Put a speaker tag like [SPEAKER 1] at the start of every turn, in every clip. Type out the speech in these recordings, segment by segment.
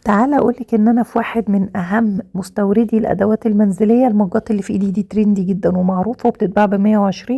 [SPEAKER 1] تعالى اقولك ان انا في واحد من اهم مستوردي الادوات المنزليه. المجات اللي في ايدي دي ترندي جدا ومعروفه وبتتباع ب120.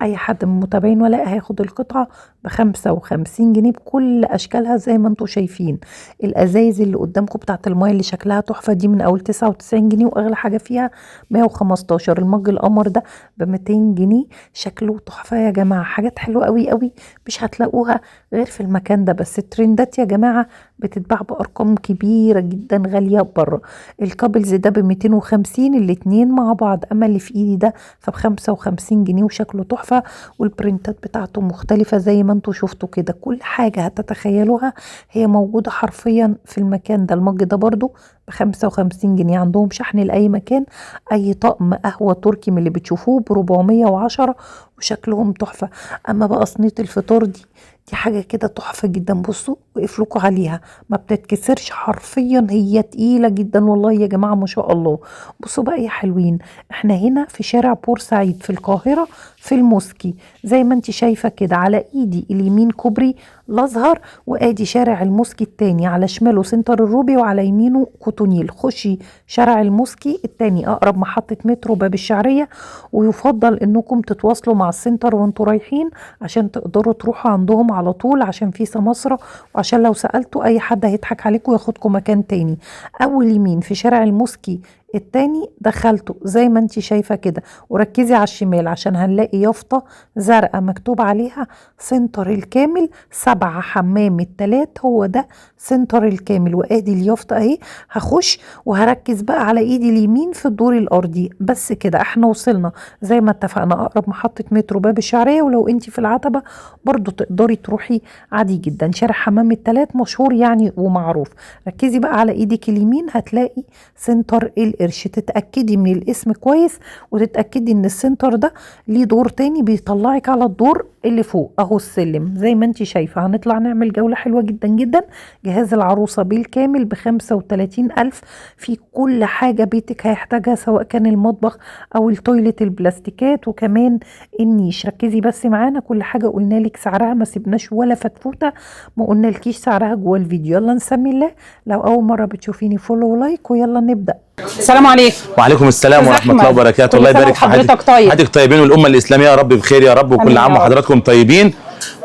[SPEAKER 1] اي حد من متابعين ولا هياخد القطعه ب55 جنيه بكل اشكالها زي ما انتم شايفين. الازايز اللي قدامكم بتاعت المايه اللي شكلها تحفه دي من اول 99 جنيه، واغلى حاجه فيها 115. المج القمر ده ب200 جنيه، شكله تحفه يا جماعه. حاجات حلوه قوي قوي مش هتلاقوها غير في المكان ده. بس الترندات يا جماعه بتتباع بارقام كبيره جدا غاليه بره. الكابلز ده ب250 الاتنين مع بعض، اما اللي في ايدي ده فب55 جنيه وشكله تحفه، والبرنتات بتاعته مختلفه زي ما انتم شفتوا كده. كل حاجه هتتخيلوها هي موجوده حرفيا في المكان ده. المج ده برضو ب55 جنيه، عندهم شحن لاي مكان. اي طقم قهوه تركي من اللي بتشوفوه ب410 وشكلهم تحفه. اما بقى صينيه الفطار دي حاجة كده تحفة جدا. بصوا واقفلكوا عليها، ما بتتكسرش حرفيا، هي تقيلة جدا والله يا جماعة ما شاء الله. بصوا بقى يا حلوين، احنا هنا في شارع بورسعيد في القاهرة في الموسكي زي ما انت شايفة كده. على ايدي اليمين كوبري الازهر، وادي شارع الموسكي التاني، على شماله سنتر الروبي وعلى يمينه كوتونيل. خشي شارع الموسكي التاني اقرب محطة مترو باب الشعرية، ويفضل انكم تتواصلوا مع السنتر وانتوا رايحين عشان تقدروا تروحوا عندهم على طول، عشان في سماسرة، وعشان لو سألتوا اي حد هيضحك عليكم وياخدكم مكان تاني. اول يمين في شارع الموسكي التاني دخلته زي ما انت شايفة كده، وركزي على الشمال عشان هنلاقي يافطة زرقاء مكتوب عليها سنتر الكامل 7 حمام التلات. هو ده سنتر الكامل، وادي اليافطة اهي. هخش وهركز بقى على ايدي اليمين في الدور الارضي. بس كده احنا وصلنا زي ما اتفقنا اقرب محطة مترو باب الشعرية. ولو انت في العتبة برضو تقدري تروحي عادي جدا. شارع حمام التلات مشهور يعني ومعروف. ركزي بقى على ايدك اليمين هتلاقي سنتر القرش. تتأكدي من الاسم كويس، وتتأكدي ان السنتر ده ليه دور تاني بيطلعك على الدور اللي فوق اهو السلم زي ما انت شايفة. هنطلع نعمل جولة حلوة جدا جدا. جهاز العروسة بالكامل ب35,000، في كل حاجة بيتك هيحتاجها سواء كان المطبخ او التويلت البلاستيكات وكمان النيش. ركزي بس معانا، كل حاجة قلنا لك سعرها، ما سيبناش ولا فتفوتة ما قلنا لكيش سعرها جوه الفيديو. يلا نسمي الله. لو اول مرة بتشوفيني فولو ولايك، ويلا نبدأ.
[SPEAKER 2] السلام عليكم.
[SPEAKER 3] وعليكم السلام ورحمه الله وبركاته. الله يبارك في
[SPEAKER 2] حضرتك. طيب
[SPEAKER 3] حضرتك طيبين، والامه الاسلاميه يا رب بخير يا رب، وكل عام وحضراتكم طيبين.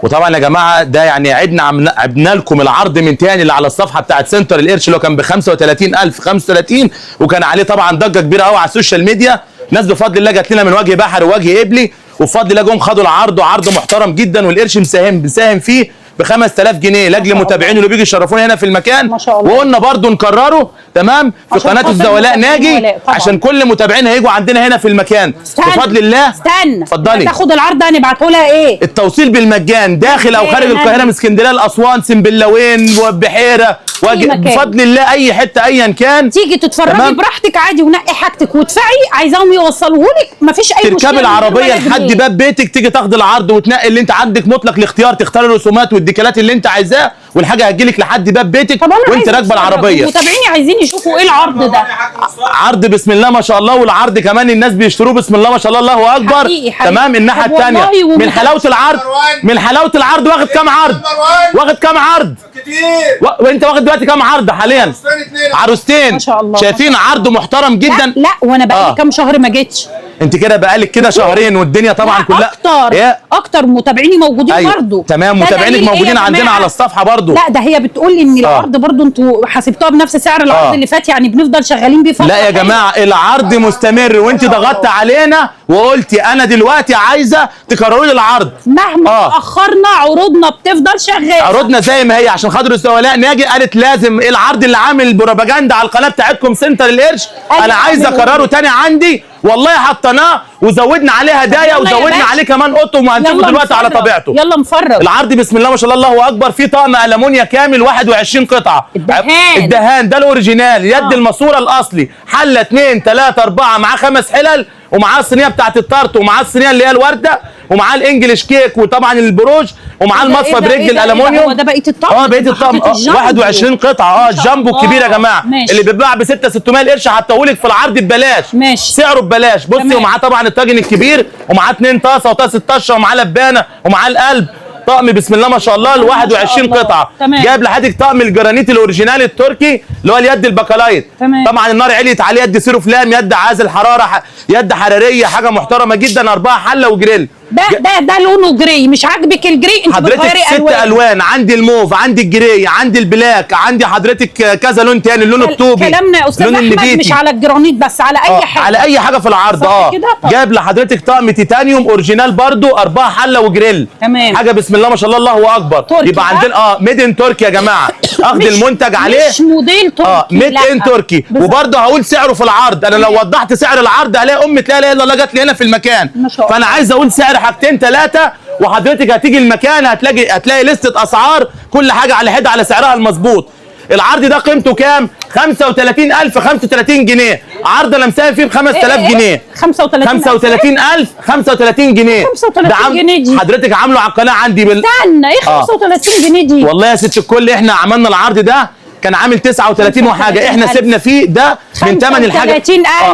[SPEAKER 3] وطبعا يا جماعه ده يعني عدنا لكم العرض من تاني اللي على الصفحه بتاعت سنتر القرش اللي هو كان ب 35,000 35، وكان عليه طبعا ضجه كبيره قوي على السوشيال ميديا. ناس بفضل الله جات لنا من وجه بحر ووجه قبلي، وبفضل الله جم خدوا العرض، وعرض محترم جدا. والقرش مساهم فيه ب 5000 جنيه لاجل متابعينه اللي بيجوا يشرفونا هنا في المكان.
[SPEAKER 2] ما شاء الله.
[SPEAKER 3] وقلنا برضو نكرره تمام في قناه الزولاء ناجي عشان كل متابعينا هيجوا عندنا هنا في المكان بفضل الله.
[SPEAKER 2] استنى
[SPEAKER 3] اتفضلي.
[SPEAKER 2] تاخد العرض ده هنبعته لها ايه؟
[SPEAKER 3] التوصيل بالمجان داخل او خارج القاهره، من اسكندريه لاسوان سنبلاوين وبحيره بفضل الله. اي حته ايا كان
[SPEAKER 2] تيجي تتفرجي براحتك عادي، ونقي حاجتك وادفعي. عايزاهم يوصلوه لك مفيش اي مشكله.
[SPEAKER 3] تركبي العربيه لحد باب بيتك، تيجي تاخدي العرض وتنقي اللي انت عندك مطلق الاختيار، تختاري الرسومات والديكالات اللي انت عايزاه، والحاجه هتجيلك لحد باب بيتك وانت راكبه العربيه.
[SPEAKER 2] المتابعين عايزين يشوفوا ايه العرض ده.
[SPEAKER 3] عرض بسم الله ما شاء الله، والعرض كمان الناس بيشتروه بسم الله ما شاء الله، الله اكبر.
[SPEAKER 2] حقيقي.
[SPEAKER 3] تمام. الناحيه الثانيه من حلاوه العرض واخد كام عرض؟ واخد كام عرض؟ كتير. وانت واخد دلوقتي كام عرض حاليا؟ عروستين.
[SPEAKER 2] ما شاء الله.
[SPEAKER 3] شايفين عرض محترم جدا.
[SPEAKER 2] لا وانا بقالي كام شهر ما جيتش.
[SPEAKER 3] انت كده بقالك كده شهرين والدنيا طبعا كلها
[SPEAKER 2] اكتر متابعيني موجودين. أيوة. برضو
[SPEAKER 3] تمام. متابعينك موجودين عندنا على الصفحه برضو.
[SPEAKER 2] لا ده هي بتقول لي ان العرض برضو انتوا حاسبتوها بنفس سعر العرض اللي فات، يعني بنفضل شغالين بيه فتره.
[SPEAKER 3] لا يا جماعه العرض مستمر، وانت ضغطت علينا وقلتي انا دلوقتي عايزه تكرروا لي العرض.
[SPEAKER 2] مهما اخرنا عروضنا بتفضل شغاله.
[SPEAKER 3] عروضنا زي ما هي عشان خاطر الزولاء ناجي قالت لازم العرض اللي عامل بروباجندا على القناه بتاعتكم سنتر القرش انا عايزه اكرره تاني عندي. والله حطيناه وزودنا عليه هدايا وزودنا عليه كمان قطن، وهنشوفه دلوقتي على طبيعته.
[SPEAKER 2] يلا نفرج.
[SPEAKER 3] العرض بسم الله ما شاء الله الله اكبر. فيه طقم المونيا كامل 21 قطعه. الدهان ده الاوريجينال يد الماسوره الاصلي. حله 2 3 4 معاه 5 حلل، ومعاه الصينيه بتاعت الطرط، ومعاه الصينيه اللي هي الورده، ومعاه الانجليش كيك، وطبعا البروج، ومعاه المصفى برجل الالومنيوم.
[SPEAKER 2] هو ده بقيه الطقم؟
[SPEAKER 3] بقيه الطقم 21 قطعه. الجامبو الكبير يا جماعه اللي بيتباع ب 6,600 قرش هحطهولك في العرض ببلاش.
[SPEAKER 2] ماشي.
[SPEAKER 3] سعره ببلاش. بصي ومعاه طبعا الطاجن الكبير، ومعاه 2 طاسه وطاسه طشه، ومعاه لبانه، ومعاه القلب، طقم بسم الله ما شاء الله ال 21 قطعه.
[SPEAKER 2] تمام.
[SPEAKER 3] جايب لحضرتك طقم الجرانيت الاوريجينال التركي اللي هو اليد البكلايت.
[SPEAKER 2] تمام.
[SPEAKER 3] طبعا النار عليت عليه يد سيرو فلام، يد عازل حراره، يد حراريه، حاجه محترمه جدا، 4 حله وجريل.
[SPEAKER 2] ده لونه جري، مش عاجبك الجري؟ انت
[SPEAKER 3] حضرتك
[SPEAKER 2] بتغيري
[SPEAKER 3] 6 الوان، عندي الموف، عندي الجري، عندي البلاك، عندي حضرتك كذا لون تاني، اللون الطوبي،
[SPEAKER 2] كلامنا يا استاذ احمد مش على الجرانيت بس، على اي حاجه،
[SPEAKER 3] على اي حاجه في العرض. جايب لحضرتك طقم تيتانيوم اوريجينال برضو، 4 حله وجريل.
[SPEAKER 2] تمام.
[SPEAKER 3] حاجه بسم الله ما شاء الله الله اكبر. يبقى عندنا ميد تركي يا جماعه، اخد المنتج عليه
[SPEAKER 2] مش موديل تركي،
[SPEAKER 3] ميد تركي. وبرضه هقول سعره في العرض، انا لو وضحت سعر العرض هلاقي امه لا اله الا الله جت لي هنا في المكان.
[SPEAKER 2] ما شاء الله.
[SPEAKER 3] فانا عايز اقول سعر حاجتين 3، وحضرتك هتيجي المكان هتلاقي لستة اسعار كل حاجه على حده على سعرها المظبوط. العرض ده قيمته كام؟ 35,000 35 جنيه، عرض انا مساهم فيه ب 5000 جنيه. 35,000 35 جنيه.
[SPEAKER 2] 35 جنيه دي
[SPEAKER 3] حضرتك عامله على القناه عندي
[SPEAKER 2] استنى، ايه 35 جنيه دي؟
[SPEAKER 3] والله يا ست الكل احنا عملنا العرض ده كان عامل 39 وحاجه، احنا سيبنا فيه ده من ثمن الحاجه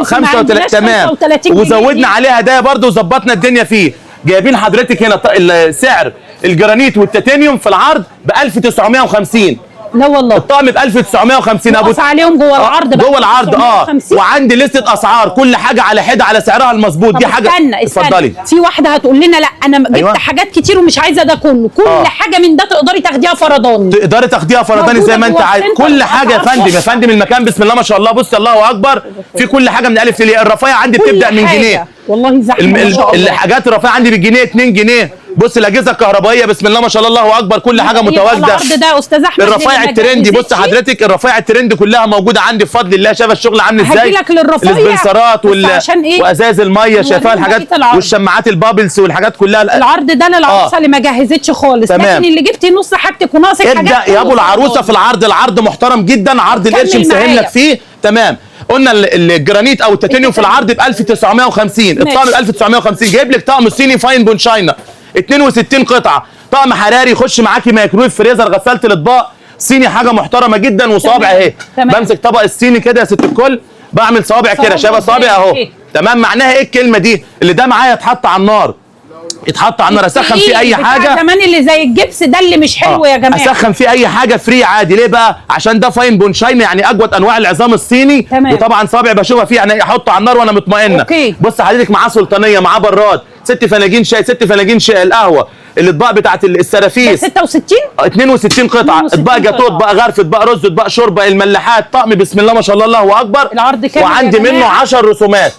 [SPEAKER 2] 35,000
[SPEAKER 3] تمام، وزودنا عليه هدايا برضه وظبطنا الدنيا فيه. جايبين حضرتك هنا سعر الجرانيت والتيتانيوم في العرض ب 1950.
[SPEAKER 2] لا والله
[SPEAKER 3] الطقم ب 1950
[SPEAKER 2] ابو عليهم جوه العرض بقى،
[SPEAKER 3] جوه العرض وعندي لستة اسعار كل حاجه على حده على سعرها المظبوط. دي حاجه
[SPEAKER 2] اتفضلي. في واحده هتقول لنا لا انا جبت حاجات كتير ومش عايزه ده كله، كل حاجه من ده تقدري تاخديها فرداني،
[SPEAKER 3] تقدري تاخديها فرداني زي ما انت عايز، كل حاجه يا فندم. يا فندم المكان بسم الله ما شاء الله، بص الله اكبر، في كل حاجه من الف للياء. الرفايع عندي بتبدا من جنيه،
[SPEAKER 2] والله زحمه ما شاء الله.
[SPEAKER 3] الحاجات الرفايع عندي بالجنيه 2 جنيه. بص الاجهزه الكهربائيه بسم الله ما شاء الله الله اكبر، كل حاجه متواجده.
[SPEAKER 2] العرض ده يا استاذ احمد
[SPEAKER 3] الرفايع الترندي، بص حضرتك الرفايع الترند كلها موجوده عندي بفضل الله. شايفه الشغل عامل ازاي؟
[SPEAKER 2] هجيلك للرفايع
[SPEAKER 3] السبنسرات وازاز الميه، شايفاها الحاجات والشماعات البابلز والحاجات كلها.
[SPEAKER 2] العرض ده للعروسه اللي ما جهزتش خالص،
[SPEAKER 3] تمام.
[SPEAKER 2] لكن اللي جبتي نص حاجتك وناقصك حاجات
[SPEAKER 3] ابدا يا ابو العروسه في العرض. العرض محترم جدا، عرض القرش مسهل لك فيه. تمام. قلنا الجرانيت او التيتانيوم في العرض ب 1950، الطقم ب 1950. جايب لك طقم صيني فاين بونشاينا 62 قطعه، طقم حراري يخش معاكي مايكرويف، فريزر، غساله الاطباق صيني، حاجه محترمه جدا. وصوابع اهي، بمسك طبق الصيني كده يا ست الكل، بعمل صوابع كده، شايفه صوابع اهو. تمام. معناها ايه الكلمه دي؟ اللي ده معايا يتحط على النار، يتحط على النار، اسخن فيه اي حاجه.
[SPEAKER 2] كمان اللي زي الجبس ده اللي مش حلو يا جماعه،
[SPEAKER 3] اسخن فيه اي حاجه فري عادي. ليه بقى؟ عشان ده فاين بونشاينا، يعني اجود انواع العظام الصيني.
[SPEAKER 2] تمام.
[SPEAKER 3] وطبعا صابع بشوفها فيه، يعني احطه على النار وانا مطمئنه.
[SPEAKER 2] اوكي.
[SPEAKER 3] بص حضرتك معاه سلطانيه، معاه براد، 6 فناجين شاي، 6 فناجين شاي القهوه، الاطباق بتاعت السرافيس
[SPEAKER 2] 66
[SPEAKER 3] 62 قطعه، اطباق جاتوه، اطباق غرف، اطباق رز، اطباق شوربه، الملاحات، طقم بسم الله ما شاء الله الله اكبر.
[SPEAKER 2] العرض كام؟
[SPEAKER 3] وعندي منه 10 رسومات،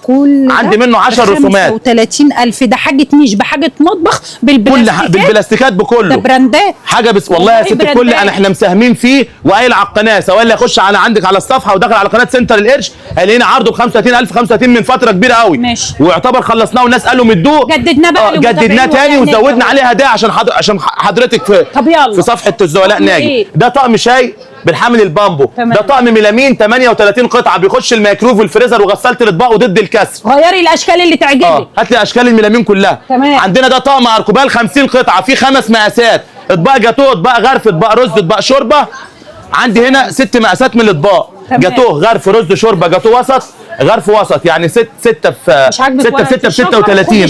[SPEAKER 3] عندي منه 10 رسومات.
[SPEAKER 2] 35,000 ده حاجه نيش بحاجه مطبخ
[SPEAKER 3] بالبلاستيكات بكله،
[SPEAKER 2] ده براندات
[SPEAKER 3] حاجه بس والله يا ست الكل احنا مساهمين فيه. وقايل على القناه سواء اللي يخش على عندك على الصفحه وداخل على قناه سنتر القرش هيلاقينا عرضه ب 35,000 35 من فتره كبيره قوي.
[SPEAKER 2] ماشي.
[SPEAKER 3] ويعتبر خلصناه والناس قالوا مدوه،
[SPEAKER 2] جددناه بقى
[SPEAKER 3] جددناه تاني وزودنا عليه هدايا عشان حضرتك في صفحه الزملاء ناجي. ده طقم شاي بالحامل البامبو. تمام. ده طقم ميلامين 38 قطعه، بيخش الميكرويف والفريزر وغساله الاطباق وضد الكسر.
[SPEAKER 2] غيري الاشكال اللي تعجبك.
[SPEAKER 3] هات لي اشكال الميلامين كلها.
[SPEAKER 2] تمام.
[SPEAKER 3] عندنا ده طقم اركوبال 50 قطعه، فيه 5 مقاسات، اطباق جاتوه، اطباق غرف، اطباق رز، اطباق شوربه. عندي هنا 6 مقاسات من الاطباق، جاتوه، غرف، رز، شوربه، جاتوه وسط، غرف وسط، يعني 6 في 6 ب 36.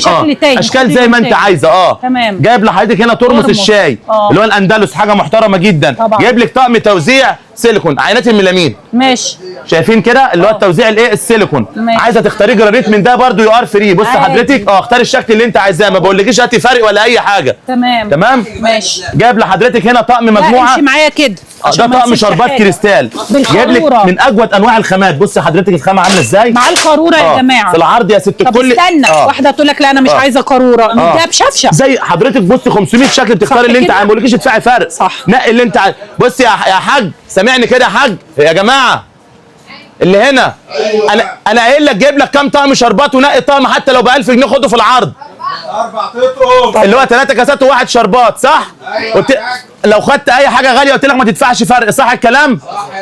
[SPEAKER 3] اشكال زي ما انت عايزه.
[SPEAKER 2] تمام.
[SPEAKER 3] جايب لحضرتك هنا ترمس الشاي اللي هو الاندلس، حاجه محترمه جدا. طبعا. جايب لك طقم توزيع سيليكون، عينات الميلامين.
[SPEAKER 2] ماشي.
[SPEAKER 3] شايفين كده اللي هو التوزيع الايه السيليكون. عايزه تختاري جرانيت من ده برده يو ار فري. بص حضرتك اختاري الشكل اللي انت عايزاه، ما بقولكيش هاتي فرق ولا اي حاجه.
[SPEAKER 2] تمام. ماشي.
[SPEAKER 3] جايب لحضرتك هنا طقم مجموعه،
[SPEAKER 2] امشي معايا كده.
[SPEAKER 3] ده طقم شربات كريستال، جايب لك من اجود انواع الخامات. بص حضرتك الخامه عامله ازاي
[SPEAKER 2] مع القاروره يا جماعه
[SPEAKER 3] في العرض يا ست الكل.
[SPEAKER 2] طب استنى، واحده تقول لك لا انا مش عايزه قاروره، نديها بشفشه
[SPEAKER 3] زي حضرتك. بص 500 شكل بتختاري اللي انت عايزه، ما بقولكيش ادفعي فرق.
[SPEAKER 2] صح.
[SPEAKER 3] نقي اللي انت عايزه. بص يا حاج، سامعني كده يا حاج يا جماعه اللي هنا، انا قايل لك جايب لك كام طقم شربات، ونقي طقم حتى لو ب 1000 جنيه خده في العرض.
[SPEAKER 4] 4 قطعة
[SPEAKER 3] اللي هو 3 كاسات وواحد شربات، صح؟ لو خدت اي حاجه غاليه قلت لك ما تدفعش فرق، صح الكلام؟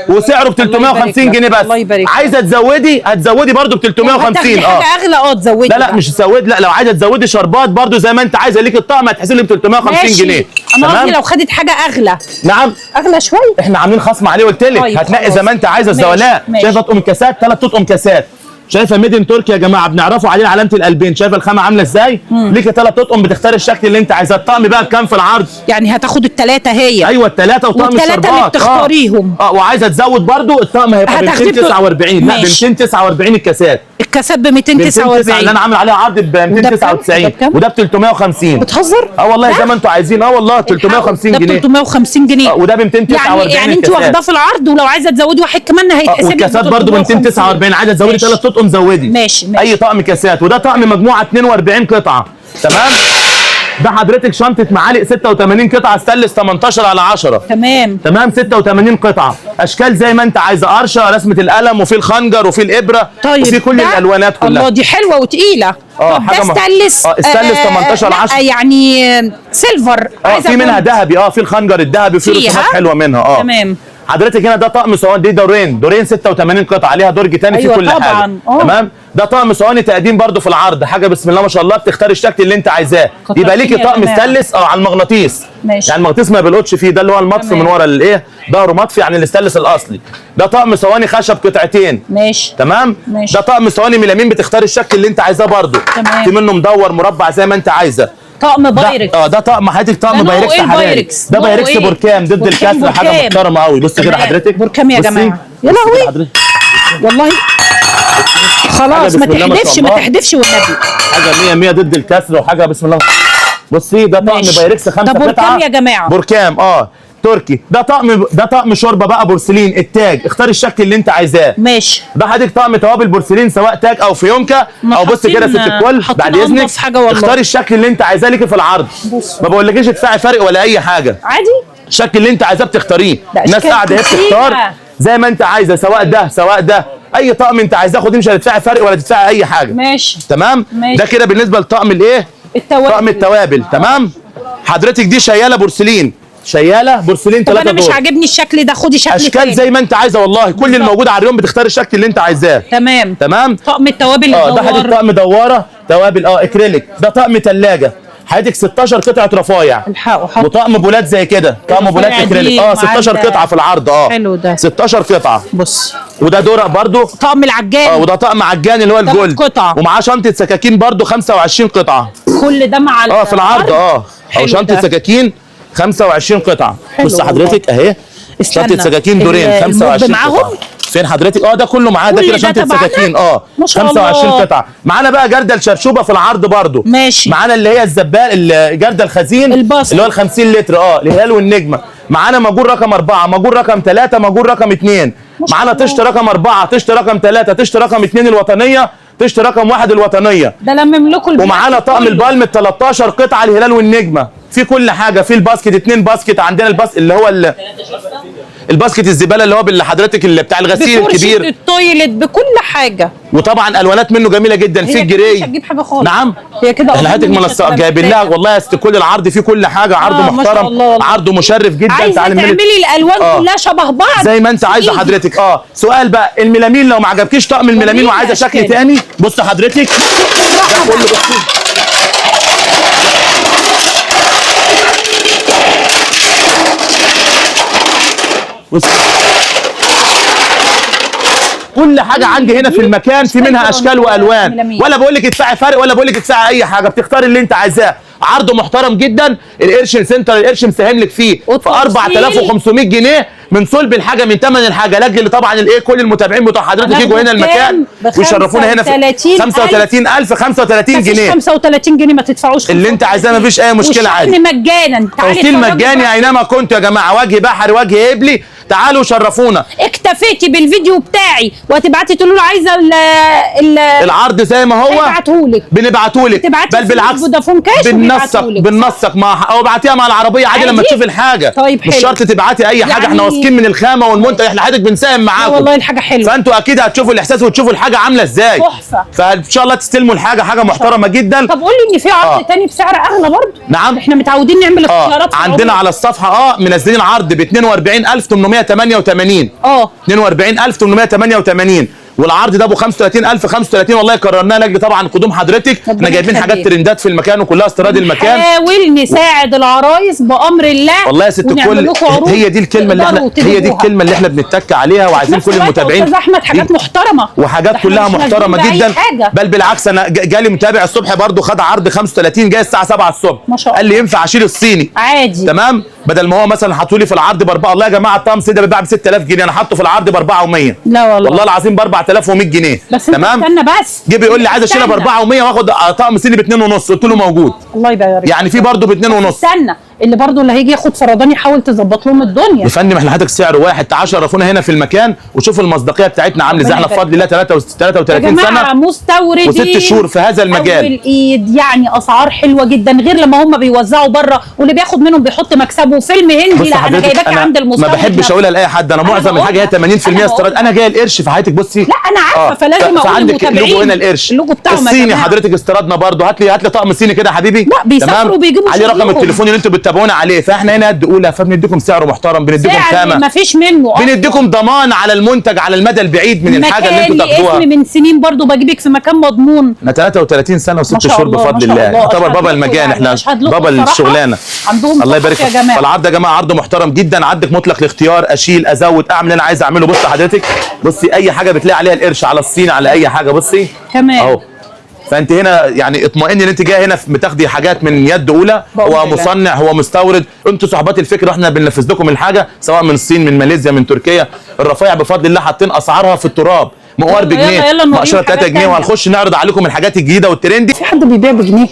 [SPEAKER 3] وسعره ب 350 جنيه بس. عايزه تزودي هتزودي برده ب 350.
[SPEAKER 2] حاجه اغلى تزودي.
[SPEAKER 3] لا مش تزود، لا لو عايزه تزودي شربات برده زي ما انت عايزه ليك الطقم هتحسب لي ب 350 جنيه.
[SPEAKER 2] انا قصدي لو خدت حاجه اغلى.
[SPEAKER 3] نعم
[SPEAKER 2] اغلى شويه،
[SPEAKER 3] احنا عاملين خصم عليه قلت لك. هتنقي زي ما انت عايزه الزولاء. شايفه طقم كاسات، 3 طقم كاسات شايفه ميدن تركيا يا جماعه، بنعرفوا عليه علامه القلبين. شايفه الخامه عامله ازاي؟ ليكي 3 اطقم بتختار الشكل اللي انت عايزاه. الطقم بقى بكام في العرض؟
[SPEAKER 2] يعني هتاخد ال3 هي؟
[SPEAKER 3] ايوه ال3 وطقم
[SPEAKER 2] والتلاتة
[SPEAKER 3] الشربات
[SPEAKER 2] اللي بتختاريهم.
[SPEAKER 3] وعايزه تزود برضو الطقم هيبقى ب
[SPEAKER 2] هتاخديه
[SPEAKER 3] 249. لا ب
[SPEAKER 2] ماشي.
[SPEAKER 3] 249 الكاسات.
[SPEAKER 2] الكاسات ب
[SPEAKER 3] 249 اللي
[SPEAKER 2] 249.
[SPEAKER 3] انا عامل عليها عرض ب 299 وده ب 350.
[SPEAKER 2] بتهزر؟
[SPEAKER 3] والله زي ما انتوا عايزين. والله 350
[SPEAKER 2] ده ب
[SPEAKER 3] جنيه
[SPEAKER 2] 350 جنيه.
[SPEAKER 3] وده ب 249
[SPEAKER 2] يعني انت واخداه في العرض، ولو عايزه تزودي واحد كمان هيتحسب لك
[SPEAKER 3] والكاسات برضو ب 249. عايزه تزودي 3 اطقم زودي.
[SPEAKER 2] ماشي.
[SPEAKER 3] اي طقم كاسات. وده طقم مجموعه 42 قطعه. تمام. ده حضرتك شنطه معالق 86 قطعه ستانلس 18 على 10. تمام 86 قطعه. اشكال زي ما انت عايزه، قرشه، رسمه القلم، وفي الخنجر، وفي الابره،
[SPEAKER 2] طيب
[SPEAKER 3] وفي كل الالوانات كلها.
[SPEAKER 2] الله دي حلوه وتقيله. طب ده ستانلس؟
[SPEAKER 3] ستانلس 18 على 10
[SPEAKER 2] يعني سيلفر.
[SPEAKER 3] في منها ذهبي. في الخنجر الذهبي، في رسومات حلوه منها.
[SPEAKER 2] تمام.
[SPEAKER 3] حضرتك هنا ده طقم صواني. دي دورين 86 قطعه، عليها درج تاني في كل
[SPEAKER 2] طبعا.
[SPEAKER 3] حاجه. تمام. ده طقم صواني تقديم برضو في العرض. حاجه بسم الله ما شاء الله. بتختاري الشكل اللي انت عايزاه. يبقى ليكي طقم ستانلس على المغناطيس.
[SPEAKER 2] ماشي.
[SPEAKER 3] يعني المغناطيس ما بيلقطش فيه. ده اللي هو المطفي من ورا الايه، ظهره مطفي عن الستانلس الاصلي. ده طقم صواني خشب قطعتين.
[SPEAKER 2] ماشي.
[SPEAKER 3] تمام.
[SPEAKER 2] ماشي.
[SPEAKER 3] ده طقم صواني ميلامين. بتختاري الشكل اللي انت عايزاه برضو.
[SPEAKER 2] تمام.
[SPEAKER 3] في منه مدور، مربع، زي ما انت عايزه.
[SPEAKER 2] طقم بايركس.
[SPEAKER 3] ده طقم حضرتك. طقم بايركس حراري. ده بايركس بركام ضد الكسر. حاجه محترمه قوي. بص كده حضرتك.
[SPEAKER 2] بركام يا جماعه. يا لهوي والله. خلاص ما تحدفش ما تحدفش والنبي.
[SPEAKER 3] حاجه 100 ضد الكسر وحاجه بسم الله. بصي ده طقم بايركس 5 قطع.
[SPEAKER 2] ده بركام يا جماعه.
[SPEAKER 3] بركام تركي. ده طقم شوربه بقى بورسلين التاج. اختاري الشكل اللي انت عايزاه.
[SPEAKER 2] ماشي.
[SPEAKER 3] ده حضرتك طقم توابل بورسلين سواء تاج او فيونكه او بص كده ست الكل. بعد اذنك اختاري الشكل اللي انت عايزاه ليكي في العرض. ما بقولكيش ادفعي فرق ولا اي حاجه.
[SPEAKER 2] عادي.
[SPEAKER 3] الشكل اللي انت عايزاه بتختاريه. الناس قاعده هي بتختار زي ما انت عايزه، سواء ده سواء ده. اي طقم انت عايزاه خديه. مش هتدفعي فرق ولا تدفعي اي حاجه.
[SPEAKER 2] ماشي.
[SPEAKER 3] تمام.
[SPEAKER 2] ماشي.
[SPEAKER 3] ده كده بالنسبه لطقم الايه، طقم التوابل. تمام. حضرتك دي شياله بورسلين. شياله بورسلين 3
[SPEAKER 2] دور. انا مش عاجبني الشكل ده. خدي شكل
[SPEAKER 3] اشكال
[SPEAKER 2] تاني.
[SPEAKER 3] زي ما انت عايزه. والله كل الموجود على اليوم بتختار الشكل اللي انت عايزاه.
[SPEAKER 2] تمام. طقم التوابل
[SPEAKER 3] ده حضرتك طقم دواره توابل اكريليك. ده طقم ثلاجه. حضرتك 16 قطعه رفايع. وطقم بولات زي كده. طقم بولات اكريليك 16 قطعه في العرض.
[SPEAKER 2] حلو ده.
[SPEAKER 3] 16 قطعه.
[SPEAKER 2] بص.
[SPEAKER 3] وده درق برضو.
[SPEAKER 2] طقم العجان.
[SPEAKER 3] وده طقم عجان اللي هو الجولد. ومعاه شنطه سكاكين برضو 25 قطعه.
[SPEAKER 2] كل ده مع
[SPEAKER 3] في العرض. او شنطه سكاكين 25 قطعه. بص حضرتك اهي شنطه سكاكين دورين 25 قطعه. فين حضرتك؟ ده كله معاه. ده كده شنطه سكاكين 25 قطعه. معانا بقى جردل شرشوبه في العرض برضو.
[SPEAKER 2] ماشي.
[SPEAKER 3] معانا اللي هي الزبال جردل خزين اللي هو ال 50 لتر. الهلال والنجمه. معانا ماجور رقم 4، ماجور رقم 3، ماجور رقم 2. معانا طشت رقم 4، طشت رقم 3، طشت رقم 2 الوطنيه، طشت رقم 1 الوطنيه.
[SPEAKER 2] ده لمم لكم.
[SPEAKER 3] ومعانا طقم البالم ال 13 قطعه الهلال والنجمه. في كل حاجه. في الباسكت 2 باسكت. عندنا اللي هو الباسكت الزباله اللي هو حضرتك اللي بتاع الغسيل الكبير.
[SPEAKER 2] التويلت بكل حاجه.
[SPEAKER 3] وطبعا الوانات منه جميله جدا. في الجري.
[SPEAKER 2] مش هتجيب حاجه خالص.
[SPEAKER 3] نعم.
[SPEAKER 2] هي كده
[SPEAKER 3] احنا هاتك منسق جايبين لها والله يا ست كل العرض فيه كل حاجه. عرض محترم. عرض مشرف جدا.
[SPEAKER 2] عايزه تعملي الالوان كلها شبه بعض
[SPEAKER 3] زي ما انت عايزه حضرتك. سؤال بقى الميلامين لو ما عجبكيش طقم الميلامين وعايزه شكل تاني. بص حضرتك ده كله. بص كل حاجه عندي هنا في المكان. في منها اشكال والوان. ولا بقول لك ادفعي فرق ولا بقول لك ادفعي اي حاجه. بتختاري اللي انت عايزاه. عرض محترم جدا. القرش سنتر القرش مساهم لك فيه في 4500 جنيه من صلب الحاجه من ثمن الحاجه. لاجل طبعا كل المتابعين بتوع حضرتك يجوا هنا المكان ويشرفونا هنا في 35000 35 جنيه.
[SPEAKER 2] 35 جنيه ما تدفعوش.
[SPEAKER 3] اللي انت عايزاه مفيش اي مشكله عادي.
[SPEAKER 2] مجانا.
[SPEAKER 3] توصيل مجاني اينما كنتوا يا جماعه. وجه بحري وجه قبلي. تعالوا شرفونا.
[SPEAKER 2] اكتفيتي بالفيديو بتاعي وهتبعتي تقولوا له عايزه
[SPEAKER 3] العرض زي ما هو
[SPEAKER 2] هيبعتهولك.
[SPEAKER 3] بنبعتهولك. بل بالعكس بننسق او ابعتيها مع العربيه عادي لما تشوفي الحاجه.
[SPEAKER 2] طيب حلو.
[SPEAKER 3] مش شرط تبعتي اي حاجه. احنا واثقين من الخامه والمنتج. احنا حضرتك بنساهم معاكم.
[SPEAKER 2] والله الحاجه حلوه.
[SPEAKER 3] فانتوا اكيد هتشوفوا الاحساس وتشوفوا الحاجه عامله ازاي.
[SPEAKER 2] تحفه.
[SPEAKER 3] فان شاء الله تستلموا الحاجه. حاجه محترمه جدا.
[SPEAKER 2] طب قول لي ان في عرض تاني بسعر اغلى برضه.
[SPEAKER 3] نعم.
[SPEAKER 2] احنا متعودين نعمل اختيارات.
[SPEAKER 3] عندنا على الصفحه منزلين عرض ب 42888. 42888. والعرض ده ابو 35000 35 والله كررناه لاجل طبعا قدوم حضرتك. احنا جايبين حاجات ترندات في المكان وكلها استيراد المكان.
[SPEAKER 2] نحاول نساعد العرايس بامر الله
[SPEAKER 3] والله يا ست الكل هي دي الكلمه اللي احنا بنتك عليها وعايزين كل المتابعين.
[SPEAKER 2] استاذ احمد حاجات محترمه
[SPEAKER 3] وحاجات كلها محترمه جدا، بل بالعكس انا جالي متابع الصبح برضو خد عرض 35 جاي الساعه 7 الصبح
[SPEAKER 2] ما شاء الله.
[SPEAKER 3] قال لي ينفع اشيل الصيني
[SPEAKER 2] عادي
[SPEAKER 3] تمام، بدل ما هو مثلا حاطوا لي في العرض ب 4. والله يا جماعه الطقم سيده بيتباع ب 6000 جنيه، انا حاطه في العرض ب 4100.
[SPEAKER 2] لا والله
[SPEAKER 3] العظيم ب 4100 جنيه
[SPEAKER 2] بس
[SPEAKER 3] تمام.
[SPEAKER 2] استنى بس
[SPEAKER 3] جه بيقول لي عايز اشيلها ب 400 واخد طقم صيني ب 2.5، قلت له موجود.
[SPEAKER 2] الله يبارك
[SPEAKER 3] يعني في برضه ب 2.5.
[SPEAKER 2] استنى اللي هيجي ياخد فرداني حاول تظبط لهم الدنيا
[SPEAKER 3] يا فندم احنا حضرتك سعر واحد. تعالوا شرفونا هنا في المكان وشوفوا المصداقيه بتاعتنا عامله ازاي. احنا بفضل الله 33 سنه
[SPEAKER 2] مستوردين
[SPEAKER 3] و6 شهور في هذا المجال.
[SPEAKER 2] اول ايد يعني اسعار حلوه جدا غير لما هم بيوزعوا بره واللي بياخد منهم بيحط مكسبه. فيلم هندي لا انا جايباك عند المستورد.
[SPEAKER 3] ما بحبش اقولها لاي حد، انا معظم الحاجه هي 80% استيراد. انا جاي القرش في حياتك بصي.
[SPEAKER 2] لا انا عارفه فلازم اقول
[SPEAKER 3] فعندك
[SPEAKER 2] للمتابعين
[SPEAKER 3] اللوجو هنا القرش
[SPEAKER 2] اللوجو بتاعه
[SPEAKER 3] الصيني حضرتك استيرادنا برضه. هات لي طقم صيني كده يا حبيبي.
[SPEAKER 2] لا بيسافروا بيجيبوا
[SPEAKER 3] عليه رقم التليفون اللي انتوا بتتابعونا عليه. فاحنا هنا قد اولى فبنديكم سعر محترم، بنديكم خامه
[SPEAKER 2] ما فيش منه
[SPEAKER 3] بنديكم ضمان على المنتج على المدى البعيد من الحاجه اللي انتوا تاخدوها.
[SPEAKER 2] اسم من سنين برضه بجيبك في مكان مضمون.
[SPEAKER 3] انا 33 سنه و6 شهور بفضل الله. يعتبر بابا المكان، احنا بابا الشغلانه.
[SPEAKER 2] عندهم
[SPEAKER 3] الله يبارك فيك. فالعرض يا جماعه عرض محترم جدا، عندك مطلق الاختيار، اشيل ازود اعمل اللي انا عايز اعمله. بص حضرتك بصي اي حاجه بتلاقي عليها القرش على الصين على اي حاجه بصي
[SPEAKER 2] تمام
[SPEAKER 3] اهو. فانت هنا يعني اطمئني ان انت جايه هنا بتاخدي حاجات من يد اولى. هو مصنع هو مستورد، انتوا صاحبات الفكره واحنا بننفذ لكم الحاجه سواء من الصين من ماليزيا من تركيا. الرفايع بفضل الله حاطين اسعارها في التراب، مقوار بجنيه مقشره 3 جنيه. وهنخش نعرض عليكم الحاجات الجديده والترندي.
[SPEAKER 2] في حد بيبيع بجنيه؟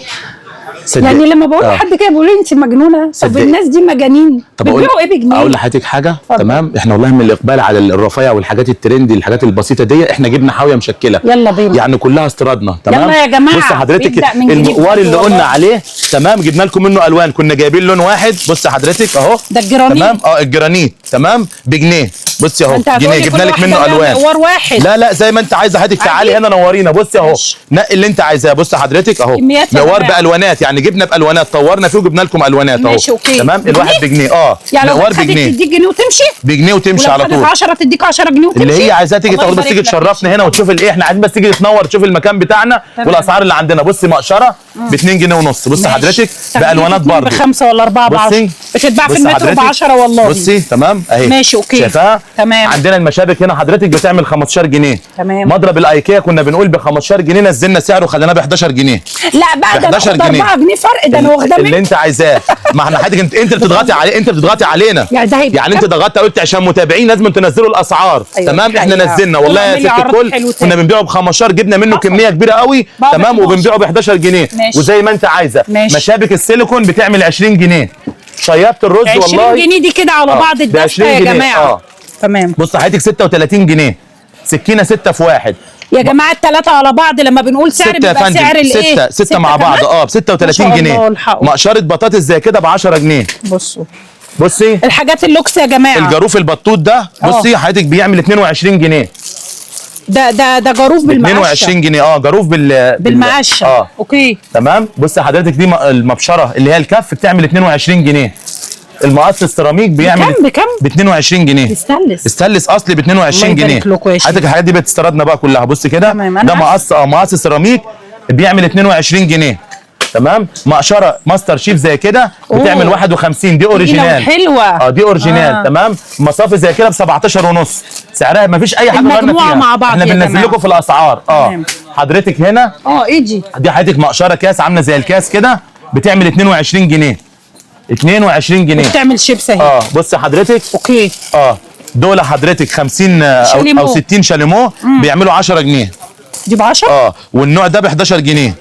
[SPEAKER 2] يعني لما بقول لحد كده بيقول لي انت مجنونه. طب الناس دي مجانين بيبيعوا ايه بجنيه؟
[SPEAKER 3] اقول لحضرتك حاجه تمام. احنا والله من الاقبال على الرفايع والحاجات الترندي الحاجات البسيطه دي احنا جبنا حاويه مشكله.
[SPEAKER 2] يلا بينا
[SPEAKER 3] يعني كلها استيرادنا تمام.
[SPEAKER 2] يلا يا جماعه
[SPEAKER 3] بص حضرتك المقوار اللي قلنا عليه تمام جبنا لكم منه الوان. كنا جايبين لون واحد بص حضرتك اهو
[SPEAKER 2] ده الجرانيت
[SPEAKER 3] تمام. الجرانيت تمام بجنيه. بصي اهو جنيه جبنا لك منه الوان.
[SPEAKER 2] مقوار واحد
[SPEAKER 3] لا زي ما انت عايزه حضرتك تعالي هنا نورينا. بصي اهو نقي اللي انت عايزاه. بص حضرتك اهو مقوار بالوانات يعني جبنا بالوانات طورنا فيه وجبنا لكم الوانات اهو تمام. الواحد بجنيه
[SPEAKER 2] يعني
[SPEAKER 3] مقوار
[SPEAKER 2] بجنيه تديك جنيه وتمشي
[SPEAKER 3] بجنيه وتمشي على طول.
[SPEAKER 2] 10 تديك 10 جنيه وتمشي
[SPEAKER 3] اللي هي عايزاها تيجي تاخد بس تيجي تشرفنا هنا وتشوف الايه. احنا عايزين بس تيجي تنور تشوف المكان بتاعنا والاسعار اللي عندنا. بصي مقشره ب 2 جنيه ونص. بص حضرتك بالوانات برضه
[SPEAKER 2] ب5 ولا 4 ب 10 بتتباع في المترو ب 10 والله.
[SPEAKER 3] بصي تمام اهي
[SPEAKER 2] ماشي اوكي
[SPEAKER 3] شايفاها
[SPEAKER 2] تمام.
[SPEAKER 3] عندنا المشابك هنا حضرتك بتعمل 15 جنيه
[SPEAKER 2] تمام.
[SPEAKER 3] مضرب الايكيا كنا بنقول ب 15 جنيه نزلنا سعره خليناه ب 11 جنيه.
[SPEAKER 2] لا بقى ده
[SPEAKER 3] 11 جنيه
[SPEAKER 2] 4 جنيه فرق. ده انا واخده
[SPEAKER 3] اللي انت عايزاه. ما احنا حضرتك انت بتضغطي عليه انت بتضغطي علينا يعني انت ضغطت قلت عشان متابعين لازم تنزلوا الاسعار. أيوة تمام احنا نزلنا والله يا ست الكل كنا بنبيعه ب 15 جبنا منه كميه كبيره قوي تمام وبنبيعه ب 11 جنيه وزي ما انت عايزه. مشابك السيليكون بتعمل 20 جنيه. شياطه الرز والله
[SPEAKER 2] 20 جنيه دي كده على بعض الدفه يا جماعه. تمام
[SPEAKER 3] بص حضرتك 36 جنيه سكينه 6 في 1
[SPEAKER 2] يا جماعه الثلاثه على بعض لما بنقول سعر بيبقى سعر الايه 6
[SPEAKER 3] مع بعض ب 36 جنيه. مقشره بطاطس زي كده ب 10 جنيه. بصي
[SPEAKER 2] الحاجات اللوكس يا جماعه.
[SPEAKER 3] الجاروف البطوط ده بصي حضرتك بيعمل 22 جنيه.
[SPEAKER 2] ده جاروف بالمقشه
[SPEAKER 3] 22 جنيه جاروف
[SPEAKER 2] بالمقشه اوكي
[SPEAKER 3] تمام. بص حضرتك دي المبشره اللي هي الكف بتعمل 22 جنيه. المقص السيراميك بيعمل
[SPEAKER 2] بكام؟
[SPEAKER 3] ب 22 جنيه. استانلس اصلي ب 22 جنيه. حضرتك الحاجات دي بتستردنا بقى كلها. بص كده ده مقص سيراميك بيعمل 22 جنيه تمام. مقشره ماستر شيف زي كده بتعمل 51 دي اوريجينال
[SPEAKER 2] حلوه
[SPEAKER 3] دي اوريجينال تمام. مصافي زي كده ب 17 ونص سعرها ما فيش اي حاجه غيرنا فيها
[SPEAKER 2] مع بعض.
[SPEAKER 3] احنا بننزل لكم في الاسعار حضرتك هنا
[SPEAKER 2] ايه
[SPEAKER 3] دي حضرتك مقشره كاس عامله زي الكاس كده بتعمل 22 جنيه 22 جنيه
[SPEAKER 2] بتعمل شيبس اهي.
[SPEAKER 3] بص حضرتك
[SPEAKER 2] اوكي
[SPEAKER 3] دول حضرتك 50 او 60 شاليمو بيعملوا 10 جنيه.
[SPEAKER 2] دي ب 10
[SPEAKER 3] والنوع ده ب 11 جنيه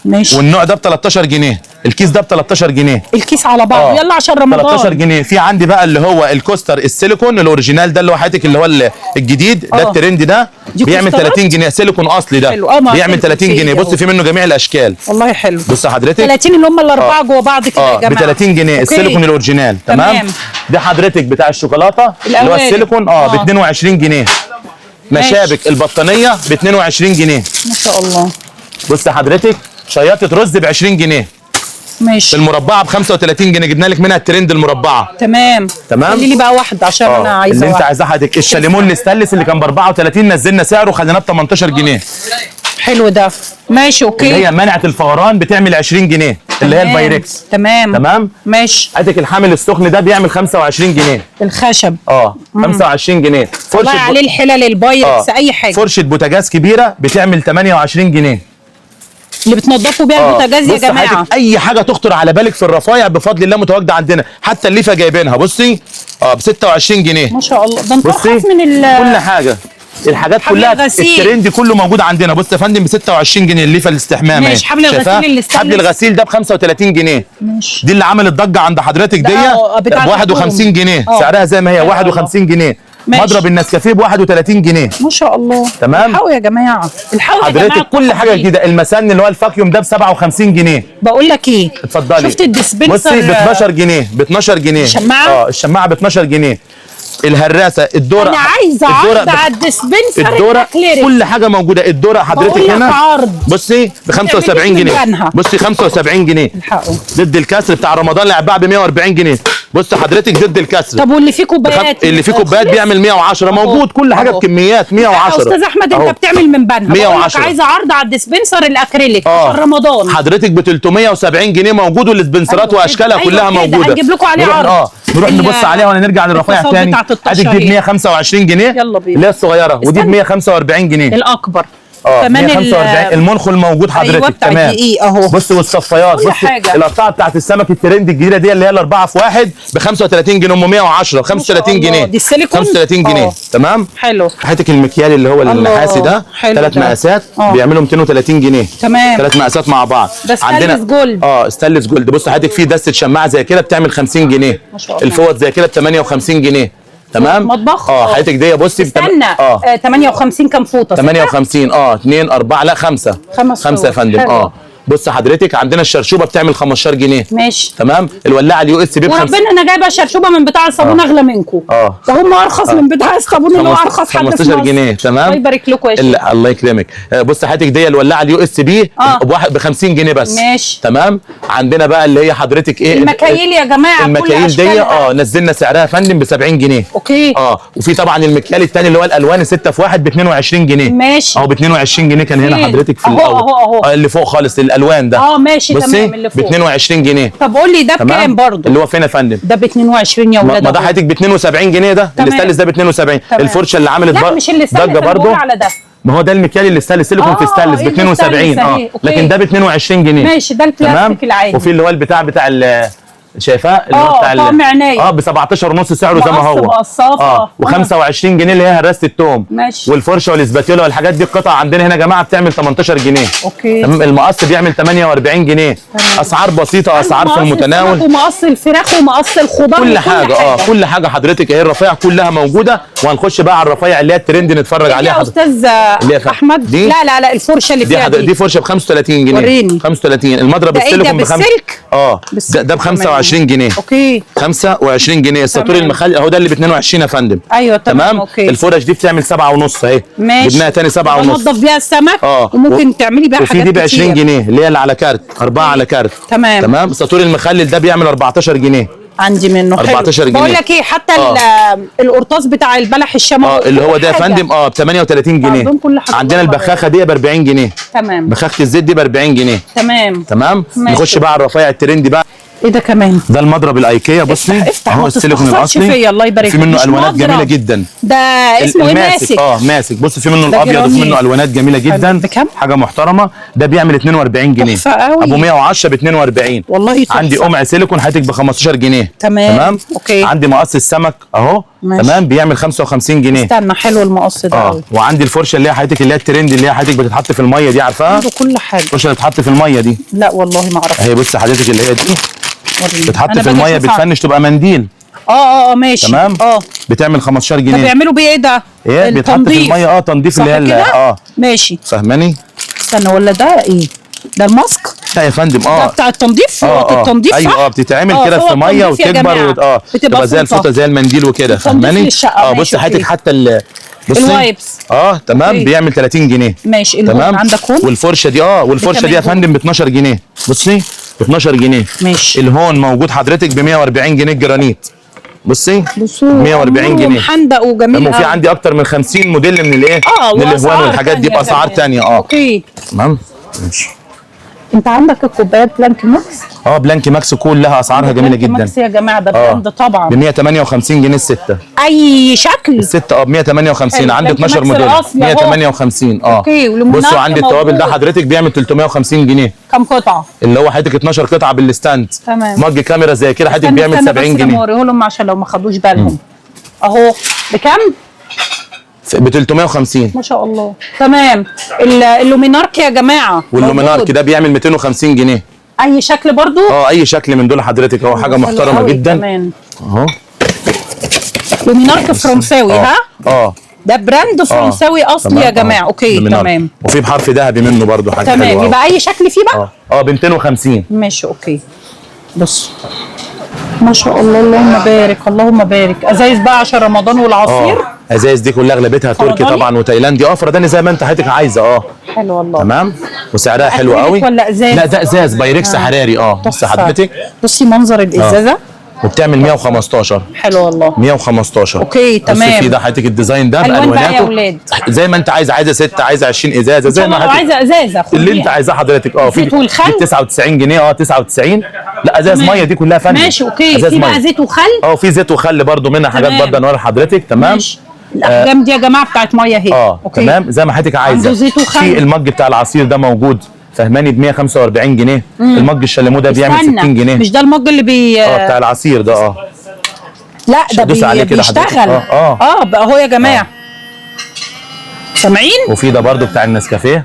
[SPEAKER 2] ماشي.
[SPEAKER 3] والنوع ده ب 13 جنيه. الكيس ده ب 13 جنيه
[SPEAKER 2] الكيس على بعض. يلا عشان رمضان
[SPEAKER 3] 13 جنيه. في عندي بقى اللي هو الكوستر السيليكون الاوريجينال ده اللي هو حضرتك اللي هو الجديد ده الترند ده بيعمل 30 جنيه. سيليكون اصلي ده بيعمل 30 جنيه. بص في منه جميع الاشكال
[SPEAKER 2] والله حلو.
[SPEAKER 3] بص حضرتك
[SPEAKER 2] 30 اللي هم الاربعه جوه بعض كده يا جماعه
[SPEAKER 3] ب 30 جنيه السيليكون الاوريجينال تمام. ده حضرتك بتاع الشوكولاته اللي هو السيليكون ب 22 جنيه. مشابك البطانيه ب 22 جنيه
[SPEAKER 2] ما شاء الله.
[SPEAKER 3] بص حضرتك شياطه رز ب 20 جنيه
[SPEAKER 2] ماشي.
[SPEAKER 3] المربعه ب 35 جنيه، جبنا لك منها الترند المربعه.
[SPEAKER 2] تمام.
[SPEAKER 3] تمام.
[SPEAKER 2] لي بقى واحده عشان انا عايزه
[SPEAKER 3] اللي انت
[SPEAKER 2] واحدة.
[SPEAKER 3] عايزاه حضرتك. الشاليمون الاستانلس اللي كان ب 34 نزلنا سعره خليناه ب 18 جنيه.
[SPEAKER 2] حلو ده، ماشي اوكي.
[SPEAKER 3] اللي هي منعه الفوران بتعمل 20 جنيه اللي هي البايركس.
[SPEAKER 2] تمام ماشي.
[SPEAKER 3] اديك الحامل السخن ده بيعمل 25 جنيه.
[SPEAKER 2] الخشب
[SPEAKER 3] 25 جنيه.
[SPEAKER 2] والله عليه الحلل البايركس اي حاجه.
[SPEAKER 3] فرشه بوتاجاز كبيره بتعمل 28 جنيه
[SPEAKER 2] اللي بتنضفوا بيها البوتاجاز يا جماعه.
[SPEAKER 3] اي حاجه تخطر على بالك في الرفايع بفضل الله متواجده عندنا، حتى الليفه جايبينها بصي ب 26 جنيه
[SPEAKER 2] ما شاء الله. ده انت
[SPEAKER 3] بصي
[SPEAKER 2] ارخص من
[SPEAKER 3] كل حاجه، الحاجات كلها
[SPEAKER 2] الغسيل.
[SPEAKER 3] الترند كله موجود عندنا. بص يا فندم ب 26 جنيه الليفه الاستحمام.
[SPEAKER 2] ماشي. حبل الغسيل اللي
[SPEAKER 3] حبل الغسيل ده ب 35 جنيه.
[SPEAKER 2] ماشي.
[SPEAKER 3] دي اللي عملت ضجه عند حضرتك دي ب 51 جنيه. سعرها زي ما هي 51 جنيه.
[SPEAKER 2] ماشي.
[SPEAKER 3] مضرب النسكافيه ب 31 جنيه.
[SPEAKER 2] ما شاء الله.
[SPEAKER 3] تمام.
[SPEAKER 2] الحقوا يا جماعه، الحقوا يا جماعه.
[SPEAKER 3] حضرتك كل حاجه جديده. المسن اللي هو الفاكيوم ده ب 57 جنيه.
[SPEAKER 2] بقول لك ايه،
[SPEAKER 3] اتفضلي.
[SPEAKER 2] شفت الديسبنسر
[SPEAKER 3] بصي ب 12 جنيه، ب 12 جنيه.
[SPEAKER 2] الشماعه
[SPEAKER 3] الشماعه ب 12 جنيه. الهراسه الدوره
[SPEAKER 2] انا عايزه عرض على الديسبنسر.
[SPEAKER 3] الدوره كل حاجه موجوده. الدوره حضرتك هنا
[SPEAKER 2] عرض.
[SPEAKER 3] بصي ب 75 جنيه. بصي 75 جنيه.
[SPEAKER 2] الحقوا.
[SPEAKER 3] ضد الكسر بتاع رمضان اللي هيتباع ب 140 جنيه. بص حضرتك ضد الكسر.
[SPEAKER 2] طب واللي فيه كوبايات؟
[SPEAKER 3] اللي فيه كوبايات بيعمل 110 موجود. كل حاجه بكميات 110.
[SPEAKER 2] استاذ احمد انت بتعمل من بنها
[SPEAKER 3] 110.
[SPEAKER 2] عايزه عرض على الديسبنسر الاكريليك عشان رمضان.
[SPEAKER 3] حضرتك ب 370 جنيه موجود، والسبنسرات واشكالها كلها موجوده.
[SPEAKER 2] هنجيب لكم عليه عرض.
[SPEAKER 3] نروح نبص عليها ونرجع للرفايع تاني. ادي دي ب 125 جنيه.
[SPEAKER 2] يلا بينا.
[SPEAKER 3] اللي هي الصغيره، ودي ب 145 جنيه.
[SPEAKER 2] الاكبر
[SPEAKER 3] كمان 145. المنخل موجود حضرتك.
[SPEAKER 2] أيوة تمام.
[SPEAKER 3] اهو بص، والصفايات بص القطعه بتاعت السمك الترند الجديده دي اللي هي الاربعه في واحد ب 35 جنيه. ام 110 ب 35 جنيه.
[SPEAKER 2] دي السيليكون
[SPEAKER 3] 35 جنيه. تمام.
[SPEAKER 2] حلو.
[SPEAKER 3] حياتك المكيال اللي هو النحاسي ده 3 مقاسات بيعملوا 230 جنيه.
[SPEAKER 2] تمام.
[SPEAKER 3] 3 مقاسات مع بعض.
[SPEAKER 2] ده ستانلس جولد.
[SPEAKER 3] ستانلس جولد. بص حضرتك في دسته شماعه زي كده بتعمل 50 جنيه.
[SPEAKER 2] ما شاء الله.
[SPEAKER 3] الفوط زي كده ب 58 جنيه. تمام.
[SPEAKER 2] مطبخ
[SPEAKER 3] حضرتك دي بصي
[SPEAKER 2] استنى 58 كام فوطه؟
[SPEAKER 3] 58 2 4 لا 5 5 يا فندم. بص حضرتك عندنا الشرشوبه بتعمل 15 جنيه.
[SPEAKER 2] ماشي.
[SPEAKER 3] تمام. الولاعه اليو اس بي
[SPEAKER 2] وربنا انا جايبه شرشوبه من بتاع الصابون اغلى منكم. ده هم ارخص من بتاع الصابون اللي هو ارخص حد
[SPEAKER 3] 15 جنيه. تمام.
[SPEAKER 2] الله يبارك لكم يا شيخ.
[SPEAKER 3] الله يكرمك. بص حضرتك دي الولاعه اليو اس بي ب 50 جنيه بس.
[SPEAKER 2] ماشي.
[SPEAKER 3] تمام. عندنا بقى اللي هي حضرتك ايه
[SPEAKER 2] المكاييل يا جماعه.
[SPEAKER 3] المكاييل دي نزلنا سعرها يا فندم ب 70 جنيه.
[SPEAKER 2] اوكي.
[SPEAKER 3] وفي طبعا المكيال الثاني اللي هو الالوان 6 في 1 ب 22 جنيه.
[SPEAKER 2] ماشي.
[SPEAKER 3] ب 22 جنيه كان هنا حضرتك في
[SPEAKER 2] اهو
[SPEAKER 3] اللي فوق خالص الالوان ده.
[SPEAKER 2] ماشي تمام. اللي فوق
[SPEAKER 3] ب 22 جنيه.
[SPEAKER 2] طب قول لي ده بكام برضه؟
[SPEAKER 3] اللي هو فين يا فندم؟
[SPEAKER 2] ده ب 22 يا ولاد.
[SPEAKER 3] ما ده حضرتك ب 72 جنيه. ده الاستانلس ده ب 72. الفرشه اللي عملت
[SPEAKER 2] لا مش الاستانلس برضه على ده.
[SPEAKER 3] ما هو ده المكيال اللي استانلس سيليكون في استانلس ب 72 لكن ده ب 22 جنيه.
[SPEAKER 2] ماشي. ده البلاستيك العادي.
[SPEAKER 3] وفي اللي هو البتاع شايفاه اللي هو بتاع
[SPEAKER 2] طعم عناية
[SPEAKER 3] ب 17 ونص سعره زي ما هو. و25 جنيه اللي هي هراسه التوم.
[SPEAKER 2] ماشي.
[SPEAKER 3] والفرشه والاسباتيولا والحاجات دي القطع عندنا هنا يا جماعه بتعمل 18 جنيه.
[SPEAKER 2] اوكي.
[SPEAKER 3] المقص بيعمل 48 جنيه. اسعار بسيطه، اسعار في المتناول.
[SPEAKER 2] ومقص الفراخ ومقص الخضار
[SPEAKER 3] كل حاجه. كل حاجه حضرتك اهي. الرفايع كلها موجوده. وهنخش بقى على الرفايع اللي هي الترند نتفرج عليها
[SPEAKER 2] يا استاذ احمد.
[SPEAKER 3] دي؟
[SPEAKER 2] لا الفرشه اللي فيها
[SPEAKER 3] دي فرشه ب 35 جنيه.
[SPEAKER 2] وريني.
[SPEAKER 3] 35. المضرب السيليكون
[SPEAKER 2] بالسلك.
[SPEAKER 3] ده ب 25 جنيه.
[SPEAKER 2] اوكي.
[SPEAKER 3] 25 جنيه. الساطور المخلي اهو ده اللي ب 22 يا فندم.
[SPEAKER 2] ايوه تمام.
[SPEAKER 3] اوكي. الفرش دي بتعمل 7 ونص اهي.
[SPEAKER 2] ماشي.
[SPEAKER 3] جبناها تاني 7 ونص.
[SPEAKER 2] بنضف بيها السمك. وممكن تعملي بيها حاجات
[SPEAKER 3] كتير. وفي دي ب 20 جنيه اللي هي اللي على كارت 4 على كارت. تمام. الساطور المخلل ده بيعمل 14 جنيه.
[SPEAKER 2] عندي منه
[SPEAKER 3] 14 جنيه.
[SPEAKER 2] بقول لك ايه، حتى القرطاس بتاع البلح الشموي
[SPEAKER 3] اللي هو ده يا فندم ب 38 جنيه. عندنا البخاخه دي ب 40 جنيه.
[SPEAKER 2] تمام.
[SPEAKER 3] بخاخه الزيت دي ب 40 جنيه.
[SPEAKER 2] تمام.
[SPEAKER 3] نخش بقى على الرفايع الترندي بقى.
[SPEAKER 2] ايه ده كمان؟
[SPEAKER 3] ده المضرب الايكيا. بصي اهو السيليكون الاصلي.
[SPEAKER 2] الله يبارك
[SPEAKER 3] في منه الوانات جميله جدا.
[SPEAKER 2] ده اسمه ايه؟ ماسك.
[SPEAKER 3] ماسك. بص في منه الابيض وفي منه الوانات جميله جدا.
[SPEAKER 2] بكام؟
[SPEAKER 3] حاجه محترمه. ده بيعمل 42 جنيه. ابو 110 ب 42.
[SPEAKER 2] والله تحفه.
[SPEAKER 3] عندي قمع سيليكون حضرتك ب 15 جنيه.
[SPEAKER 2] تمام. اوكي.
[SPEAKER 3] عندي مقص السمك اهو. تمام. بيعمل 55 جنيه.
[SPEAKER 2] استنى حلو المقص ده.
[SPEAKER 3] وعندي الفرشه اللي هي حضرتك اللي هي الترند اللي هي حضرتك بتتحط في الميه دي، عارفاها؟
[SPEAKER 2] عنده كل حاجه.
[SPEAKER 3] الفرشه اللي بتتحط في الميه دي.
[SPEAKER 2] لا والله ما اعرفها.
[SPEAKER 3] اهي بص حضرتك اللي هي دي بتحط في الميه بتفنش تبقى منديل.
[SPEAKER 2] ماشي.
[SPEAKER 3] تمام. بتعمل 15 جنيه.
[SPEAKER 2] طب بيعملوا بيه ايه ده؟
[SPEAKER 3] بيتحط في الميه تنظيف اللي هي
[SPEAKER 2] ماشي.
[SPEAKER 3] فاهماني؟
[SPEAKER 2] استنى ولا ده ايه؟ ده الماسك؟
[SPEAKER 3] لا يا فندم
[SPEAKER 2] ده بتاع التنظيف.
[SPEAKER 3] التنظيف ايوه بتتعمل كده في ميه وتكبر
[SPEAKER 2] بتبقى
[SPEAKER 3] زي الفوطه زي المنديل وكده. فاهماني؟ بص حضرتك حتى بصي
[SPEAKER 2] الوايبس
[SPEAKER 3] تمام
[SPEAKER 2] أوكي.
[SPEAKER 3] بيعمل 30 جنيه
[SPEAKER 2] ماشي. الهون
[SPEAKER 3] تمام.
[SPEAKER 2] عندك هون
[SPEAKER 3] والفرشه دي والفرشه دي يا فندم ب 12 جنيه. بصي ب 12 جنيه.
[SPEAKER 2] ماشي.
[SPEAKER 3] الهون موجود حضرتك ب 140 جنيه الجرانيت. بصي
[SPEAKER 2] بصوا
[SPEAKER 3] 140 جنيه.
[SPEAKER 2] محندق وجميل
[SPEAKER 3] وفي عندي اكتر من 50 موديل من الايه؟ من الالوان والحاجات دي باسعار ثانيه.
[SPEAKER 2] اوكي
[SPEAKER 3] تمام ماشي.
[SPEAKER 2] انت عندك الكوبايات بلانك ماكس؟
[SPEAKER 3] بلانك ماكس كلها اسعارها جميله
[SPEAKER 2] بلانك
[SPEAKER 3] جدا.
[SPEAKER 2] ماكس يا جماعه ده براند طبعا
[SPEAKER 3] ب 158 جنيه السته.
[SPEAKER 2] اي شكل
[SPEAKER 3] السته ب 158.
[SPEAKER 2] حلو.
[SPEAKER 3] عندي
[SPEAKER 2] بلانك
[SPEAKER 3] 12
[SPEAKER 2] ماكس
[SPEAKER 3] موديل
[SPEAKER 2] الأصلي أهو.
[SPEAKER 3] 158.
[SPEAKER 2] اوكي. والليمونات
[SPEAKER 3] بصوا عندي التوابل ده
[SPEAKER 2] موجود.
[SPEAKER 3] حضرتك بيعمل 350 جنيه
[SPEAKER 2] كم قطعه؟
[SPEAKER 3] اللي هو حضرتك 12 قطعه بالستاند.
[SPEAKER 2] تمام.
[SPEAKER 3] مج كاميرا زي كده حضرتك بيعمل 70 جنيه.
[SPEAKER 2] اوريه لهم عشان لو ما خدوش بالهم. اهو بكام؟
[SPEAKER 3] ب 350.
[SPEAKER 2] ما شاء الله. تمام. اللومينارك يا جماعه
[SPEAKER 3] واللومينارك
[SPEAKER 2] موجود.
[SPEAKER 3] ده بيعمل 250 جنيه.
[SPEAKER 2] اي شكل برضو؟
[SPEAKER 3] اي شكل من دول حضرتك اهو حاجه محترمه
[SPEAKER 2] حلو
[SPEAKER 3] جدا
[SPEAKER 2] كمان.
[SPEAKER 3] اهو.
[SPEAKER 2] لومينارك فرنساوي ها؟ ده براند فرنساوي اصلي يا جماعه. اوكي تمام.
[SPEAKER 3] وفي بحرف ذهبي منه برضو حاجه حلوه.
[SPEAKER 2] تمام. يبقى اي شكل فيه بقى؟
[SPEAKER 3] ب 250.
[SPEAKER 2] ماشي اوكي. بص ما شاء الله اللهم بارك اللهم بارك. ازايز بقى عشان رمضان والعصير.
[SPEAKER 3] ازايز دي كلها اغلبيتها تركي طبعا وتايلاندي. فرداني زي ما انت حضرتك عايزه.
[SPEAKER 2] حلو والله.
[SPEAKER 3] تمام. وسعرها حلو قوي.
[SPEAKER 2] ولا ازاز؟
[SPEAKER 3] لا ده ازاز بايركس حراري. بصي حضرتك
[SPEAKER 2] بصي منظر الازازه
[SPEAKER 3] وبتعمل 115.
[SPEAKER 2] حلو والله.
[SPEAKER 3] 115.
[SPEAKER 2] اوكي تمام.
[SPEAKER 3] بصي في ده حضرتك الديزاين ده
[SPEAKER 2] الوان بقى يا
[SPEAKER 3] بالواناته
[SPEAKER 2] ولاد
[SPEAKER 3] زي ما انت عايزه 6 عايزه 20 ازازه زي ما
[SPEAKER 2] لو عايزه ازازه خديها
[SPEAKER 3] اللي انت عايزاه حضرتك. في
[SPEAKER 2] زيت والخل
[SPEAKER 3] 99 جنيه 99. لا ازاز ميه دي كلها فن.
[SPEAKER 2] ماشي اوكي. في بقى زيت وخل.
[SPEAKER 3] في زيت وخل برده منها حاجات برده انوار حضرتك. تمام.
[SPEAKER 2] ماشي. الاحجام دي يا جماعه بتاعت ميه اهي.
[SPEAKER 3] تمام زي ما حضرتك عايزه.
[SPEAKER 2] عنده زيت وخل.
[SPEAKER 3] في المج بتاع العصير ده موجود فهماني ب 145 جنيه. المج الشاليمو ده بيعمل 60 جنيه.
[SPEAKER 2] مش ده المج اللي
[SPEAKER 3] بتاع العصير ده.
[SPEAKER 2] لا ده بيشتغل. بقى اهو يا جماعه سامعين.
[SPEAKER 3] وفي ده برده بتاع النسكافيه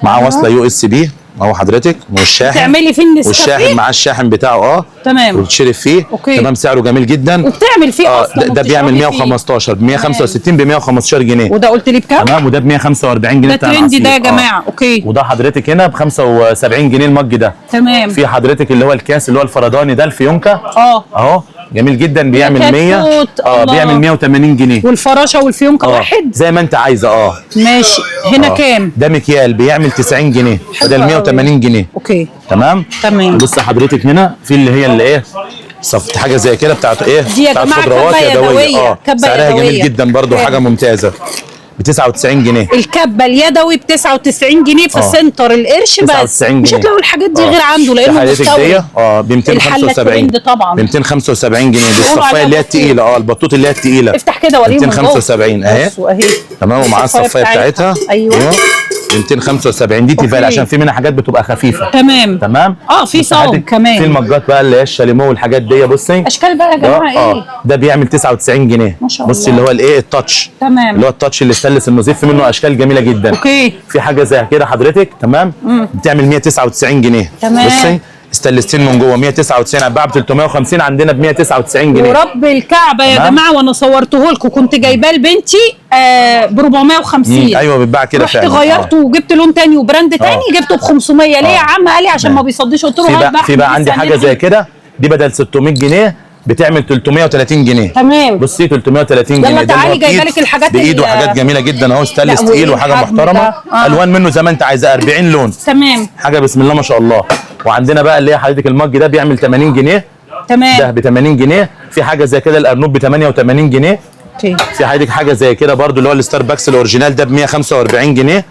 [SPEAKER 3] معاه وصله يو اس بي اهو حضرتك والشاحن.
[SPEAKER 2] تعملي فيه النسكافيه
[SPEAKER 3] والشاحن مع الشاحن بتاعه.
[SPEAKER 2] تمام.
[SPEAKER 3] وتشرب فيه.
[SPEAKER 2] اوكي.
[SPEAKER 3] تمام سعره جميل جدا.
[SPEAKER 2] وبتعمل فيه اصلا
[SPEAKER 3] ده بيعمل 115 ب 165 ب 115 جنيه.
[SPEAKER 2] وده قلت لي بكام؟
[SPEAKER 3] تمام. وده ب 145 جنيه
[SPEAKER 2] ده ترندي ده يا جماعه. اوكي.
[SPEAKER 3] وده حضرتك هنا ب 75 جنيه المج ده.
[SPEAKER 2] تمام.
[SPEAKER 3] في حضرتك اللي هو الكاس اللي هو الفرداني ده الفيونكا. اهو جميل جدا بيعمل 100. بيعمل 180 جنيه.
[SPEAKER 2] والفراشه والفيونكا واحد
[SPEAKER 3] زي ما انت عايزه. ماشي.
[SPEAKER 2] هنا كام؟
[SPEAKER 3] ده مكيال بيعمل 90 جنيه بدل 180 جنيه.
[SPEAKER 2] اوكي
[SPEAKER 3] تمام.
[SPEAKER 2] بص
[SPEAKER 3] حضرتك هنا في اللي هي اللي ايه صفت حاجه زي كده بتاعت ايه
[SPEAKER 2] دي يا جماعه
[SPEAKER 3] خضروات
[SPEAKER 2] يدويه.
[SPEAKER 3] سعرها جميل جدا برضو حاجه ممتازه ب 99 جنيه.
[SPEAKER 2] الكبه اليدوي ب 99 جنيه في سنتر القرش بس. مش هتلاقوا الحاجات دي غير عنده لانه مستورد.
[SPEAKER 3] ب 275
[SPEAKER 2] طبعا
[SPEAKER 3] ب 275 جنيه. دي الصفايه اللي هي الثقيله البطوط اللي هي الثقيله.
[SPEAKER 2] افتح كده وريهم
[SPEAKER 3] 275 اهي. تمام. ومعاها الصفايه بتاعتها.
[SPEAKER 2] ايوه
[SPEAKER 3] 275 دي تيفال عشان في منها حاجات بتبقى خفيفه.
[SPEAKER 2] تمام. في صوب كمان.
[SPEAKER 3] في المجات بقى اللي هي الشاليمو والحاجات دي. بصي
[SPEAKER 2] اشكال بقى يا جماعه ايه
[SPEAKER 3] ده بيعمل 99 جنيه.
[SPEAKER 2] ما شاء الله.
[SPEAKER 3] بصي اللي هو الايه التاتش.
[SPEAKER 2] تمام.
[SPEAKER 3] اللي هو التاتش اللي ستانلس النظيف في منه اشكال جميله جدا.
[SPEAKER 2] اوكي.
[SPEAKER 3] في حاجه زي كده حضرتك. تمام. بتعمل 199 جنيه.
[SPEAKER 2] تمام.
[SPEAKER 3] بصي ستانلستين من جوه 199 هتباع ب 350 عندنا ب 199 جنيه.
[SPEAKER 2] ورب الكعبه يا جماعه وانا صورته لكم كنت جايباه لبنتي ب 450.
[SPEAKER 3] ايوه بيتباع كده
[SPEAKER 2] فعلا. رحت غيرته وجبت لون تاني وبراند تاني جبته ب 500. ليه يا عم؟ قال لي عشان ما بيصديش. قلت له هات بقى.
[SPEAKER 3] في بقى عندي حاجه زي كده دي بدل 600 جنيه بتعمل 330 جنيه.
[SPEAKER 2] تمام.
[SPEAKER 3] بصي 330 جنيه.
[SPEAKER 2] يلا تعالي جايبه لك الحاجات
[SPEAKER 3] بايده حاجات جميله جدا اهو ستانلس تقيل وحاجه محترمه. الوان منه زي ما انت عايزه 40 لون.
[SPEAKER 2] تمام.
[SPEAKER 3] حاجه بسم الله ما شاء الله. وعندنا بقى اللي هي حضرتك المج ده بيعمل 80 جنيه.
[SPEAKER 2] تمام.
[SPEAKER 3] ده ب 80 جنيه. في حاجه زي كده الارنوب ب 88 جنيه. في حضرتك حاجه زي كده برده اللي هو الستاربكس الاوريجينال ده ب 145 جنه.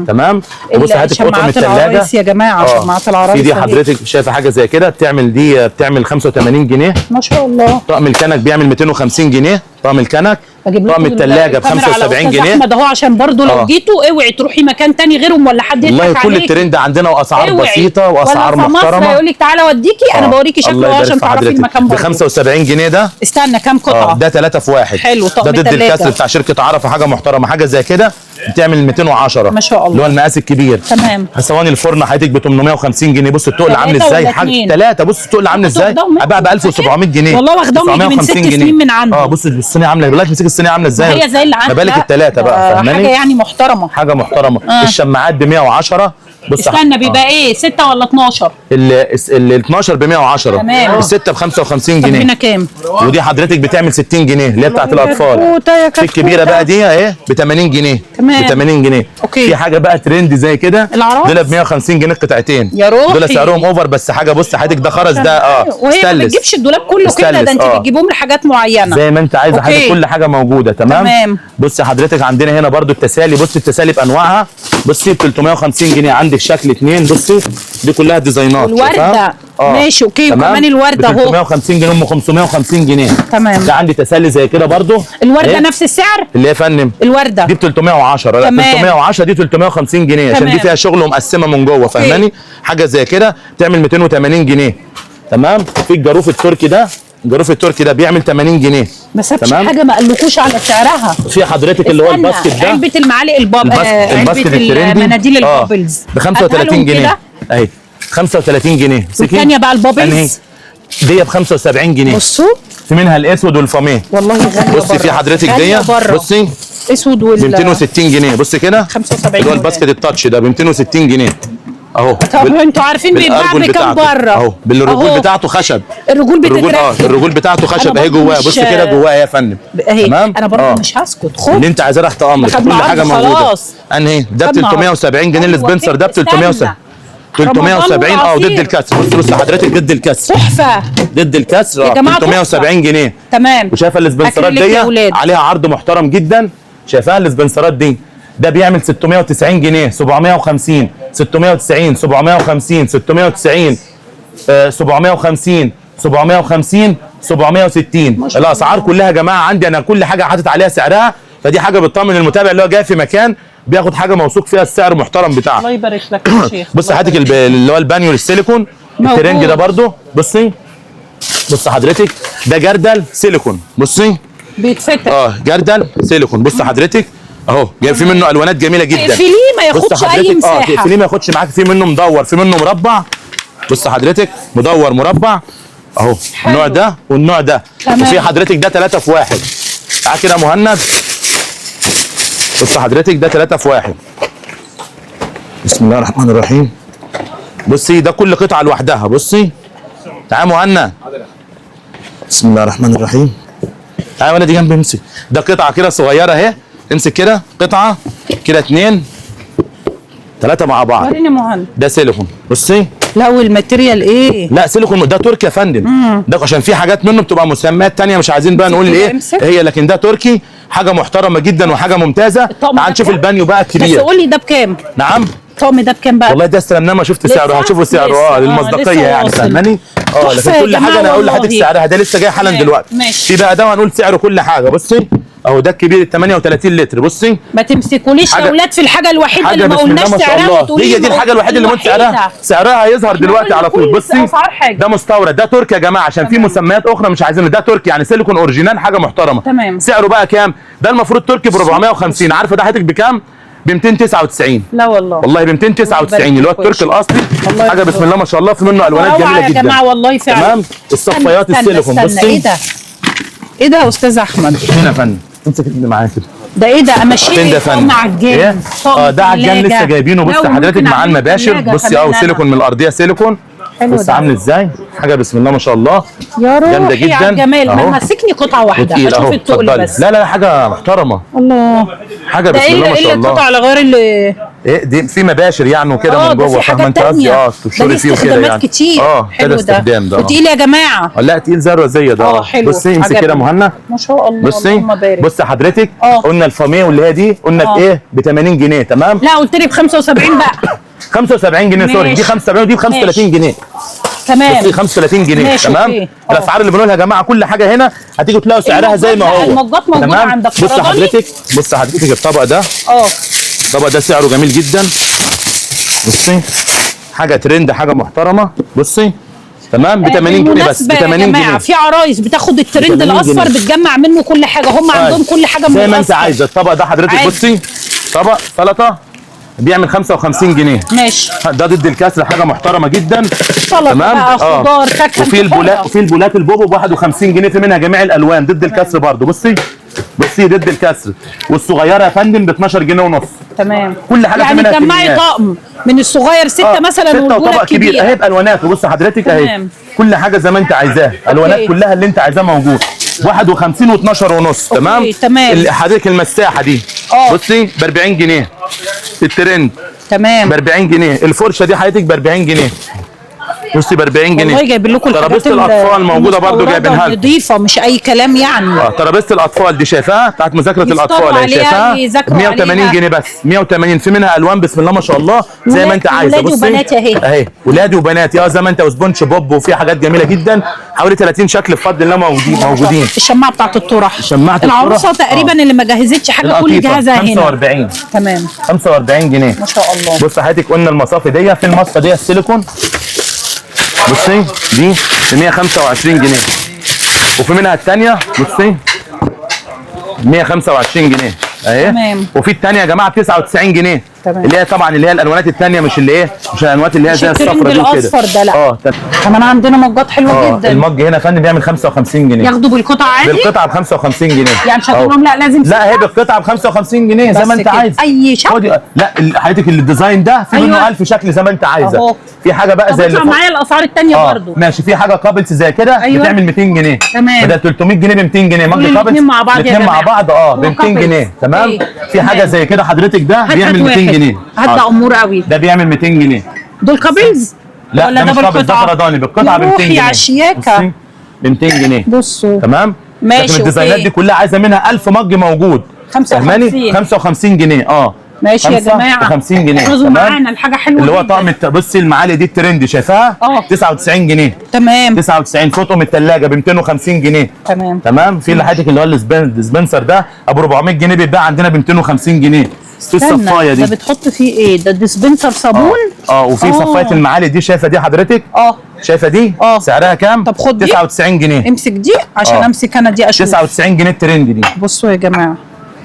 [SPEAKER 2] تمام.
[SPEAKER 3] وبص حضرتك قطعه الثلاجه
[SPEAKER 2] يا جماعه شماعات العرايس
[SPEAKER 3] في دي حضرتك شايفه حاجه زي كده بتعمل 85 جنيه.
[SPEAKER 2] ما شاء الله.
[SPEAKER 3] طقم الكنك بيعمل 250 جنيه. طقم الكنك. طقم الثلاجه ب 75 جنيه.
[SPEAKER 2] احمد اهو عشان برضه لو جيتوا اوعي تروحي مكان تاني غيرهم ولا حد يضحك عليك.
[SPEAKER 3] والله كل الترند عندنا واسعار بسيطه واسعار محترمه.
[SPEAKER 2] يقول لك تعالى اوديكي انا بوريكي شكله عشان تعرفي المكان برضه.
[SPEAKER 3] ب 75 جنيه ده.
[SPEAKER 2] استنى كام قطعه؟
[SPEAKER 3] ده 3 في 1.
[SPEAKER 2] حلو. طقم
[SPEAKER 3] ده ضد الكسر بتاع شركه عرفه حاجه محترمه. حاجه زي كده بتعمل 210
[SPEAKER 2] ما شاء الله.
[SPEAKER 3] اللي هو المقاس الكبير.
[SPEAKER 2] تمام.
[SPEAKER 3] صواني الفرن حضرتك ب 850 جنيه. بص التقل عامل ازاي، حاجه 3. بص التقل عامل ازاي، ابقى ب 1700 جنيه
[SPEAKER 2] والله واخداهم من 6 سنين من عندي.
[SPEAKER 3] بص الصينيه عامله، بالله تمسك الصينيه عامله ازاي،
[SPEAKER 2] هي زي اللي عندي،
[SPEAKER 3] ما بالك الثلاثه بقى، فاهماني؟
[SPEAKER 2] حاجه يعني محترمه،
[SPEAKER 3] حاجه محترمه. الشماعات ب 110. بص
[SPEAKER 2] استنى بيبقى ايه 6 ولا 12؟
[SPEAKER 3] ال 12 ب 110.
[SPEAKER 2] تمام.
[SPEAKER 3] ال6 ب 55 جنيه.
[SPEAKER 2] هنا كام؟
[SPEAKER 3] ودي حضرتك بتعمل 60 جنيه اللي هي بتاعت الاطفال. في الكبيره بقى دي اهي ب 80 جنيه.
[SPEAKER 2] تمام.
[SPEAKER 3] ب 80 جنيه.
[SPEAKER 2] اوكي.
[SPEAKER 3] في حاجه بقى ترند زي كده،
[SPEAKER 2] العراس
[SPEAKER 3] دول ب 150 جنيه قطعتين.
[SPEAKER 2] يا روحي.
[SPEAKER 3] دول سعرهم اوفر، بس حاجه بص حضرتك ده خرز ده
[SPEAKER 2] وهي ما بتجيبش الدولاب كله كده، ده انت بتجيبهم لحاجات معينه
[SPEAKER 3] زي ما انت عايزه، حضرتك كل حاجه موجوده. تمام. بص حضرتك عندنا هنا برده التسالي، بص التسالي بانواعها، بصي ب 350 جنيه عندك شكل 2. بصي دي كلها ديزاينات.
[SPEAKER 2] الورده ماشي اوكي. وكمان الورده اهو
[SPEAKER 3] 350 جنيه، ام 550 جنيه.
[SPEAKER 2] تمام.
[SPEAKER 3] ده عندي تسالي زي كده برده.
[SPEAKER 2] الورده نفس السعر
[SPEAKER 3] اللي هي فندم
[SPEAKER 2] الورده
[SPEAKER 3] دي ب 310. لا 310 دي 350 جنيه عشان دي فيها شغل ومقسمه من جوه، فاهماني؟ حاجه زي كده تعمل 280 جنيه. تمام. في الجاروف التركي ده، الجاروف التركي ده بيعمل 80 جنيه.
[SPEAKER 2] ما سابش حاجه، ما قالكوش على سعرها.
[SPEAKER 3] في حضرتك اللي هو الباسكت ده،
[SPEAKER 2] علبه المعالق
[SPEAKER 3] الباسكت الترندي
[SPEAKER 2] مناديل البابلز
[SPEAKER 3] ب 35 جنيه اهي. 35 جنيه.
[SPEAKER 2] والثانيه بقى البابلز
[SPEAKER 3] دي ب 75 جنيه.
[SPEAKER 2] بصوا
[SPEAKER 3] في منها الاسود والفاميه
[SPEAKER 2] والله غاليه.
[SPEAKER 3] بصي في حضرتك دي بصي
[SPEAKER 2] اسود
[SPEAKER 3] ب 260 جنيه. بصي كده
[SPEAKER 2] 75
[SPEAKER 3] اللي هو الباسكت التاتش ده ب 260 جنيه اهو.
[SPEAKER 2] طب انتوا عارفين بيتباع بكام بره؟
[SPEAKER 3] اهو بالرجول بتاعته خشب.
[SPEAKER 2] الرجول بتتركب.
[SPEAKER 3] الرجول بتاعته خشب اهي جواه. بص كده جواه يا فندم.
[SPEAKER 2] تمام. انا برضه مش هسكت. خد
[SPEAKER 3] اللي انت عايزاه تحت امرك، كل حاجه موجوده. انهي ده ب 370 جنيه السبنسر ده ب 370 ضد الكسر. بص حضرتك ضد الكسر
[SPEAKER 2] تحفه.
[SPEAKER 3] ضد الكسر 370 جنيه.
[SPEAKER 2] تمام.
[SPEAKER 3] وشايفه السبنسرات دي عليها عرض محترم جدا. شايفاها السبنسرات دي، ده بيعمل 690 جنيه، 750 690 750 690 750 750 760. الاسعار كلها يا جماعه عندي انا، كل حاجه حاطط عليها سعرها، فدي حاجه بتطمن المتابع اللي هو جاي في مكان بياخد حاجه موثوق فيها السعر محترم بتاعها.
[SPEAKER 2] الله يبارك لك يا شيخ.
[SPEAKER 3] بص حضرتك اللي هو البانيو السيليكون الترنج ده برده. بصي بص حضرتك ده جردل سيليكون. بصي
[SPEAKER 2] بيتفتح
[SPEAKER 3] جردل سيليكون. بص حضرتك اهو جايب في منه الوانات جميله جدا.
[SPEAKER 2] تقفليه ما ياخدش اي مساحه.
[SPEAKER 3] تقفليه ما ياخدش معاك. في منه مدور، في منه مربع. بص حضرتك مدور مربع اهو. النوع ده والنوع ده. وفي حضرتك ده 3 في 1. تعال كده يا مهند. بص حضرتك ده 3 في 1. بسم الله الرحمن الرحيم. بصي ده كل قطعه لوحدها. بصي تعال يا مهند. بسم الله الرحمن الرحيم. تعال يا ولدي جنبي امسك. ده قطعه كده صغيره اهي. امسك كده قطعه كده 2 3 مع بعض.
[SPEAKER 2] وريني مهند.
[SPEAKER 3] ده سيليكون. بصي
[SPEAKER 2] لا والماتيريال ايه؟
[SPEAKER 3] لا سيليكون ده تركي يا فندم. ده عشان في حاجات منه بتبقى مسميات تانية مش عايزين بقى نقول ايه هي، لكن ده تركي حاجه محترمه جدا وحاجه ممتازه. تعال نشوف البانيو بقى الكبير.
[SPEAKER 2] بس قول لي ده بكام؟
[SPEAKER 3] نعم
[SPEAKER 2] الطقم ده بكام بقى؟
[SPEAKER 3] والله ده استلمناه ما شفت سعره. هشوفوا سعره للمصداقيه يعني، فاهماني؟ لكن كل حاجه انا هقول لحضرتك سعرها. ده لسه جاي حالا دلوقتي. في بقى ده هنقول سعره كل حاجه. بصي اهو ده الكبير ال 38 لتر. بصي
[SPEAKER 2] ما تمسكوليش يا اولاد في الحاجه الوحيده اللي ما قلناش سعرها.
[SPEAKER 3] هي دي الحاجه الوحيده اللي قلت سعرها هيظهر دلوقتي على طول. بصي ده مستورد، ده تركي يا جماعه عشان في مسميات اخرى مش عايزين. ده تركي يعني سيليكون اوريجينال حاجه محترمه.
[SPEAKER 2] تمام.
[SPEAKER 3] سعره بقى كام؟ ده المفروض تركي ب 450. عارفه ده حضرتك بكام؟ ب 299.
[SPEAKER 2] لا والله
[SPEAKER 3] ب 299 اللي هو التركي الاصلي. حاجه بسم الله ما شاء الله. في منه الوانات جميله جدا
[SPEAKER 2] يا جماعه والله فعلا.
[SPEAKER 3] تمام. الصفايات السيليكون. بصي
[SPEAKER 2] ايه ده؟ ايه ده يا استاذ احمد؟
[SPEAKER 3] هنا يا فندم امسك اللي معايا كده.
[SPEAKER 2] ده ايه ده؟ امشيه طقم عجان.
[SPEAKER 3] ده عجان لسه جايبينه. بص حضرتك معاه المباشر. بصي وسيليكون من الارضيه سيليكون. بص عامل ازاي حاجه بسم الله ما شاء الله.
[SPEAKER 2] يا روحي
[SPEAKER 3] جامده جدا
[SPEAKER 2] على الجمال. ما مسكني قطعه واحده اشوف التقل بس.
[SPEAKER 3] لا حاجه محترمه.
[SPEAKER 2] الله
[SPEAKER 3] حاجه بسم الله ما شاء الله.
[SPEAKER 2] ده القطع على غير اللي
[SPEAKER 3] دي في مباشر يعني وكده من جوه، فاهمه انت قصدي؟ تشتري فيه وكده يعني.
[SPEAKER 2] كتير.
[SPEAKER 3] كده استخدام ده.
[SPEAKER 2] وتقيل يا جماعه.
[SPEAKER 3] لا تقيل زي الرزيه ده. بصي امسك كده مهنا.
[SPEAKER 2] ما شاء الله.
[SPEAKER 3] بصي حضرتك قلنا الفاميه واللي هي دي قلنا بايه؟ ب 80 جنيه. تمام.
[SPEAKER 2] لا قلت لي ب 75 بقى.
[SPEAKER 3] 75 جنيه سوري. دي 75 ودي ب 35 جنيه.
[SPEAKER 2] تمام.
[SPEAKER 3] بصي 35 جنيه. تمام. الاسعار اللي بنقولها يا جماعه كل حاجه هنا هتيجوا تلاقوا سعرها زي ما هو.
[SPEAKER 2] المجات موجوده عندك.
[SPEAKER 3] بص حضرتك الطبق ده. الطبق ده سعره جميل جدا. بصي حاجه ترند حاجه محترمه. بصي تمام ب 80 جنيه بس. ب 80 جنيه.
[SPEAKER 2] في عرايس بتاخد الترند الاصفر بتجمع منه كل حاجه. هم عندهم كل حاجه من
[SPEAKER 3] زي ما انت عايزه. الطبق ده حضرتك بصي طبق سلطه بيعمل 55 جنيه.
[SPEAKER 2] ماشي.
[SPEAKER 3] ده ضد الكسر، حاجه محترمه جدا.
[SPEAKER 2] سلطه بقى خضار فاكهه.
[SPEAKER 3] وفي البولات البوبو ب 51 جنيه، في منها جميع الالوان ضد الكسر برضو. بصي ضد الكسر، والصغيره يا فندم ب 12 جنيه ونص.
[SPEAKER 2] تمام.
[SPEAKER 3] كل حاجه
[SPEAKER 2] يعني
[SPEAKER 3] منها
[SPEAKER 2] تجمعي طقم من الصغير 6 مثلا
[SPEAKER 3] وطبق كبير اهي بالواناته. بص حضرتك اهي كل حاجه زي ما انت عايزاها، الوانات كلها اللي انت عايزاه موجود. 51 و12 ونص. تمام. حضرتك المساحه دي بصي ب 40 جنيه الترند.
[SPEAKER 2] تمام.
[SPEAKER 3] ب 40 جنيه. الفرشه دي حضرتك ب 40 جنيه. بصي ب 40 جنيه.
[SPEAKER 2] والله جايبين لكم الحاجات
[SPEAKER 3] ترابيزه الاطفال موجوده برضو جايبينها لكم.
[SPEAKER 2] نضيفه مش اي كلام يعني.
[SPEAKER 3] ترابيزه الاطفال دي شايفاها بتاعت مذاكره الاطفال اهي، شايفاها 180 جنيه بس. 180 في منها الوان بسم الله ما شاء الله زي ما انت عايزه.
[SPEAKER 2] ولادي وبناتي اهي
[SPEAKER 3] ولادي وبناتي زي ما انت، وسبونج بوب، وفي حاجات جميله جدا حوالي 30 شكل بفضل الله موجودين.
[SPEAKER 2] الشماعه بتاعت الطرح،
[SPEAKER 3] شماعه
[SPEAKER 2] العروسه تقريبا اللي ما جهزتش حاجه كل جهازها هنا
[SPEAKER 3] 45.
[SPEAKER 2] تمام
[SPEAKER 3] 45 جنيه
[SPEAKER 2] ما شاء الله.
[SPEAKER 3] بص حضرتك قلنا المصافي دي، في المصفى دي السيليكون بصي دي ب 125 جنيه، وفي منها الثانيه بصي 125 جنيه اهي.
[SPEAKER 2] تمام.
[SPEAKER 3] وفي الثانيه يا جماعه ب 99 جنيه.
[SPEAKER 2] تمام.
[SPEAKER 3] اللي هي طبعا اللي هي الالوانات الثانيه، مش الالوانات اللي هي زي الصفرا دي وكده.
[SPEAKER 2] الاصفر ده لا. كمان عندنا مجات حلوه جدا.
[SPEAKER 3] المج هنا يا فندم بيعمل 55 جنيه.
[SPEAKER 2] ياخدوا بالقطعه عادي؟
[SPEAKER 3] بالقطعه ب 55 جنيه.
[SPEAKER 2] يعني مش هتقول لهم لا لازم
[SPEAKER 3] لا هي بالقطعه ب 55 جنيه زي ما انت عايز.
[SPEAKER 2] اي شكل؟
[SPEAKER 3] لا حضرتك الديزاين ده في منه 1000 شكل زي ما انت عايزه. في حاجه بقى زي اللي
[SPEAKER 2] معايا الاسعار الثانيه برضه.
[SPEAKER 3] ماشي. في حاجه كابلز زي كده بتعمل 200 جنيه.
[SPEAKER 2] تمام.
[SPEAKER 3] بدل 300 جنيه ب 200 جنيه. مج كابلز
[SPEAKER 2] الاثنين مع بعض.
[SPEAKER 3] الاثنين مع بعض ب 200 جنيه. تمام. في حاجه زي كده حضرتك ده بيعمل 200 جنيه.
[SPEAKER 2] هات ده امور قوي.
[SPEAKER 3] ده بيعمل 200 جنيه.
[SPEAKER 2] دول كابلز؟
[SPEAKER 3] لا ده مش كابلز، ده فرداني بالقطعه ب 200 جنيه.
[SPEAKER 2] يا شياكه
[SPEAKER 3] ب 200 جنيه.
[SPEAKER 2] بصوا
[SPEAKER 3] تمام.
[SPEAKER 2] ماشي.
[SPEAKER 3] لكن الديزاينات دي كلها عايزه منها 1000 مج موجود. 55 جنيه.
[SPEAKER 2] ماشي يا جماعه
[SPEAKER 3] 50 جنيه.
[SPEAKER 2] تمام. معانا الحاجه حلوه
[SPEAKER 3] اللي هو طقم بصي المعالي دي الترند شايفاها 99 جنيه.
[SPEAKER 2] تمام.
[SPEAKER 3] 99 فوطه من الثلاجه ب 250 جنيه.
[SPEAKER 2] تمام.
[SPEAKER 3] في اللي حضرتك اللي هو الديسبنسر ده ابو 400 جنيه بيتباع عندنا ب 250 جنيه. في الصفايه دي
[SPEAKER 2] ده بتحط فيه ايه؟ ده ديسبنسر صابون.
[SPEAKER 3] وفي صفايه المعالي دي شايفه دي حضرتك؟ شايفه دي؟ سعرها كام؟
[SPEAKER 2] طب خد دي
[SPEAKER 3] 99 جنيه.
[SPEAKER 2] امسك دي عشان امسك انا دي اشوف.
[SPEAKER 3] 99 جنيه الترند دي.
[SPEAKER 2] بصوا يا جماعه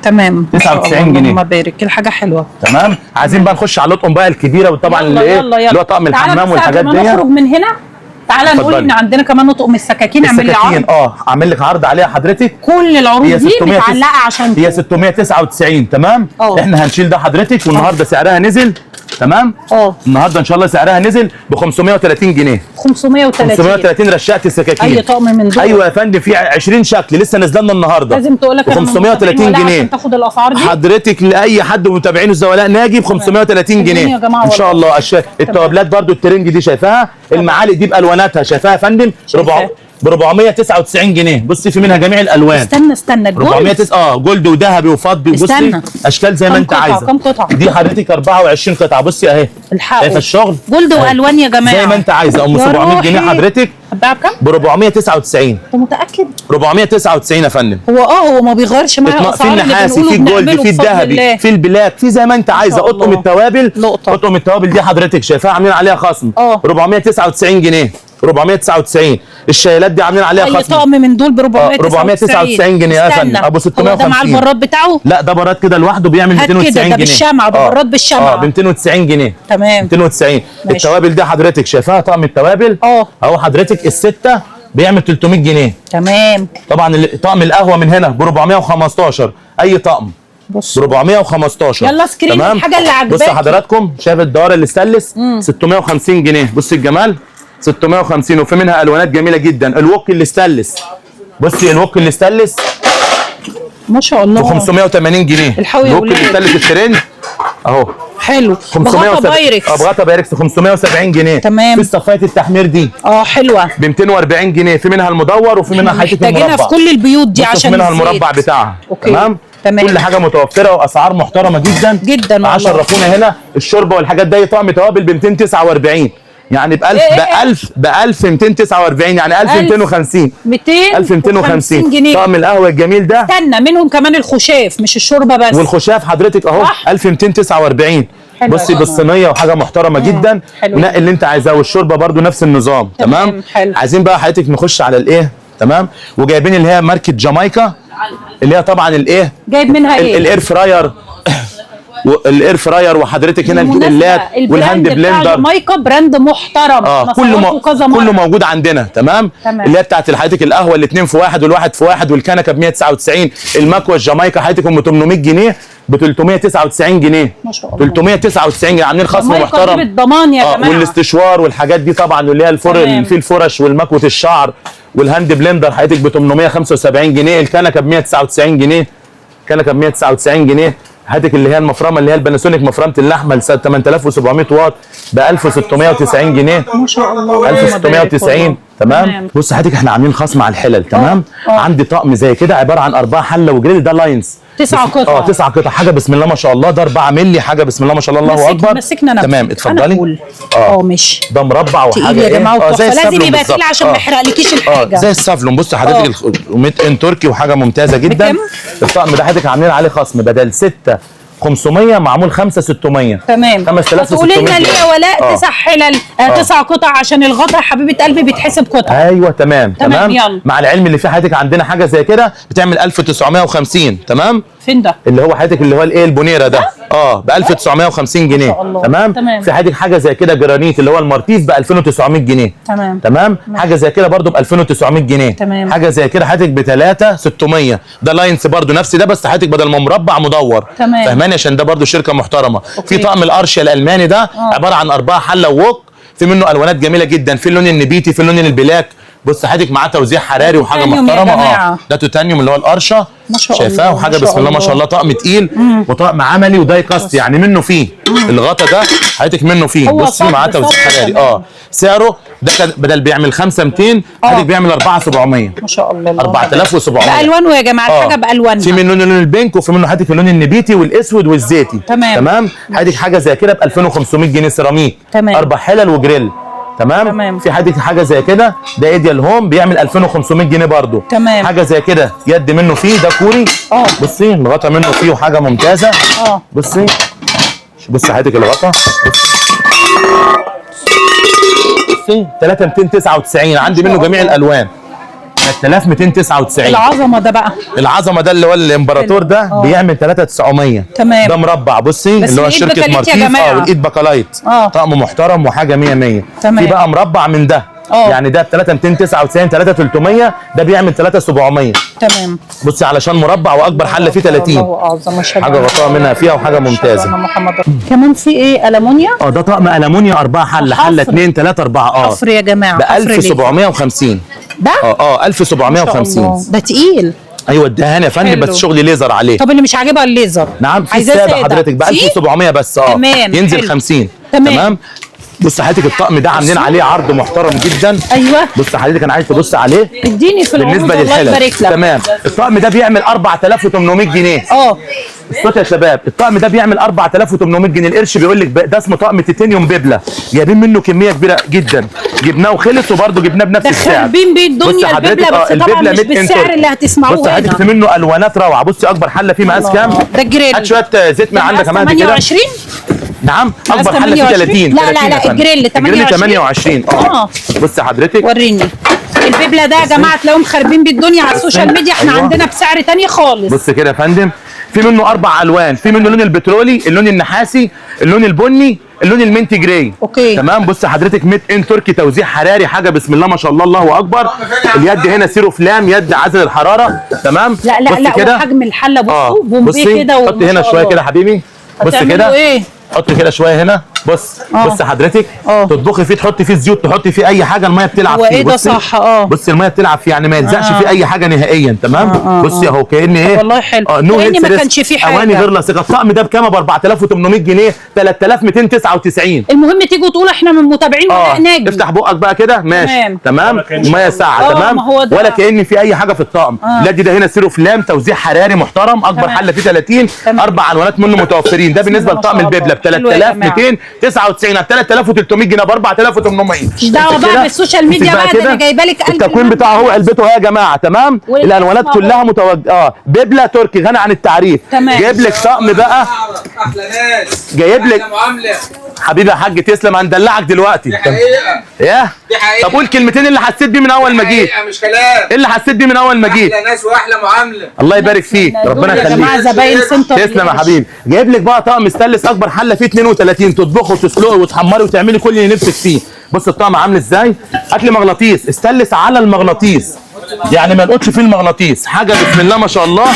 [SPEAKER 2] تمام
[SPEAKER 3] 99 جنيه.
[SPEAKER 2] اللهم بارك الحاجه حلوه.
[SPEAKER 3] تمام. عايزين بقى نخش على الاطقم بقى الكبيره، وطبعا اللي هو طقم الحمام والحاجات دي.
[SPEAKER 2] نخرج من هنا تعالى نقول ان عندنا كمان اطقم السكاكين. اعمل لي عرض.
[SPEAKER 3] اعمل لك عرض عليها حضرتك.
[SPEAKER 2] كل العروض دي متعلقه عشان
[SPEAKER 3] هي 699 تمام. احنا هنشيل ده حضرتك، والنهارده سعرها نزل. تمام. النهارده ان شاء الله سعرها نزل ب 530 جنيه. 530 رشقه السكاكين.
[SPEAKER 2] اي طقم من دول؟
[SPEAKER 3] ايوه يا فندم في 20 شكل لسه نازله لنا النهارده.
[SPEAKER 2] لازم تقول لك
[SPEAKER 3] 530 جنيه
[SPEAKER 2] عشان تاخد الاسعار دي
[SPEAKER 3] حضرتك لاي حد من متابعين الزملاء ناجي ب 530 جنيه ان شاء الله. التوابلات برده الترنج دي شايفاها، المعالق دي بالواناتها شايفاها يا فندم ب 499 جنيه. بصي في منها جميع الالوان.
[SPEAKER 2] استنى
[SPEAKER 3] 400 جولد وذهبي وفضي. بصي اشكال زي ما انت عايزه.
[SPEAKER 2] كم قطعه؟
[SPEAKER 3] دي حضرتك 24 قطعه. بصي اهي شايفه الشغل
[SPEAKER 2] جولد والوان يا جماعه
[SPEAKER 3] زي ما انت عايزه. 700 جنيه حضرتك
[SPEAKER 2] هتباع بكام؟
[SPEAKER 3] ب 499.
[SPEAKER 2] انت متاكد؟
[SPEAKER 3] 499 يا فندم.
[SPEAKER 2] هو ما بيغيرش معايا الاسعار.
[SPEAKER 3] في النحاسي في الجولد في الذهبي في البلاك في زي ما انت عايزه. اطقم التوابل اطقم التوابل دي حضرتك شايفاها عاملين عليها خصم 499 جنيه. 499. الشايلات دي عاملين عليها خصم.
[SPEAKER 2] اي طقم من دول ب
[SPEAKER 3] 499 جنيه يا فندم. ابو 650.
[SPEAKER 2] ده مع البراد بتاعه؟
[SPEAKER 3] لا ده براد كده لوحده بيعمل 290 جنيه.
[SPEAKER 2] ده بالشمعه ده براد بالشمعه
[SPEAKER 3] ب 290 جنيه.
[SPEAKER 2] تمام
[SPEAKER 3] 290. التوابل دي حضرتك شايفاها طقم التوابل اهو حضرتك السته بيعمل 300 جنيه.
[SPEAKER 2] تمام.
[SPEAKER 3] طبعا طقم القهوه من هنا ب 415. اي طقم
[SPEAKER 2] بص
[SPEAKER 3] ب 415.
[SPEAKER 2] يلا سكرين الحاجه اللي عاجباك.
[SPEAKER 3] بص حضراتكم شايف الدواره اللي استانلس 650 جنيه. بص الجمال 650. وفي منها الوانات جميله جدا. الوك اللي استانلس بصي الوك اللي استانلس
[SPEAKER 2] ما شاء الله
[SPEAKER 3] ب 580 جنيه. الوك اللي استانلس الترند اهو
[SPEAKER 2] حلو.
[SPEAKER 3] 570 بغطا بايركس 570 جنيه.
[SPEAKER 2] تمام.
[SPEAKER 3] في صفايه التحمير دي
[SPEAKER 2] حلوه
[SPEAKER 3] ب 240 جنيه. في منها المدور وفي منها حته المربع.
[SPEAKER 2] محتاجينها في كل البيوت دي عشان
[SPEAKER 3] في منها المربع بتاعها. تمام. كل حاجه متوفره واسعار محترمه جدا
[SPEAKER 2] جدا والله.
[SPEAKER 3] شرفونا هنا. الشوربه والحاجات دي طقم توابل ب 249 يعني ب 1000 249 يعني 1250 1250
[SPEAKER 2] جنيه.
[SPEAKER 3] طقم القهوه الجميل ده
[SPEAKER 2] استنى منهم كمان الخشاف مش الشوربه بس.
[SPEAKER 3] والخشاف حضرتك اهو 1249. بصي بالصينيه وحاجه محترمه جدا. ونقي اللي انت عايزاه. والشوربه برده نفس النظام. تمام. عايزين بقى حضرتك نخش على الايه. تمام. وجايبين اللي هي ماركه جامايكا اللي هي طبعا الايه
[SPEAKER 2] جايب منها ايه؟
[SPEAKER 3] الاير فراير والاير فراير، وحضرتك هنا الجريلات والهاند بلندر.
[SPEAKER 2] جامايكا براند محترم،
[SPEAKER 3] كله موجود عندنا. تمام. اللي هي بتاعت حضرتك القهوه الاثنين في واحد والواحد في واحد، والكنكه ب 199. المكوى الجامايكا حضرتك ام 800 جنيه ب 399 جنيه.
[SPEAKER 2] ما شاء الله
[SPEAKER 3] 399 جنيه، عاملين خصم محترم
[SPEAKER 2] بالضمان يا جماعه.
[SPEAKER 3] والاستشوار والحاجات دي طبعا، اللي هي الفرن في الفرش والمكوه الشعر والهاند بلندر حضرتك ب 875 جنيه. الكنكه ب 199 جنيه. كنكه ب 199 جنيه. حضرتك اللي هي المفرمه اللي هي الباناسونيك مفرمه اللحمه 8700 واط ب 1690 جنيه.
[SPEAKER 2] ما شاء الله
[SPEAKER 3] 1690. تمام. بص حضرتك احنا عاملين خصم على الحلل. تمام. عندي طقم زي كده عباره عن 4 حله وجريل، ده لاينز
[SPEAKER 2] 9 قطع.
[SPEAKER 3] 9 قطع، حاجه بسم الله ما شاء الله. ده 4 مللي، حاجه بسم الله ما شاء الله، الله اكبر.
[SPEAKER 2] مسكنا نفسك.
[SPEAKER 3] تمام اتفضلي.
[SPEAKER 2] ماشي.
[SPEAKER 3] ده مربع وحاجه
[SPEAKER 2] يا جماعه
[SPEAKER 3] زي
[SPEAKER 2] لازم يبقى تقيل عشان ما يحرقلكيش الحاجه.
[SPEAKER 3] زي السافلون. بص حضرتك ميد ان تركي وحاجه ممتازه جدا. الطقم ده حضرتك عاملين عليه خصم، بدل 6500 معمول 5600.
[SPEAKER 2] تمام.
[SPEAKER 3] 5600.
[SPEAKER 2] تقولي لنا ليه يا ولاء 9 حلل 9 قطع عشان الغطا يا حبيبه قلبي بيتحسب قطع.
[SPEAKER 3] ايوه تمام.
[SPEAKER 2] يلا.
[SPEAKER 3] مع العلم اللي في حضرتك عندنا حاجه زي كده بتعمل 1950. تمام.
[SPEAKER 2] فين ده؟
[SPEAKER 3] اللي هو حضرتك اللي هو الايه البونيره ده ب 1950 جنيه. تمام. في حضرتك حاجه زي كده جرانيت اللي هو المارتيز ب 2900 جنيه.
[SPEAKER 2] تمام.
[SPEAKER 3] حاجه زي كده برده ب 2900 جنيه.
[SPEAKER 2] تمام.
[SPEAKER 3] حاجه زي كده حضرتك ب 3600. ده لاينس برده نفس ده، بس حضرتك بدل ما مربع مدور. فاهماني؟ عشان ده برده شركه محترمه. في طقم الارشيا الالماني ده عباره عن 4 حله ووك، في منه الوانات جميله جدا، في اللون النبيتي، في اللون البلاك. بص حضرتك معاه توزيع حراري وحاجه محترمه. ده توتانيوم اللي هو القرشه، شايفاه؟ وحاجه بسم الله ما شاء الله، طقم تقيل وطقم عملي وداي كاست، يعني منه فيه الغطا ده حضرتك منه فيه. بصي معاه توزيع حراري. سعره ده كان بدل بيعمل 5200 حضرتك بيعمل 4700.
[SPEAKER 2] ما شاء الله
[SPEAKER 3] 4700
[SPEAKER 2] بالوانه يا جماعه. الحاجه بالوانها.
[SPEAKER 3] في منه اللون البينك، وفي منه حضرتك اللون النبيتي والاسود والزيتي. تمام. حضرتك حاجه زي كده ب 2500 جنيه سيراميك. 4 حلل وجريل. تمام. في حاجه زي كده ده ايديال هوم بيعمل 2500 جنيه برضو. حاجه زي كده يد منه فيه، ده كوري. بصي الغطا منه فيه وحاجه ممتازه. بصي حضرتك الغطا. بصي 3299 عندي منه جميع الالوان. 3299.
[SPEAKER 2] العظمه ده بقى،
[SPEAKER 3] العظمه ده اللي هو الامبراطور ده بيعمل 3900. ده مربع. بصي اللي هو شركه مارتيز والايد باكالايت. طقم محترم وحاجه 100 100. في بقى مربع من ده يعني ده ب 3299 3300، ده بيعمل 3700.
[SPEAKER 2] تمام.
[SPEAKER 3] بصي علشان مربع واكبر حله فيه 30. حاجه غطاء منها فيها وحاجه ممتازه.
[SPEAKER 2] كمان في ايه المونيا؟
[SPEAKER 3] ده طقم المونيا 4 حله، حله 2 3 4
[SPEAKER 2] حفر يا جماعه
[SPEAKER 3] ب 1750.
[SPEAKER 2] ده
[SPEAKER 3] 1750.
[SPEAKER 2] ده تقيل.
[SPEAKER 3] ايوه الدهان يا فندم، بس شغل ليزر عليه.
[SPEAKER 2] طب اللي مش عاجبها الليزر؟
[SPEAKER 3] نعم في الساده حضرتك ب 1700 بس.
[SPEAKER 2] تمام.
[SPEAKER 3] ينزل 50. تمام. بص حضرتك الطقم ده عاملين عليه عرض محترم جدا.
[SPEAKER 2] ايوه.
[SPEAKER 3] بص حضرتك انا عايز تبص عليه.
[SPEAKER 2] اديني في العروض
[SPEAKER 3] بالنسبه للحلل. تمام. الطقم ده بيعمل 4800 جنيه. الصوت يا شباب، الطقم ده بيعمل 4800 جنيه. القرش بيقول لك ده اسمه طقم تيتانيوم بيبله، جايبين منه كميه كبيره جدا، جبناه وخلص وبرده جبناه بنفس السعر.
[SPEAKER 2] خاربين بيه الدنيا البيبله، بس طبعا مش بالسعر اللي هتسمعوه هنا.
[SPEAKER 3] بص حضرتك في منه الوانات روعه. بصي اكبر حله فيه مقاس كام؟
[SPEAKER 2] ده الجريل.
[SPEAKER 3] هات شويه زيت من عندك كمان كده.
[SPEAKER 2] 28.
[SPEAKER 3] نعم اكبر حله فيه 30.
[SPEAKER 2] لا الجريل
[SPEAKER 3] 28. بص حضرتك
[SPEAKER 2] وريني البيبله ده يا جماعه، تلاقيهم خاربين بيه الدنيا على السوشيال ميديا. احنا عندنا بسعر تاني خالص.
[SPEAKER 3] بص كده يا فندم، في منه 4 الوان، في منه اللون البترولي، اللون النحاسي، اللون البني، اللون المنتي جراي. تمام. بص حضرتك ميد ان تركي، توزيع حراري، حاجه بسم الله ما شاء الله، الله اكبر. اليد هنا سيرو فلام، يد عزل الحراره. تمام.
[SPEAKER 2] لا وحجم الحله بصوا بومبي كده.
[SPEAKER 3] حط هنا شويه كده حبيبي. بص كده حط كده شويه هنا. بص حضرتك تطبخي فيه، تحطي فيه زيوت، تحطي فيه اي حاجه، الميه بتلعب فيه.
[SPEAKER 2] ده صح.
[SPEAKER 3] بصي الميه بتلعب فيه، يعني ما يلزقش فيه اي حاجه نهائيا. تمام. بصي اهو كأن ايه
[SPEAKER 2] والله حلو. كأن ما كانش فيه حاجه.
[SPEAKER 3] اواني غير لاصقه. الطقم ده بكام؟ ب 4800 جنيه 3299.
[SPEAKER 2] المهم تيجوا تقولوا احنا من متابعين ولا ناجي.
[SPEAKER 3] افتح بقك بقى كده. ماشي. تمام. الميه ساعه. تمام. ولا كأن في اي حاجه في الطقم. لا ده هنا سيرو فلام، توزيع حراري محترم، اكبر حله فيه 30. 4 الوانات منه متوفرين. ده بالنسبه لطقم البيبله ب 3299 ب 3300 جنيه ب 4800.
[SPEAKER 2] مش دعوه بقى بالسوشيال ميديا بقى، ده انا جايبه لك
[SPEAKER 3] التكوين بتاعه هو علبته اهي يا جماعه. تمام. الالوانات كلها متوجهه. بيبله تركي غني عن التعريف. جايب لك طقم بقى،
[SPEAKER 4] احلى ناس،
[SPEAKER 3] جايب لك حبيبي يا حاج تسلم، هندلعك دلوقتي.
[SPEAKER 4] دي حقيقة.
[SPEAKER 3] ايه؟
[SPEAKER 4] دي حقيقة.
[SPEAKER 3] طب قول كلمتين اللي حسيت بيه من اول ما جيت.
[SPEAKER 4] حقيقة مش كلام.
[SPEAKER 3] ايه اللي حسيت بيه من اول ما جيت؟
[SPEAKER 4] احلى ناس واحلى معاملة.
[SPEAKER 3] الله يبارك فيك، ربنا
[SPEAKER 2] يا جماعه
[SPEAKER 3] يخليك.
[SPEAKER 2] زباين سنتر
[SPEAKER 3] تسلم يا حبيبي. جايب لك بقى طقم ستانلس اكبر حله فيه 32 تطبخي وتسلقي وتحمري وتعملي كل اللي نفسك فيه. بص الطقم عامل ازاي؟ هات لي مغناطيس ستانلس على المغناطيس، يعني ما نقولش فيه المغناطيس. حاجه بسم الله ما شاء الله،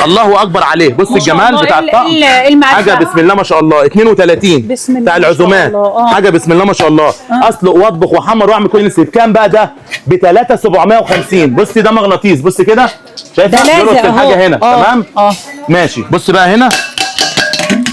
[SPEAKER 3] الله اكبر عليه. بص
[SPEAKER 2] ما شاء
[SPEAKER 3] الجمال
[SPEAKER 2] الله.
[SPEAKER 3] بتاع الطقم،
[SPEAKER 2] المعرفة.
[SPEAKER 3] حاجه بسم الله ما شاء الله. 32
[SPEAKER 2] بسم الله
[SPEAKER 3] بتاع
[SPEAKER 2] ما شاء
[SPEAKER 3] العزومات،
[SPEAKER 2] الله.
[SPEAKER 3] حاجه بسم الله ما شاء الله. اسلق واطبخ واحمر واعمل كل اللي نفسي. بكام بقى ده؟ ب 3750. بصي ده مغناطيس، بص كده شايفه؟
[SPEAKER 2] ده لازق
[SPEAKER 3] يربط
[SPEAKER 2] أهو.
[SPEAKER 3] الحاجه هنا. تمام؟ ماشي. بص بقى هنا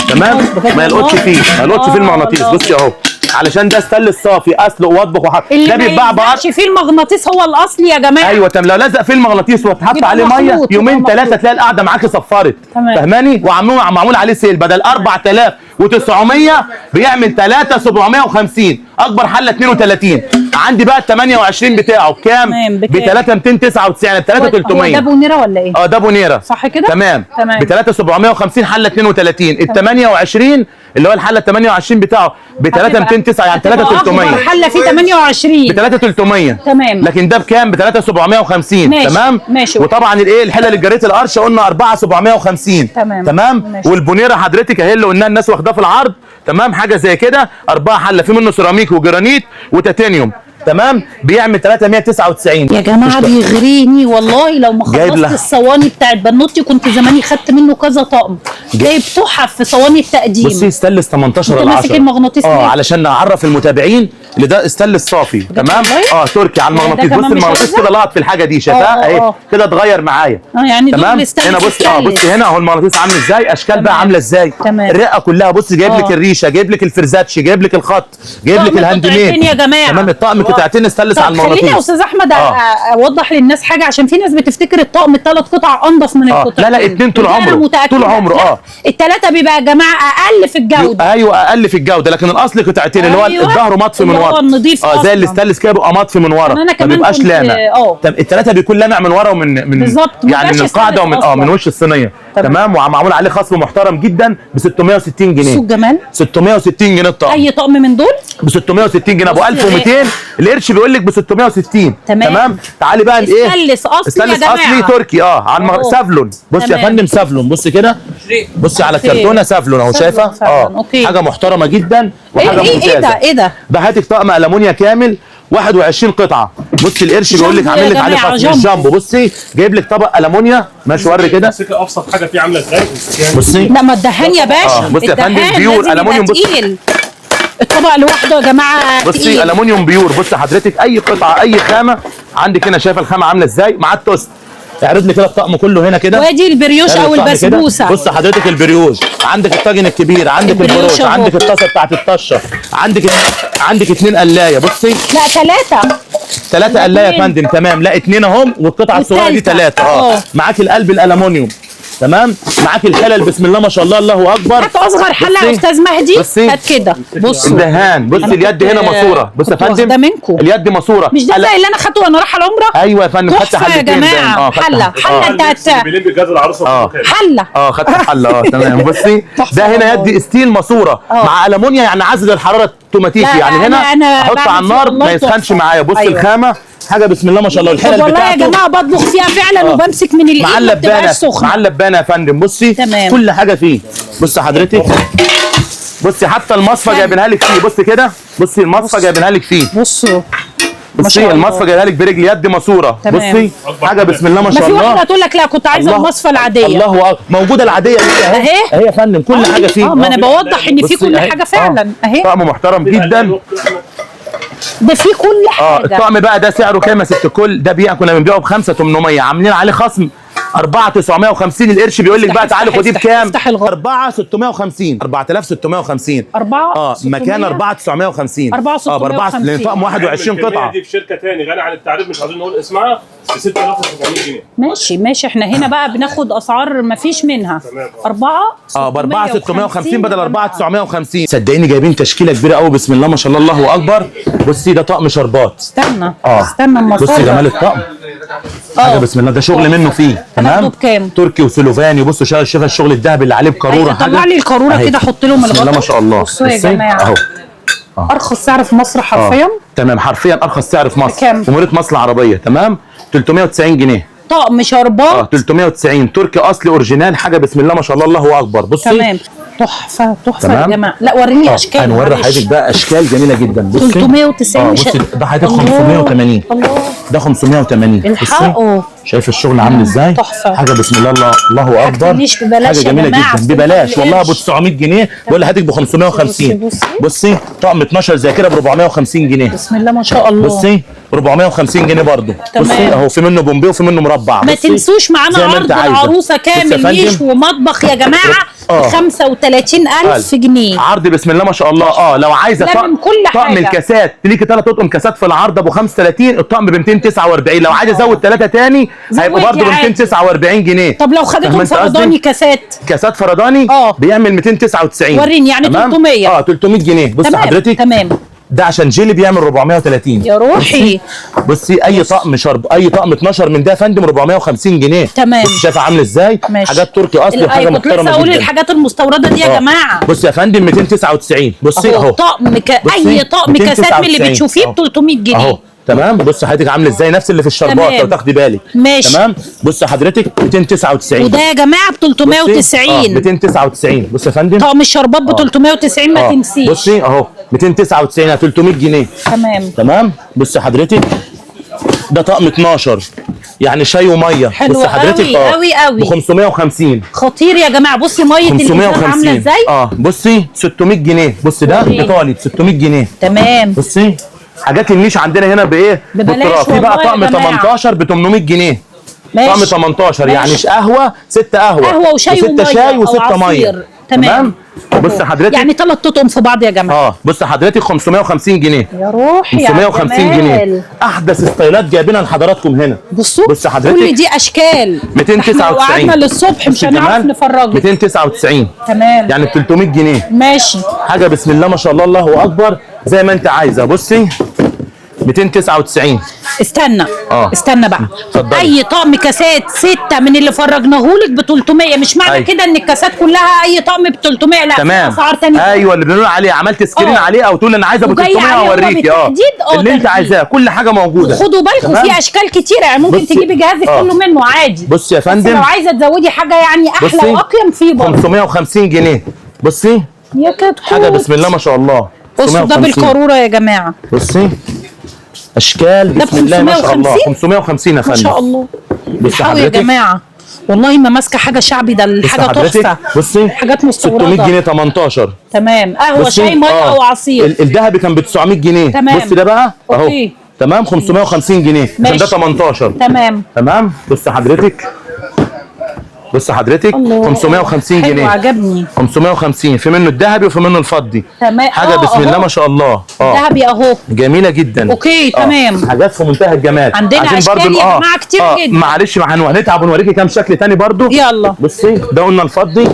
[SPEAKER 3] تمام، ما يلقطش فيه، ما يلقطش فيه المغناطيس. بصي اهو، علشان ده ستانلس صافي، اسلق واطبخ وحط. ده بيتباع
[SPEAKER 2] اللي ما يلزقش فيه المغناطيس هو الاصلي يا جماعه.
[SPEAKER 3] ايوه تمام. لو لزق فيه المغناطيس واتحط
[SPEAKER 2] يبقى
[SPEAKER 3] عليه ميه
[SPEAKER 2] مخلوط،
[SPEAKER 3] يومين
[SPEAKER 2] يبقى
[SPEAKER 3] ثلاثه
[SPEAKER 2] مخلوط.
[SPEAKER 3] تلاقي القعده معاكي صفرت.
[SPEAKER 2] تمام.
[SPEAKER 3] فاهماني؟ ومعمول عليه سيل، بدل 4900 بيعمل 3750. اكبر حله 32. عندي بقى ال 28 بتاعه بكام؟
[SPEAKER 2] تمام،
[SPEAKER 3] ب
[SPEAKER 2] بكام؟
[SPEAKER 3] 3299 ب 3300.
[SPEAKER 2] هو ده بونيره ولا ايه؟
[SPEAKER 3] اه ده بونيره
[SPEAKER 2] صح كده؟
[SPEAKER 3] تمام.
[SPEAKER 2] تمام.
[SPEAKER 3] ب 3750 حله 32. ال 28 اللي هو الحله 28 بتاعه ب 3209 يعني 3300.
[SPEAKER 2] اكبر حله فيه 28
[SPEAKER 3] ب 3300
[SPEAKER 2] تمام.
[SPEAKER 3] لكن ده بكام؟ ب 3750.
[SPEAKER 2] ماشي.
[SPEAKER 3] تمام.
[SPEAKER 2] ماشي.
[SPEAKER 3] وطبعا الايه الحله اللي جريت القرشه قلنا 4750.
[SPEAKER 2] تمام.
[SPEAKER 3] تمام.
[SPEAKER 2] ماشي.
[SPEAKER 3] والبونيره حضرتك اهي اللي قلنا الناس واخداه في العرض. تمام. حاجه زي كده 4 حله، في منه سيراميك وجرانيت وتيتانيوم. تمام. بيعمل 399
[SPEAKER 2] يا جماعه بيغريني والله. لو ما
[SPEAKER 3] جايب
[SPEAKER 2] خلصت
[SPEAKER 3] لها.
[SPEAKER 2] الصواني بتاعت بنوتي كنت زماني خدت منه كذا طقم. جايب تحف في صواني التقديم.
[SPEAKER 3] بصي ستانلس 18
[SPEAKER 2] انت
[SPEAKER 3] على
[SPEAKER 2] ماسك
[SPEAKER 3] 10.
[SPEAKER 2] المغناطيس ليه؟
[SPEAKER 3] علشان نعرف المتابعين اللي ده ستانلس صافي. تمام.
[SPEAKER 2] والله؟
[SPEAKER 3] تركي على
[SPEAKER 2] ده
[SPEAKER 3] المغناطيس.
[SPEAKER 2] كمان
[SPEAKER 3] بص
[SPEAKER 2] مش
[SPEAKER 3] المغناطيس
[SPEAKER 2] هيلزق؟
[SPEAKER 3] كده لقط في الحاجه دي، شايفاها اهي كده اتغير معايا.
[SPEAKER 2] يعني
[SPEAKER 3] تمام.
[SPEAKER 2] دول ستانلس
[SPEAKER 3] هنا بصي
[SPEAKER 2] ستانلس.
[SPEAKER 3] بصي هنا اهو المغناطيس عامل ازاي، اشكال بقى عامله ازاي.
[SPEAKER 2] تمام.
[SPEAKER 3] الرقه كلها بصي جايب لك الريشه، جايب لك الفرزاتش، جايب لك الخط، جايب لك
[SPEAKER 2] طقم
[SPEAKER 3] الهاند
[SPEAKER 2] قطعتين
[SPEAKER 3] ميد
[SPEAKER 2] يا جماعة.
[SPEAKER 3] تمام. الطقم قطعتين ستانلس على
[SPEAKER 2] طب خليني يا
[SPEAKER 3] المغناطيس.
[SPEAKER 2] استاذ احمد اوضح للناس حاجه، عشان في ناس بتفتكر الطقم الثلاث قطع انضف من القطع.
[SPEAKER 3] لا اتنين طول عمره، طول عمره.
[SPEAKER 2] الثلاثه بيبقى يا جماعه اقل في الجوده.
[SPEAKER 3] ايوه اقل في الجوده، لكن الاصل قطعتين اللي هو الظهر مطفي من
[SPEAKER 2] اللي هو
[SPEAKER 3] ورا.
[SPEAKER 2] النضيف
[SPEAKER 3] زي
[SPEAKER 2] أصلاً.
[SPEAKER 3] الستانلس كده بيبقى مطفي من ورا،
[SPEAKER 2] أنا
[SPEAKER 3] ما
[SPEAKER 2] كمان
[SPEAKER 3] بيبقاش
[SPEAKER 2] كنت-
[SPEAKER 3] لامع. الثلاثه بيكون لامع من ورا ومن
[SPEAKER 2] بالظبط، ما
[SPEAKER 3] يعني من
[SPEAKER 2] بقاش
[SPEAKER 3] القاعده ومن
[SPEAKER 2] ستانلس
[SPEAKER 3] من
[SPEAKER 2] أصلاً.
[SPEAKER 3] وش الصينيه. تمام. ومعمول عليه خصم محترم جدا ب 660 جنيه.
[SPEAKER 2] سوق جمال
[SPEAKER 3] 660 جنيه الطقم.
[SPEAKER 2] اي طقم من دول
[SPEAKER 3] ب 660 جنيه. ابو
[SPEAKER 2] بص
[SPEAKER 3] 1200 القرش بيقول لك ب 660.
[SPEAKER 2] تمام.
[SPEAKER 3] تعالي بقى ايه؟
[SPEAKER 2] ستانلس اصلي يا
[SPEAKER 3] ستانلس
[SPEAKER 2] جماعه.
[SPEAKER 3] اصلي تركي على
[SPEAKER 2] أهو.
[SPEAKER 3] سافلون. بص يا
[SPEAKER 2] تمام.
[SPEAKER 3] فندم سافلون، بص كده، بصي على
[SPEAKER 2] أوكي.
[SPEAKER 3] الكرتونه سافلون اهو،
[SPEAKER 2] سافلون،
[SPEAKER 3] شايفه؟
[SPEAKER 2] سافلون. أوكي.
[SPEAKER 3] حاجه محترمه جدا وحاجه ممتازه.
[SPEAKER 2] ايه ده
[SPEAKER 3] ده هاتك طقم المونيا كامل 21 قطعه. بصي القرش بيقول لك
[SPEAKER 2] جامبو
[SPEAKER 3] عامل لك
[SPEAKER 2] يا
[SPEAKER 3] عليه
[SPEAKER 2] جماعة،
[SPEAKER 3] خصم. مش جامبو. بصي جايب لك طبق المونيا ماشي وري كده.
[SPEAKER 5] امسكي ابسط حاجه فيه عامله ازاي.
[SPEAKER 3] بصي
[SPEAKER 2] لا ما الدهان يا باشا.
[SPEAKER 3] بصي يا فندم
[SPEAKER 2] الدهان
[SPEAKER 3] بيور
[SPEAKER 2] لازم يبقى
[SPEAKER 3] ألمونيوم. بصي.
[SPEAKER 2] تقيل. الطبق لوحده يا جماعه
[SPEAKER 3] بصي
[SPEAKER 2] تقيل.
[SPEAKER 3] المونيوم بيور. بصي حضرتك اي قطعه اي خامه عندك هنا، شايفه الخامه عامله ازاي مع التوست. اعرض لي كده الطقم كله هنا كده.
[SPEAKER 2] وادي البريوش
[SPEAKER 3] اعرض
[SPEAKER 2] او
[SPEAKER 3] الطقم كده.
[SPEAKER 2] البسبوسه.
[SPEAKER 3] بص حضرتك البريوش، عندك الطاجن الكبير، عندك
[SPEAKER 2] البريوش
[SPEAKER 3] البروش،
[SPEAKER 2] أهو.
[SPEAKER 3] عندك الطاسه بتاعت الطشه، عندك 2 قلايه. بصي
[SPEAKER 2] لا 3
[SPEAKER 3] 3 قلايه يا فندم. تمام. لا 2 اهم، والقطعه الصغيره دي
[SPEAKER 2] والتالتة.
[SPEAKER 3] 3. معاك القلب الالومنيوم. تمام. معاك الحلل بسم الله ما شاء الله الله اكبر.
[SPEAKER 2] هات اصغر حله
[SPEAKER 3] بصي.
[SPEAKER 2] يا استاذ مهدي.
[SPEAKER 3] بصي.
[SPEAKER 2] هات كده بصوا
[SPEAKER 3] الدهان. بص
[SPEAKER 2] أنا
[SPEAKER 3] اليد
[SPEAKER 2] كنت-
[SPEAKER 3] هنا ماسوره. بص يا
[SPEAKER 2] كنت
[SPEAKER 3] فندم
[SPEAKER 2] واخدة منكم.
[SPEAKER 3] اليد ماسوره.
[SPEAKER 2] مش ده زي اللي انا خدته وانا رايحه العمره.
[SPEAKER 3] ايوه يا فندم. خدت
[SPEAKER 2] تحفه يا
[SPEAKER 3] حلتين باين.
[SPEAKER 2] جماعه.
[SPEAKER 3] خدت
[SPEAKER 2] حله انت
[SPEAKER 5] بيلم بجاز العروسه
[SPEAKER 2] حله
[SPEAKER 3] خدت حله. تمام. بصي
[SPEAKER 2] تحفة
[SPEAKER 3] ده هنا
[SPEAKER 2] والله.
[SPEAKER 3] يد ستيل ماسوره مع المونيا، يعني عزل الحراره اوتوماتيكي.
[SPEAKER 2] لا،
[SPEAKER 3] يعني
[SPEAKER 2] أنا
[SPEAKER 3] هنا احط
[SPEAKER 2] بعمل
[SPEAKER 3] على النار
[SPEAKER 2] فيه والله
[SPEAKER 3] ما يسخنش
[SPEAKER 2] تحفة.
[SPEAKER 3] معايا. بص
[SPEAKER 2] أيوة.
[SPEAKER 3] الخامه حاجه بسم الله ما شاء الله.
[SPEAKER 2] طب
[SPEAKER 3] الحلل
[SPEAKER 2] والله يا
[SPEAKER 3] بتاعته
[SPEAKER 2] جماعه بطبخ فيها فعلا وبمسك من الايد
[SPEAKER 3] مع
[SPEAKER 2] ما
[SPEAKER 3] اللبانه،
[SPEAKER 2] بتبقاش سخنه.
[SPEAKER 3] مع اللبانه يا فندم. بصي
[SPEAKER 2] تمام.
[SPEAKER 3] كل حاجه فيه. بص حضرتك، بصي حتى المصفى جايبينها لك فيه. بص كده، بصي المصفى جايبينها لك فيه.
[SPEAKER 2] بصوا
[SPEAKER 3] بصي المصفى جايبها لك برجل يد ماسوره.
[SPEAKER 2] تمام.
[SPEAKER 3] بصي حاجه بسم الله ما
[SPEAKER 2] ما
[SPEAKER 3] شاء
[SPEAKER 2] في
[SPEAKER 3] الله.
[SPEAKER 2] واحده هتقول لك لا كنت عايزه
[SPEAKER 3] الله.
[SPEAKER 2] المصفى العاديه.
[SPEAKER 3] الله اكبر. موجوده العاديه دي اهي
[SPEAKER 2] أهي.
[SPEAKER 3] اهي يا فندم. كل حاجه فيه.
[SPEAKER 2] ما انا بوضح ان في
[SPEAKER 3] بصي
[SPEAKER 2] كل
[SPEAKER 3] أهي.
[SPEAKER 2] حاجه فعلا اهي.
[SPEAKER 3] طقم محترم جدا.
[SPEAKER 2] ده في كل حاجه.
[SPEAKER 3] الطقم بقى ده سعره كام يا ست الكل؟ ده كنا بنبيعه ب 5800، عاملين عليه خصم 4950. القرش بيقول لك بقى تعالي خديه بكام؟ 4650. 4650.
[SPEAKER 2] 4
[SPEAKER 3] مكان 4950.
[SPEAKER 2] 4650.
[SPEAKER 3] لان طقم 21 قطعه.
[SPEAKER 5] دي في شركه ثاني غني عن التعريف، مش عايزين نقول اسمها، ب 6700 جنيه.
[SPEAKER 2] ماشي احنا هنا بقى بناخد اسعار ما فيش منها. 4
[SPEAKER 3] ب 4650 بدل 4950. صدقيني جايبين تشكيله كبيره قوي بسم الله ما شاء الله الله اكبر. بصي ده طقم شربات.
[SPEAKER 2] استنى اما
[SPEAKER 3] بصي
[SPEAKER 2] أصور.
[SPEAKER 3] جمال الطقم. حاجه بسم الله، ده شغل منه فيه. تمام.
[SPEAKER 2] هناخده بكام؟
[SPEAKER 3] تركي وسلوفاني. بصوا شايفه الشغل الذهبي اللي عليه بقاروره.
[SPEAKER 2] طلع لي القاروره
[SPEAKER 3] أهي.
[SPEAKER 2] كده، حط لهم
[SPEAKER 3] بسم الله ما شاء الله.
[SPEAKER 2] بصوا يا
[SPEAKER 3] بصي.
[SPEAKER 2] جماعه
[SPEAKER 3] اهو
[SPEAKER 2] ارخص سعر في مصر حرفيا.
[SPEAKER 3] تمام، حرفيا ارخص سعر في مصر
[SPEAKER 2] بكام؟
[SPEAKER 3] جمهوريه مصر العربيه. تمام، 390 جنيه
[SPEAKER 2] طقم شربات
[SPEAKER 3] 390 تركي اصلي اوريجينال، حاجه بسم الله ما شاء الله، الله اكبر. بصي
[SPEAKER 2] تمام، تحفه تحفه يا
[SPEAKER 3] تمام.
[SPEAKER 2] جماعه. لا وريني اشكال.
[SPEAKER 3] هنوري
[SPEAKER 2] معلش.
[SPEAKER 3] حضرتك بقى اشكال جميله جدا. بصي
[SPEAKER 2] 390
[SPEAKER 3] بصي ده حضرتك
[SPEAKER 2] الله.
[SPEAKER 3] 580.
[SPEAKER 2] الله،
[SPEAKER 3] ده 580.
[SPEAKER 2] الحقوا.
[SPEAKER 3] شايف الشغل عامل ازاي؟
[SPEAKER 2] تحفه.
[SPEAKER 3] حاجه بسم الله، الله اكبر.
[SPEAKER 2] تقوليش ببلاش
[SPEAKER 3] حاجه
[SPEAKER 2] يا
[SPEAKER 3] جميله
[SPEAKER 2] جماعة،
[SPEAKER 3] جدا ببلاش والله، ابو
[SPEAKER 2] القرش.
[SPEAKER 3] 900 جنيه بقول لحضرتك ب 550. بصي طقم 12 زي كده ب 450 جنيه.
[SPEAKER 2] بسم الله ما شاء الله.
[SPEAKER 3] بصي 450 جنيه برضه.
[SPEAKER 2] تمام.
[SPEAKER 3] بصي اهو في منه بومبي وفي منه مربع.
[SPEAKER 2] ما
[SPEAKER 3] بصي
[SPEAKER 2] تنسوش معانا
[SPEAKER 3] زي ما
[SPEAKER 2] عرض
[SPEAKER 3] انت عايزة.
[SPEAKER 2] العروسه
[SPEAKER 3] بص يا
[SPEAKER 2] كامل
[SPEAKER 3] فندم.
[SPEAKER 2] نيش ومطبخ يا جماعه ب 35,000 جنيه.
[SPEAKER 3] عرض بسم الله ما شاء الله. لو عايزه
[SPEAKER 2] لازم كل
[SPEAKER 3] طقم
[SPEAKER 2] حاجة.
[SPEAKER 3] الكاسات ليكي 3 اطقم كاسات في العرض ابو 35، الطقم ب 249. لو عايزه ازود 3 تاني هيبقوا
[SPEAKER 2] زود
[SPEAKER 3] برضه ب
[SPEAKER 2] يا عادي.
[SPEAKER 3] 249 جنيه.
[SPEAKER 2] طب لو
[SPEAKER 3] فاهمة
[SPEAKER 2] خدتهم
[SPEAKER 3] انت قصدي؟
[SPEAKER 2] فرداني كاسات
[SPEAKER 3] كاسات فرداني بيعمل 299.
[SPEAKER 2] وريني يعني
[SPEAKER 3] تمام؟
[SPEAKER 2] 300.
[SPEAKER 3] 300 جنيه. بص
[SPEAKER 2] تمام
[SPEAKER 3] حضرتك
[SPEAKER 2] تمام
[SPEAKER 3] ده عشان جيلي بيعمل 430
[SPEAKER 2] يا روحي.
[SPEAKER 3] بصي اي طقم شرب، اي طقم 12 من ده يا فندم 450 جنيه.
[SPEAKER 2] تمام.
[SPEAKER 3] بص شايفه عامل ازاي؟
[SPEAKER 2] ماشي.
[SPEAKER 3] حاجات تركي اصلي وحاجه
[SPEAKER 2] كنت لسه
[SPEAKER 3] محترمه
[SPEAKER 2] اقول
[SPEAKER 3] جدا.
[SPEAKER 2] الحاجات المستورده دي يا جماعه.
[SPEAKER 3] بص يا فندم 299. بصي اهو
[SPEAKER 2] طقم
[SPEAKER 3] بصي،
[SPEAKER 2] اي طقم كاسات من اللي
[SPEAKER 3] 299.
[SPEAKER 2] بتشوفيه ب 300 جنيه
[SPEAKER 3] اهو تمام. بص حضرتك عامله ازاي، نفس اللي في الشربات
[SPEAKER 2] تمام.
[SPEAKER 3] لو تاخدي بالك.
[SPEAKER 2] ماشي.
[SPEAKER 3] تمام. بص حضرتك 299.
[SPEAKER 2] وده يا جماعه ب 390.
[SPEAKER 3] 299. بص يا فندم
[SPEAKER 2] طقم الشربات ب 390 ما تنسيش.
[SPEAKER 3] بصي اهو 299 على 300 جنيه. تمام. بص حضرتك ده طقم 12 يعني شاي وميه.
[SPEAKER 2] حلو
[SPEAKER 3] بص حضرتك
[SPEAKER 2] قوي قوي قوي
[SPEAKER 3] ب 550.
[SPEAKER 2] خطير يا جماعه. بصي ميه الازازه عامله
[SPEAKER 3] 550
[SPEAKER 2] ازاي.
[SPEAKER 3] بصي 600 جنيه. بص ده ايطالي ب 600 جنيه.
[SPEAKER 2] تمام.
[SPEAKER 3] بصي حاجات النيش عندنا هنا بايه؟
[SPEAKER 2] ببلاش
[SPEAKER 3] بالتراث. في بقى
[SPEAKER 2] والله يا
[SPEAKER 3] طقم
[SPEAKER 2] جماعة.
[SPEAKER 3] 18 ب 800 جنيه. طقم
[SPEAKER 2] ماشي
[SPEAKER 3] 18
[SPEAKER 2] ماشي.
[SPEAKER 3] يعني قهوه 6 قهوه
[SPEAKER 2] وشاي
[SPEAKER 3] و6
[SPEAKER 2] وميه
[SPEAKER 3] شاي
[SPEAKER 2] أو
[SPEAKER 3] و6
[SPEAKER 2] عصير.
[SPEAKER 3] ميه.
[SPEAKER 2] تمام.
[SPEAKER 3] بص حضرتك
[SPEAKER 2] يعني 3 تطقم في بعض يا جماعه.
[SPEAKER 3] بص حضرتك 550 جنيه.
[SPEAKER 2] يا روحي يا
[SPEAKER 3] 550 جنيه. احدث ستايلات جايبينها لحضراتكم هنا.
[SPEAKER 2] بصوا
[SPEAKER 3] بص حضرتك
[SPEAKER 2] كل دي اشكال
[SPEAKER 3] 299.
[SPEAKER 2] احنا لو قعدنا للصبح مش
[SPEAKER 3] بص
[SPEAKER 2] هنعرف
[SPEAKER 3] كمان
[SPEAKER 2] نفرجه.
[SPEAKER 3] 299
[SPEAKER 2] تمام
[SPEAKER 3] يعني ب 300 جنيه.
[SPEAKER 2] ماشي.
[SPEAKER 3] حاجه بسم الله ما شاء الله، الله اكبر، زي ما انت عايزه. بصي 299.
[SPEAKER 2] استنى استنى بقى.
[SPEAKER 3] اتفضلي.
[SPEAKER 2] اي طقم كاسات 6 من اللي فرجناهولك ب 300. مش معنى
[SPEAKER 3] أيوة.
[SPEAKER 2] كده ان الكاسات كلها اي طقم ب 300. لا
[SPEAKER 3] تمام.
[SPEAKER 2] في اسعار ثانيه.
[SPEAKER 3] ايوه اللي بنقول عليه، عملت سكرين عليه او تقول انا عايزه ب
[SPEAKER 2] وجاي
[SPEAKER 3] 300
[SPEAKER 2] عليه هو
[SPEAKER 3] اوريكي
[SPEAKER 2] بالتحديد.
[SPEAKER 3] اللي انت
[SPEAKER 2] تحديد.
[SPEAKER 3] عايزاه، كل حاجه موجوده.
[SPEAKER 2] خدوا بالكم
[SPEAKER 3] تمام؟
[SPEAKER 2] في اشكال كتيره يعني ممكن
[SPEAKER 3] بصي.
[SPEAKER 2] تجيبي جهازك كله منه عادي.
[SPEAKER 3] بصي يا
[SPEAKER 2] بس
[SPEAKER 3] فندم
[SPEAKER 2] لو عايزه تزودي حاجه يعني احلى
[SPEAKER 3] بصي.
[SPEAKER 2] واقيم فيه برضه
[SPEAKER 3] 550 جنيه. بصي
[SPEAKER 2] يا كتكوت.
[SPEAKER 3] حاجه بسم الله ما شاء الله.
[SPEAKER 2] بصوا ده
[SPEAKER 3] 550.
[SPEAKER 2] بالقاروره يا جماعه.
[SPEAKER 3] بصي اشكال
[SPEAKER 2] ده
[SPEAKER 3] بسم الله ما شاء الله.
[SPEAKER 2] 550.
[SPEAKER 3] 550 يا فندم.
[SPEAKER 2] ما شاء الله.
[SPEAKER 3] بصي
[SPEAKER 2] حاول يا
[SPEAKER 3] حضرتك
[SPEAKER 2] جماعه والله ما ماسكه حاجه شعبي، ده الحاجه تحفه.
[SPEAKER 3] بصي
[SPEAKER 2] حاجات مستورده
[SPEAKER 3] 600 جنيه 18.
[SPEAKER 2] تمام. قهوه شاي ميه او عصير.
[SPEAKER 3] الذهبي كان ب 900 جنيه.
[SPEAKER 2] تمام.
[SPEAKER 3] بصي ده بقى اهو
[SPEAKER 2] أوكي.
[SPEAKER 3] تمام 550 جنيه عشان ده 18.
[SPEAKER 2] تمام
[SPEAKER 3] تمام. بص حضرتك بص حضرتك
[SPEAKER 2] الله.
[SPEAKER 3] 550
[SPEAKER 2] حلو
[SPEAKER 3] جنيه.
[SPEAKER 2] عجبني.
[SPEAKER 3] 550 في منه الذهبي وفي منه الفضي.
[SPEAKER 2] تمام.
[SPEAKER 3] حاجه بسم الله ما شاء الله.
[SPEAKER 2] ذهبي اهو
[SPEAKER 3] جميله جدا.
[SPEAKER 2] اوكي تمام.
[SPEAKER 3] حاجات في منتهى الجمال.
[SPEAKER 2] عندنا
[SPEAKER 3] عايزين
[SPEAKER 2] اشكال
[SPEAKER 3] برضو
[SPEAKER 2] يا جماعه كتير جدا.
[SPEAKER 3] معلش هنتعب ونوريكي كام شكل تاني برضو.
[SPEAKER 2] يلا.
[SPEAKER 3] بصي ده قلنا الفضي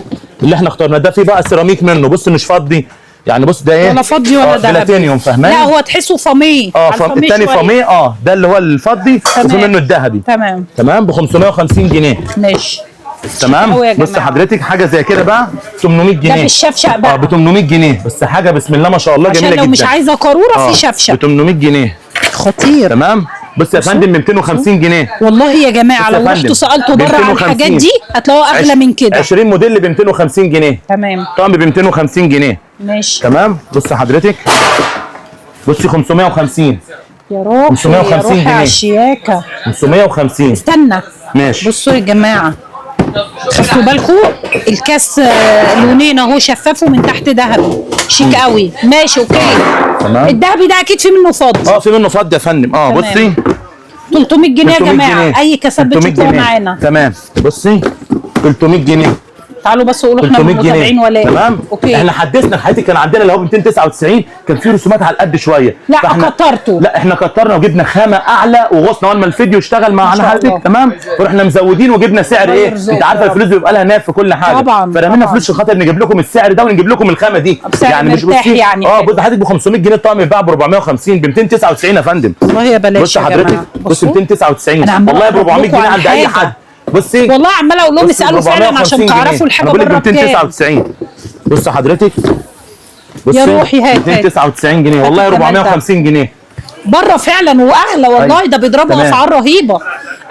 [SPEAKER 3] اللي احنا اخترناه، ده في بقى سيراميك منه. بص مش فضي يعني، بص ده ايه؟
[SPEAKER 2] ولا فضي ولا ذهبي.
[SPEAKER 3] بلاتينيوم فاهماني؟
[SPEAKER 2] لا هو تحسه فاميه.
[SPEAKER 3] التاني فاميه. ده اللي هو الفضي وفي منه الذهبي. تمام ب 550 جنيه.
[SPEAKER 2] ماشي
[SPEAKER 3] تمام. بص حضرتك حاجه زي كده بقى 800 جنيه.
[SPEAKER 2] ده بالشفشق بقى.
[SPEAKER 3] ب 800 جنيه بس حاجه بسم الله ما شاء الله جميله جدا.
[SPEAKER 2] عشان لو مش عايزه قاروره في شفشق
[SPEAKER 3] ب 800 جنيه.
[SPEAKER 2] خطير.
[SPEAKER 3] تمام. بص يا فندم ب 250 جنيه.
[SPEAKER 2] والله يا جماعه لو رحتوا سالتوا بره عن الحاجات دي هتلاقوها اغلى من كده.
[SPEAKER 3] 20 موديل ب 250 جنيه.
[SPEAKER 2] تمام.
[SPEAKER 3] طقم ب 250 جنيه.
[SPEAKER 2] ماشي
[SPEAKER 3] تمام. بص حضرتك بصي 550.
[SPEAKER 2] يا روحي
[SPEAKER 3] 550
[SPEAKER 2] يا روحي على
[SPEAKER 3] جنيه.
[SPEAKER 2] الشياكه.
[SPEAKER 3] 550.
[SPEAKER 2] استنى
[SPEAKER 3] ماشي.
[SPEAKER 2] بصوا يا جماعه خدوا بالكم الكاس لونين اهو شفاف ومن تحت ذهبي شيك قوي. ماشي اوكي
[SPEAKER 3] تمام.
[SPEAKER 2] الذهبي ده اكيد في منه فضي.
[SPEAKER 3] في منه فضي يا فندم. بصي
[SPEAKER 2] 300 جنيه يا
[SPEAKER 3] 300
[SPEAKER 2] جماعه
[SPEAKER 3] جنيه.
[SPEAKER 2] اي كاسات
[SPEAKER 3] 300
[SPEAKER 2] بتطلع
[SPEAKER 3] جنيه.
[SPEAKER 2] معانا.
[SPEAKER 3] تمام. بصي 300 جنيه.
[SPEAKER 2] تعالوا بس قولوا احنا
[SPEAKER 3] 300
[SPEAKER 2] متابعين
[SPEAKER 3] جنيه.
[SPEAKER 2] ولا ايه.
[SPEAKER 3] تمام.
[SPEAKER 2] اوكي
[SPEAKER 3] احنا حدثنا حياتي كان عندنا اللي هو ب 299 كان فيه رسومات على القد شويه.
[SPEAKER 2] لا كترته.
[SPEAKER 3] لا احنا كترنا وجبنا خامه اعلى وغصنا اول ما الفيديو اشتغل معانا حضرتك. تمام. ورحنا مزودين وجبنا سعر ايه؟ انت عارفه الفلوس بيبقى لها ناف في كل حاجه.
[SPEAKER 2] طبعا
[SPEAKER 3] فرمينا فلوس عشان خاطر نجيب لكم السعر ده ونجيب لكم الخامه دي.
[SPEAKER 2] يعني مش بصي يعني
[SPEAKER 3] بص حضرتك ب 500 جنيه الطقم بيتباع ب 450 ب 299 يا فندم.
[SPEAKER 2] والله يا بلاش.
[SPEAKER 3] بص حضرتك بص 299 والله ب 400 جنيه عند اي حد. بصي
[SPEAKER 2] والله عماله اقول لهم اسالوا فعلا عشان تعرفوا الحاجه بره بكام.
[SPEAKER 3] 299. بص حضرتك
[SPEAKER 2] يا روحي هات
[SPEAKER 3] 299 جنيه والله،
[SPEAKER 2] هات الجمال ده.
[SPEAKER 3] 450 جنيه
[SPEAKER 2] بره فعلا واغلى والله.
[SPEAKER 3] أيوة.
[SPEAKER 2] ده بيضربوا
[SPEAKER 3] تمام.
[SPEAKER 2] اسعار رهيبه.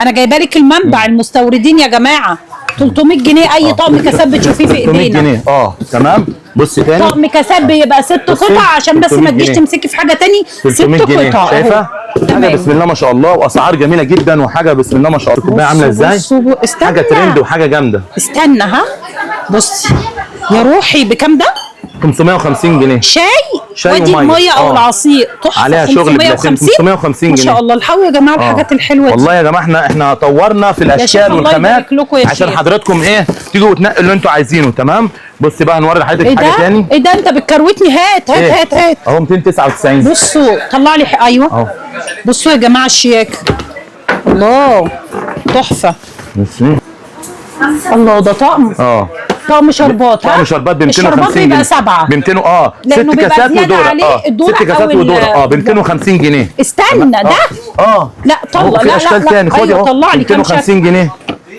[SPEAKER 2] انا جايبه لك المنبع المستوردين يا جماعه. 300 جنيه اي طقم كاسات بتشوفيه في
[SPEAKER 3] 300
[SPEAKER 2] ايدينا.
[SPEAKER 3] جنيه تمام. بصي تاني
[SPEAKER 2] طقم كاسات بيبقى 6 قطع عشان بس ما
[SPEAKER 3] 300
[SPEAKER 2] تجيش
[SPEAKER 3] جنيه.
[SPEAKER 2] تمسكي في حاجه تاني.
[SPEAKER 3] 300
[SPEAKER 2] 6
[SPEAKER 3] جنيه
[SPEAKER 2] قطع
[SPEAKER 3] شايفه؟
[SPEAKER 2] أهو.
[SPEAKER 3] حاجه
[SPEAKER 2] تمام.
[SPEAKER 3] بسم الله ما شاء الله، واسعار جميله جدا، وحاجه بسم الله ما شاء الله. الكوبايه عامله ازاي؟
[SPEAKER 2] استنى.
[SPEAKER 3] حاجه ترند وحاجه جامده.
[SPEAKER 2] استنى ها. بصي يا روحي بكام ده؟
[SPEAKER 3] 550 جنيه
[SPEAKER 2] شاي
[SPEAKER 3] ومية.
[SPEAKER 2] ودي الميه او العصير تحفه.
[SPEAKER 3] عليها شغل بلاتين 550
[SPEAKER 2] ما
[SPEAKER 3] جنيه.
[SPEAKER 2] شاء الله. الحقوا يا جماعه الحاجات الحلوه دي.
[SPEAKER 3] والله يا جماعه احنا طورنا في
[SPEAKER 2] شيخ
[SPEAKER 3] الاشكال
[SPEAKER 2] الله
[SPEAKER 3] والخامات
[SPEAKER 2] يبارك لكم يا
[SPEAKER 3] عشان
[SPEAKER 2] شيخ.
[SPEAKER 3] حضراتكم تيجوا وتنقوا اللي انتوا عايزينه. تمام. بصي بقى هنوري لحضرتك
[SPEAKER 2] ايه
[SPEAKER 3] حاجه
[SPEAKER 2] ده؟
[SPEAKER 3] تاني.
[SPEAKER 2] ايه ده انت بتكروتني؟ هات هات هات هات.
[SPEAKER 3] اهو 299.
[SPEAKER 2] بصوا طلع لي ايوه
[SPEAKER 3] اهو
[SPEAKER 2] بصوا يا جماعه الشياكه. الله تحفه.
[SPEAKER 3] بصي
[SPEAKER 2] الله ده طقم. طقم شربات.
[SPEAKER 3] طقم شربات ب 250
[SPEAKER 2] الشربات
[SPEAKER 3] جنيه.
[SPEAKER 2] بيبقى 7
[SPEAKER 3] ب 200
[SPEAKER 2] لأنه
[SPEAKER 3] 6
[SPEAKER 2] بيبقى
[SPEAKER 3] كاسات
[SPEAKER 2] زيادة
[SPEAKER 3] ودورة.
[SPEAKER 2] عليه الدورة
[SPEAKER 3] 6 كاسات
[SPEAKER 2] أو
[SPEAKER 3] ودورة ب 250 جنيه.
[SPEAKER 2] استنى ده.
[SPEAKER 3] لا
[SPEAKER 2] لا طلع
[SPEAKER 3] في
[SPEAKER 2] لا
[SPEAKER 3] اشكال
[SPEAKER 2] لا
[SPEAKER 3] تاني. خدي
[SPEAKER 2] أيوة
[SPEAKER 3] اهو
[SPEAKER 2] طلع لي كام
[SPEAKER 3] 250 جنيه.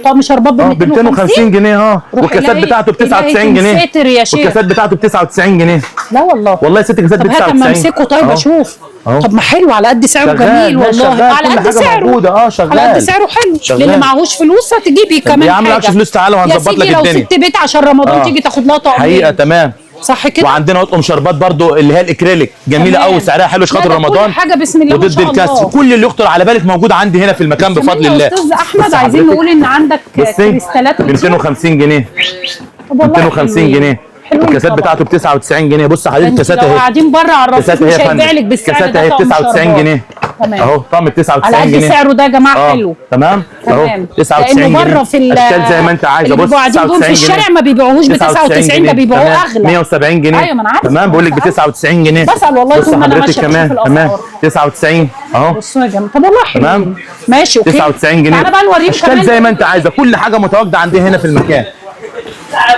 [SPEAKER 2] طقم شربات ب
[SPEAKER 3] ب 250 جنيه والكاسات
[SPEAKER 2] إلهي-
[SPEAKER 3] بتاعته ب 99
[SPEAKER 2] إلهي
[SPEAKER 3] جنيه.
[SPEAKER 2] تنساتر يا شيخ.
[SPEAKER 3] والكاسات بتاعته ب 99 جنيه.
[SPEAKER 2] لا والله.
[SPEAKER 3] والله 6 كاسات ب
[SPEAKER 2] طب هات
[SPEAKER 3] 99.
[SPEAKER 2] اما امسكه طيب
[SPEAKER 3] أهو.
[SPEAKER 2] اشوف.
[SPEAKER 3] أهو.
[SPEAKER 2] طب ما حلو على قد سعره.
[SPEAKER 3] شغال،
[SPEAKER 2] جميل
[SPEAKER 3] ماشي،
[SPEAKER 2] والله.
[SPEAKER 3] شغال،
[SPEAKER 2] على
[SPEAKER 3] كل
[SPEAKER 2] قد
[SPEAKER 3] حاجة
[SPEAKER 2] سعره.
[SPEAKER 3] موجودة. شغال.
[SPEAKER 2] على قد سعره حلو.
[SPEAKER 3] شغال.
[SPEAKER 2] للي معهوش فلوس هتجيبي كمان
[SPEAKER 3] يا عم معكش
[SPEAKER 2] حاجة.
[SPEAKER 3] فلوس تعالى وهنظبط
[SPEAKER 2] يا
[SPEAKER 3] لك
[SPEAKER 2] سيدي لو
[SPEAKER 3] الدنيا.
[SPEAKER 2] سبت بيت عشان رمضان تيجي تاخد لها طقمين.
[SPEAKER 3] حقيقه تمام.
[SPEAKER 2] صح كده.
[SPEAKER 3] وعندنا اطقم شربات برضو اللي هي الاكريليك جميله
[SPEAKER 2] تمام.
[SPEAKER 3] قوي، سعرها حلو عشان
[SPEAKER 2] لا
[SPEAKER 3] خاطر
[SPEAKER 2] ده كل
[SPEAKER 3] رمضان
[SPEAKER 2] حاجة بسم الله ما
[SPEAKER 3] وضد
[SPEAKER 2] شاء الله.
[SPEAKER 3] الكسر. كل اللي يخطر على بالك موجود عندي هنا في المكان بفضل
[SPEAKER 2] كمان
[SPEAKER 3] الله.
[SPEAKER 2] يا استاذ احمد
[SPEAKER 3] بص
[SPEAKER 2] عايزين
[SPEAKER 3] حضرتك.
[SPEAKER 2] نقول ان عندك
[SPEAKER 3] بصي
[SPEAKER 2] كريستالات
[SPEAKER 3] ب 250 جنيه.
[SPEAKER 2] طب والله
[SPEAKER 3] 250
[SPEAKER 2] حلوين.
[SPEAKER 3] جنيه.
[SPEAKER 2] حلوين
[SPEAKER 3] الكاسات
[SPEAKER 2] طبعا.
[SPEAKER 3] بتاعته ب 99 جنيه. بص حضرتك
[SPEAKER 2] انت
[SPEAKER 3] الكاسات
[SPEAKER 2] لو
[SPEAKER 3] اهي.
[SPEAKER 2] قاعدين بره على الرصيف
[SPEAKER 3] الكاسات
[SPEAKER 2] مش
[SPEAKER 3] اهي يا
[SPEAKER 2] هيبيع لك
[SPEAKER 3] فندم.
[SPEAKER 2] بالسعر
[SPEAKER 3] الكاسات
[SPEAKER 2] ده
[SPEAKER 3] اهي ب
[SPEAKER 2] طقم
[SPEAKER 3] 99
[SPEAKER 2] شربات.
[SPEAKER 3] جنيه.
[SPEAKER 2] تمام.
[SPEAKER 3] اهو طقم ب 99
[SPEAKER 2] على قد
[SPEAKER 3] جنيه.
[SPEAKER 2] سعره ده يا جماعه حلو.
[SPEAKER 3] تمام اهو
[SPEAKER 2] تمام.
[SPEAKER 3] 99
[SPEAKER 2] لانه
[SPEAKER 3] جنيه.
[SPEAKER 2] بره في
[SPEAKER 3] اشكال زي ما انت عايزه.
[SPEAKER 2] اللي
[SPEAKER 3] بص
[SPEAKER 2] بيبقوا قاعدين دول في
[SPEAKER 3] 99 جنيه.
[SPEAKER 2] الشارع ما بيبيعوهوش ب 99 ده بيبيعوه
[SPEAKER 3] تمام.
[SPEAKER 2] اغلى.
[SPEAKER 3] 170 جنيه.
[SPEAKER 2] ايوه ما انا عارفه.
[SPEAKER 3] تمام. بقول لك ب 99 جنيه.
[SPEAKER 2] بسأل والله
[SPEAKER 3] بص
[SPEAKER 2] طول ما انا
[SPEAKER 3] حضرتك
[SPEAKER 2] ماشيه بشوف
[SPEAKER 3] كمان تمام
[SPEAKER 2] الاسعار.
[SPEAKER 3] 99 اهو
[SPEAKER 2] بصوا يا جماعه طب والله حلو.
[SPEAKER 3] تمام.
[SPEAKER 2] ماشي اوكي.
[SPEAKER 3] 99 جنيه.
[SPEAKER 2] تعالى بقى نوريك
[SPEAKER 3] اشكال
[SPEAKER 2] كمان.
[SPEAKER 3] زي ما انت عايزه، كل حاجه متواجده عندي هنا في المكان.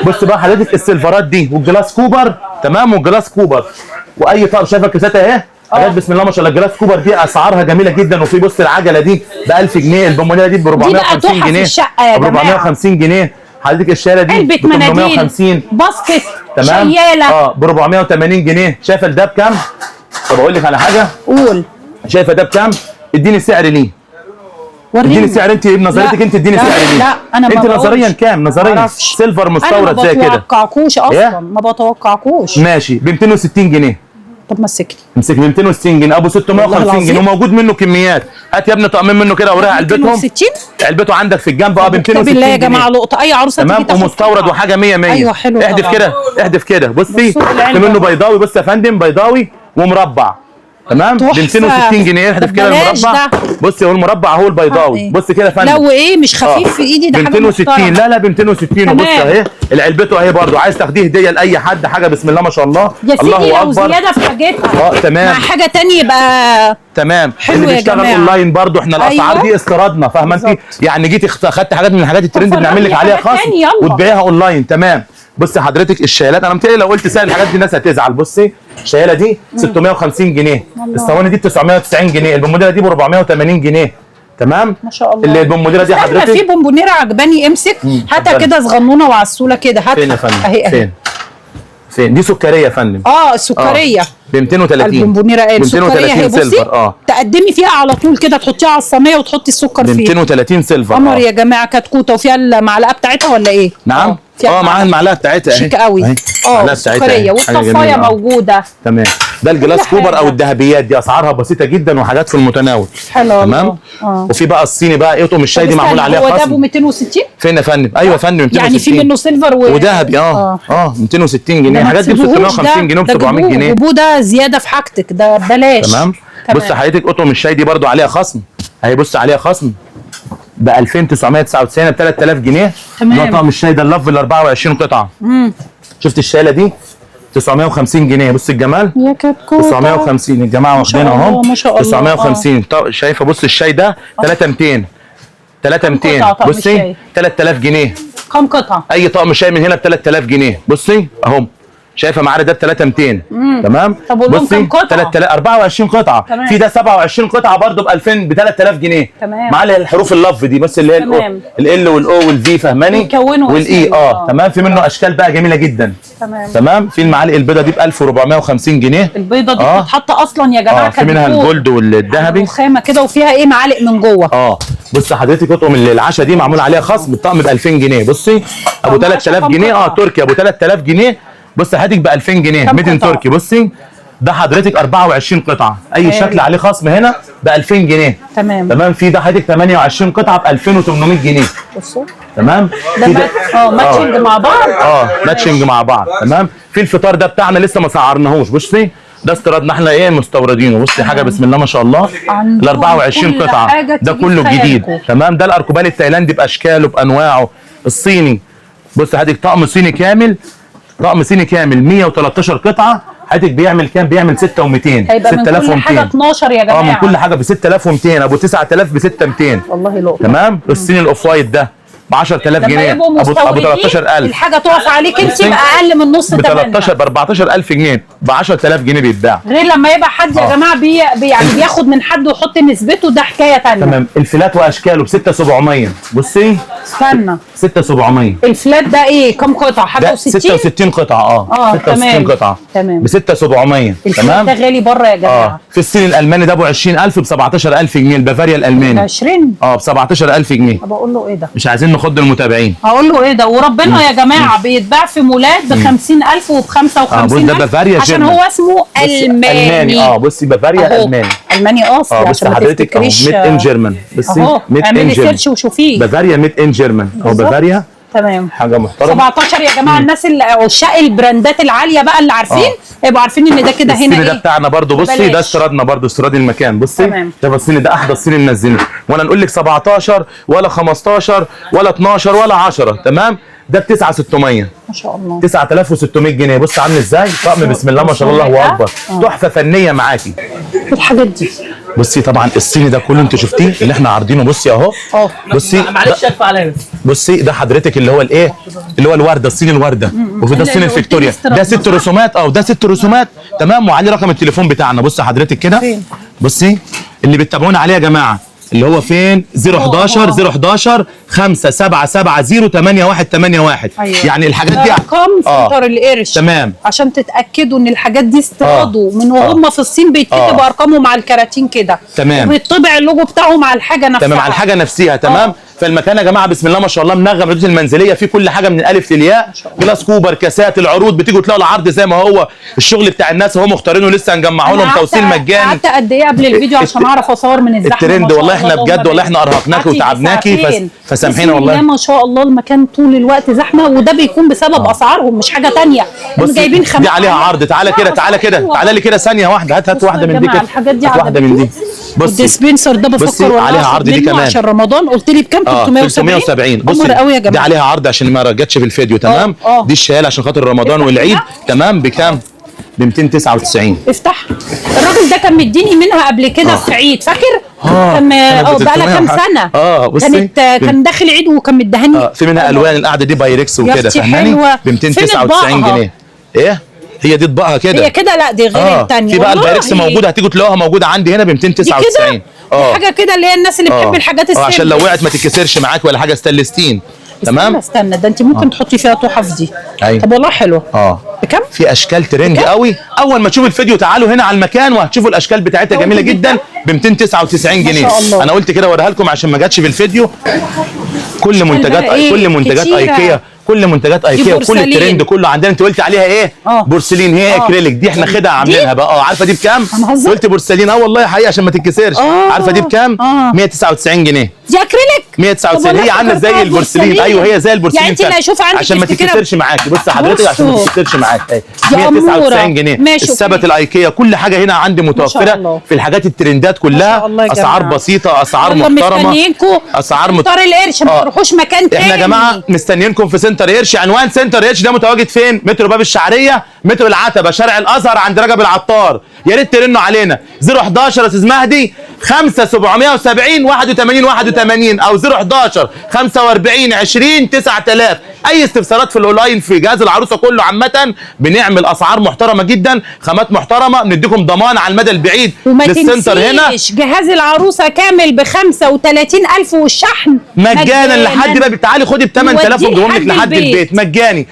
[SPEAKER 3] بص بقى حضرتك السيلفرات دي والجلاس كوبر. تمام. والجلاس كوبر واي طقم. شايفه الكاسات اهي حاجات بسم الله ما شاء الله. الجلاس كوبر دي اسعارها جميله جدا. وفي بص العجله دي ب 1000 جنيه. البومبونيره دي ب 450
[SPEAKER 2] تحف في
[SPEAKER 3] جنيه.
[SPEAKER 2] الشقة يا
[SPEAKER 3] ب
[SPEAKER 2] جماعة.
[SPEAKER 3] 450 جنيه. حضرتك الشاله دي
[SPEAKER 2] علبة
[SPEAKER 3] ب 850.
[SPEAKER 2] مناديل باسكت
[SPEAKER 3] تمام.
[SPEAKER 2] شيالة
[SPEAKER 3] ب 480 جنيه. شايفه ده بكام؟ طب اقول لك على حاجه.
[SPEAKER 2] قول
[SPEAKER 3] شايفه ده بكام؟ اديني سعر ليه. اديني
[SPEAKER 2] وريني.
[SPEAKER 3] سعر انت بنظريتك.
[SPEAKER 2] لا،
[SPEAKER 3] انت اديني
[SPEAKER 2] لا،
[SPEAKER 3] سعر ليه.
[SPEAKER 2] لا، أنا ما
[SPEAKER 3] انت
[SPEAKER 2] بقولش.
[SPEAKER 3] نظريا كام؟ نظريا
[SPEAKER 2] معرفش.
[SPEAKER 3] سيلفر
[SPEAKER 2] انا
[SPEAKER 3] مستورد زي
[SPEAKER 2] ما
[SPEAKER 3] كده.
[SPEAKER 2] بتوقعكوش
[SPEAKER 3] إيه؟
[SPEAKER 2] اصلا ما بتوقعكوش.
[SPEAKER 3] ماشي ب 260 جنيه.
[SPEAKER 2] طب مسكني.
[SPEAKER 3] امسك ب 260 جنيه. ابو 650 جنيه
[SPEAKER 2] العظيم.
[SPEAKER 3] وموجود منه كميات. هات يا ابني طقمين منه كده وراها علبتهم.
[SPEAKER 2] 260
[SPEAKER 3] علبته عندك في الجنب ب 260
[SPEAKER 2] بالله يا
[SPEAKER 3] جنيه.
[SPEAKER 2] جماعه لقطه اي عروسه
[SPEAKER 3] تمام.
[SPEAKER 2] تيجي تاخد
[SPEAKER 3] ومستورد
[SPEAKER 2] قطعة.
[SPEAKER 3] وحاجه 100 100.
[SPEAKER 2] ايوه حلو
[SPEAKER 3] احدف
[SPEAKER 2] طبعا.
[SPEAKER 3] كده احدف كده. بصي
[SPEAKER 2] بصوا
[SPEAKER 3] في
[SPEAKER 2] العلبة.
[SPEAKER 3] منه بيضاوي. بص يا فندم بيضاوي ومربع. تمام. ب
[SPEAKER 2] تحفة.
[SPEAKER 3] 260 جنيه. احدف
[SPEAKER 2] طب
[SPEAKER 3] كده
[SPEAKER 2] بلاش
[SPEAKER 3] المربع.
[SPEAKER 2] ده.
[SPEAKER 3] بص هو المربع اهو البيضاوي.
[SPEAKER 2] إيه؟
[SPEAKER 3] بص كده يا فندم.
[SPEAKER 2] لو ايه مش خفيف في ايدي ده
[SPEAKER 3] ب
[SPEAKER 2] حاجه
[SPEAKER 3] 260.
[SPEAKER 2] محترمة.
[SPEAKER 3] لا ب 260. وبص
[SPEAKER 2] تمام.
[SPEAKER 3] اهي العلبته اهي برضو. عايز تاخديه هديه لاي حد حاجه بسم الله ما شاء الله.
[SPEAKER 2] يا سيدي
[SPEAKER 3] الله
[SPEAKER 2] لو
[SPEAKER 3] اكبر.
[SPEAKER 2] زياده في حاجتها
[SPEAKER 3] تمام.
[SPEAKER 2] مع حاجه تانية يبقى
[SPEAKER 3] تمام.
[SPEAKER 2] حلو
[SPEAKER 3] اللي
[SPEAKER 2] يا
[SPEAKER 3] بيشتغل
[SPEAKER 2] جماعة.
[SPEAKER 3] اونلاين برضو احنا الاسعار
[SPEAKER 2] أيوة.
[SPEAKER 3] دي استيرادنا. فاهمه انت؟
[SPEAKER 2] بالظبط.
[SPEAKER 3] يعني جيت خدت حاجات من الحاجات الترند بنعمل لك
[SPEAKER 2] فرجني
[SPEAKER 3] عليها
[SPEAKER 2] حاجات
[SPEAKER 3] خصم
[SPEAKER 2] تاني، يلا.
[SPEAKER 3] وتبيعها اونلاين. تمام. بصي حضرتك الشيالات انا متهيألي لو قلت سعر الحاجات دي الناس هتزعل. بصي الشياله دي 650 جنيه. الصواني دي ب 990 جنيه. البومبونيره دي ب 480 جنيه. تمام.
[SPEAKER 2] ما شاء الله.
[SPEAKER 3] اللي البومبونيره دي
[SPEAKER 2] استنى في
[SPEAKER 3] حضرتك
[SPEAKER 2] بونبونيره عجباني امسك هاتها
[SPEAKER 3] اتفضل.
[SPEAKER 2] كده صغنونه وعسوله كده هاتها
[SPEAKER 3] فين يا فندم؟
[SPEAKER 2] اهي اهي
[SPEAKER 3] فين دي سكريه يا فندم.
[SPEAKER 2] السكريه
[SPEAKER 3] ب 230.
[SPEAKER 2] البونبونيره ايه
[SPEAKER 3] ب
[SPEAKER 2] السكريه
[SPEAKER 3] 230
[SPEAKER 2] اهي بصي
[SPEAKER 3] سيلفر.
[SPEAKER 2] تقدمي فيها على طول كده تحطيها على الصينيه وتحطي السكر
[SPEAKER 3] ب
[SPEAKER 2] فيها
[SPEAKER 3] 230 سيلفر.
[SPEAKER 2] قمر يا جماعه كتكوته وفيها المعلقه بتاعتها ولا ايه؟
[SPEAKER 3] نعم.
[SPEAKER 2] فيها
[SPEAKER 3] معاها المعلقه بتاعتها اهي.
[SPEAKER 2] شيك قوي.
[SPEAKER 3] أهي. المعلقة بتاعتها أهي.
[SPEAKER 2] سكريه
[SPEAKER 3] حاجة
[SPEAKER 2] والصفايه
[SPEAKER 3] جميلة.
[SPEAKER 2] موجوده.
[SPEAKER 3] تمام. ده الجلاس
[SPEAKER 2] كل
[SPEAKER 3] كوبر او
[SPEAKER 2] حاجة.
[SPEAKER 3] الذهبيات دي اسعارها بسيطه جدا وحاجات في المتناول.
[SPEAKER 2] حلو
[SPEAKER 3] تمام. وفي بقى الصيني بقى ايه طقم الشاي دي معمول عليها
[SPEAKER 2] هو ده ابو
[SPEAKER 3] خصم.
[SPEAKER 2] 260
[SPEAKER 3] فين يا فندم؟ ايوه يا فندم 260.
[SPEAKER 2] يعني في منه سيلفر
[SPEAKER 3] وذهبي 260 جنيه. الحاجات دي ب 650 جنيه وب 700 جنيه.
[SPEAKER 2] جيبوه ده زياده في حاجتك ده ببلاش.
[SPEAKER 3] تمام. بص حضرتك قطم الشاي دي برضو عليها خصم. اهي بص عليها خصم ب 2999 ب 3000 جنيه.
[SPEAKER 2] تمام.
[SPEAKER 3] ده طقم الشاي ده اللف ال 24 قطعه. شفت الشايله دي 950 جنيه. بص الجمال.
[SPEAKER 2] يا كتكوته
[SPEAKER 3] 950 الجماعه واخدينها
[SPEAKER 2] الله،
[SPEAKER 3] اهو.
[SPEAKER 2] ما شاء الله.
[SPEAKER 3] 950. طب شايفه بص الشاي ده 3200. 3200.
[SPEAKER 2] قطعة طقم
[SPEAKER 3] بصي
[SPEAKER 2] الشاي.
[SPEAKER 3] 3000 جنيه.
[SPEAKER 2] كم قطعه؟
[SPEAKER 3] اي طقم شاي من هنا ب 3000 جنيه. بصي اهو شايفه معانا ده ب 3200 تمام.
[SPEAKER 2] طب واللون كام قطعه؟
[SPEAKER 3] 24 قطعه
[SPEAKER 2] تمام.
[SPEAKER 3] في ده 27 قطعه برده ب 2000 ب 3000 جنيه
[SPEAKER 2] تمام.
[SPEAKER 3] مع الحروف اللف دي بس اللي هي ال والاو والفي فاهماني
[SPEAKER 2] بيكونوا
[SPEAKER 3] والاي تمام. في منه اشكال بقى جميله جدا تمام. في المعالق البيضه دي ب 1450 جنيه.
[SPEAKER 2] البيضه دي بتتحط اصلا يا جماعه
[SPEAKER 3] في منها الجولد والذهبي
[SPEAKER 2] خامه كده وفيها ايه معالق من جوه.
[SPEAKER 3] بص حضرتك اطقم العشاء دي معمول عليها خصم الطقم ب 2000 جنيه. بصي ابو 3000 جنيه تركي ابو 3000 جنيه. بص حضرتك ب 2000 جنيه 200 تركي. بصي ده حضرتك 24 قطعه اي شكل عليه خصم هنا ب 2000 جنيه تمام. في ده حضرتك 28 قطعه ب 2800 جنيه.
[SPEAKER 2] بصوا
[SPEAKER 3] تمام.
[SPEAKER 2] ده ماتشنج مع بعض.
[SPEAKER 3] ماتشنج مع بعض تمام. في الفطار ده بتاعنا لسه ما سعرناهوش. بصي ده استيرادنا احنا مستوردينه. بصي حاجه بسم الله ما شاء الله ال 24 قطعه ده كله جديد تمام. ده الاركوبال التايلاندي باشكاله بانواعه الصيني. بص حضرتك طقم صيني كامل 113 قطعه حضرتك بيعمل كام؟ بيعمل 6200
[SPEAKER 2] هيبقى من كل حاجه 12 يا جماعه.
[SPEAKER 3] من كل حاجه ب 6200 ابو 9000 ب 6200
[SPEAKER 2] والله لقطه
[SPEAKER 3] تمام. الصيني الاوف وايت ده ب 10000 جنيه ابو 13000
[SPEAKER 2] الحاجه تقف عليك انت باقل من نص
[SPEAKER 3] ب 13 ب 14000 جنيه ب 10000 جنيه بيتباع.
[SPEAKER 2] غير لما يبقى حد يا جماعه يعني بياخد من حد ويحط نسبته ده حكايه ثانيه
[SPEAKER 3] تمام. الفلات واشكاله ب 6700. بصي
[SPEAKER 2] استنى
[SPEAKER 3] 6700
[SPEAKER 2] الفلات ده ايه كم قطعه؟ حاجه و60
[SPEAKER 3] 66 قطعه 66 قطعه
[SPEAKER 2] تمام
[SPEAKER 3] ب 6700
[SPEAKER 2] تمام. ده غالي بره يا جماعه.
[SPEAKER 3] في الصين الالماني ده ابو 20000 ب 17000 جنيه. البافاريا الالماني
[SPEAKER 2] 20
[SPEAKER 3] ب 17000 جنيه.
[SPEAKER 2] بقول له ايه ده؟
[SPEAKER 3] مش عايزين نخض المتابعين.
[SPEAKER 2] هقول له ايه ده؟ وربنا يا جماعه بيتباع في مولات ب 50000 وب 55000
[SPEAKER 3] ده بافاريا
[SPEAKER 2] عشان هو اسمه الماني.
[SPEAKER 3] بصي بافاريا الماني
[SPEAKER 2] اصلي عشان ما تفتكريش
[SPEAKER 3] ميد ان جيرمان. بصي ميد ان
[SPEAKER 2] اعملي
[SPEAKER 3] جيرمان
[SPEAKER 2] سيرش وشوفيه
[SPEAKER 3] بافاريا ميد ان جيرمان بافاريا
[SPEAKER 2] تمام.
[SPEAKER 3] حاجه محترمه
[SPEAKER 2] 17 يا جماعه. الناس اللي عشاق البراندات العاليه بقى اللي عارفين يبقوا عارفين ان ده كده هنا
[SPEAKER 3] ده بتاعنا برضو. بصي ده استيرادنا برضو استيراد المكان. بصي ده الصيني ده احدث صيني منزلينه ولا نقول لك 17 ولا 15 ولا 12 ولا 10 تمام. ده ب 9600
[SPEAKER 2] ما شاء الله
[SPEAKER 3] 9600 جنيه. بص عامل ازاي طقم بسم الله ما شاء الله الله اكبر تحفه فنيه معاكي.
[SPEAKER 2] الحاجات دي
[SPEAKER 3] بصي طبعا الصيني ده كله انت شفتيه اللي احنا عارضينه. بصي اهو بصي
[SPEAKER 4] معلش ادفع عليا.
[SPEAKER 3] بصي ده حضرتك اللي هو الايه اللي هو الورده الصيني الورده وفي ده الصيني الفيكتوريا ده 6 رسومات ده 6 رسومات تمام. وعليه رقم التليفون بتاعنا. بصي حضرتك كده بصي اللي بتتابعونا عليه يا جماعه اللي هو فين 011 577 8181 يعني الحاجات دي
[SPEAKER 2] ارقام سنتر القرش
[SPEAKER 3] تمام
[SPEAKER 2] عشان تتاكدوا ان الحاجات دي استيرادوا من وهم في الصين بيتكتب ارقامهم على الكراتين كده
[SPEAKER 3] تمام
[SPEAKER 2] وبيطبع اللوجو بتاعهم على الحاجه نفسها
[SPEAKER 3] تمام على الحاجه نفسها تمام. فالمكان يا جماعه بسم الله ما شاء الله منغم العدود المنزليه في كل حاجه من الالف للياء. جلاس كوبر كاسات العروض بتيجوا تلاقوا العرض زي ما هو الشغل بتاع الناس هو مختارينه لسه هنجمعه لهم توصيل مجاني.
[SPEAKER 2] قعدت قد ايه قبل الفيديو عشان اعرف اصور من الزحمه
[SPEAKER 3] الترند والله احنا بجد والله احنا ارهقناكي وتعبناكي فسامحينا والله.
[SPEAKER 2] ما شاء الله المكان طول الوقت زحمه وده بيكون بسبب اسعارهم مش حاجه ثانيه.
[SPEAKER 3] جايبين دي عليها عرض. تعالى كده تعالى لي كده ثانيه واحده هات واحده من دي كده
[SPEAKER 2] الحاجات دي
[SPEAKER 3] واحده من دي.
[SPEAKER 2] بصي الديسبنسر ده بفكر
[SPEAKER 3] عليها عرض دي كمان
[SPEAKER 2] عشان رمضان قلت لي بكام 370
[SPEAKER 3] بصي دي عليها عرض عشان ما رجعتش في الفيديو تمام. دي الشيال عشان خاطر رمضان والعيد تمام بكام ب 299.
[SPEAKER 2] افتح الراجل ده كان مديني منها قبل كده في عيد فاكر كان بقى لها كام سنه
[SPEAKER 3] بصي
[SPEAKER 2] كان داخل عيد وكان مديهاني
[SPEAKER 3] في منها الوان القعده دي بايركس وكده فاهماني ب 299 جنيه. ايه هي دي اطباقها كده
[SPEAKER 2] هي كده لا دي غير الثانيه
[SPEAKER 3] في بقى البايركس موجوده هتيجوا تلاقوها موجوده عندي هنا ب 299
[SPEAKER 2] حاجه كده اللي هي الناس اللي بتحب الحاجات السيمبل
[SPEAKER 3] عشان لو وقعت ما تتكسرش معاك ولا حاجه ستانلستين تمام.
[SPEAKER 2] استنى ده انت ممكن تحطي فيها تحف دي. طب والله حلوه بكام؟
[SPEAKER 3] في اشكال ترند قوي. اول ما تشوفوا الفيديو تعالوا هنا على المكان وهتشوفوا الاشكال بتاعتها جميله جدا ب 299 جنيه. انا قلت كده اوريها لكم عشان ما جاتش في الفيديو. كل منتجات ايكيا كل منتجات ايكيا وكل الترند كله عندنا. انت قلت عليها ايه بورسلين هي اكريليك دي احنا خدها عاملينها بقى. عارفه دي بكام؟ قلت بورسلين والله حقيقه عشان ما تتكسرش. عارفه دي بكام 199 جنيه
[SPEAKER 2] دي اكريليك
[SPEAKER 3] 199 هي عامله زي البورسلين. ايوه هي زي البورسلين
[SPEAKER 2] يعني انت اللي هيشوف عندك
[SPEAKER 3] عشان ما تتكسرش معاكي. بص حضرتك عشان ما تتكسرش معاكي 199 جنيه. الثبت الايكيا كل حاجه هنا عندي متوفره في الحاجات الترندات كلها. اسعار بسيطه اسعار محترمه اسعار
[SPEAKER 2] سنتر القرش ما تروحوش مكان تاني.
[SPEAKER 3] احنا يا جماعه مستنيينكم في سنتر قرش. عنوان سنتر قرش ده متواجد فين؟ مترو باب الشعريه مترو العتبه شارع الازهر عند رجب العطار. يا ريت ترنوا علينا 011 يا استاذ مهدي 5770 81 81 او 011 45 20 9000. اي استفسارات في الاونلاين في جهاز العروسه كله عامه، بنعمل اسعار محترمه جدا، خامات محترمه، بنديكم ضمان على المدى البعيد
[SPEAKER 2] وما
[SPEAKER 3] للسنتر هنا.
[SPEAKER 2] تنسيش جهاز العروسه كامل ب 35,000 والشحن
[SPEAKER 3] مجانا لحد باب. تعالي خدي ب 8000 ونجيبهم لك لحد البيت مجاني.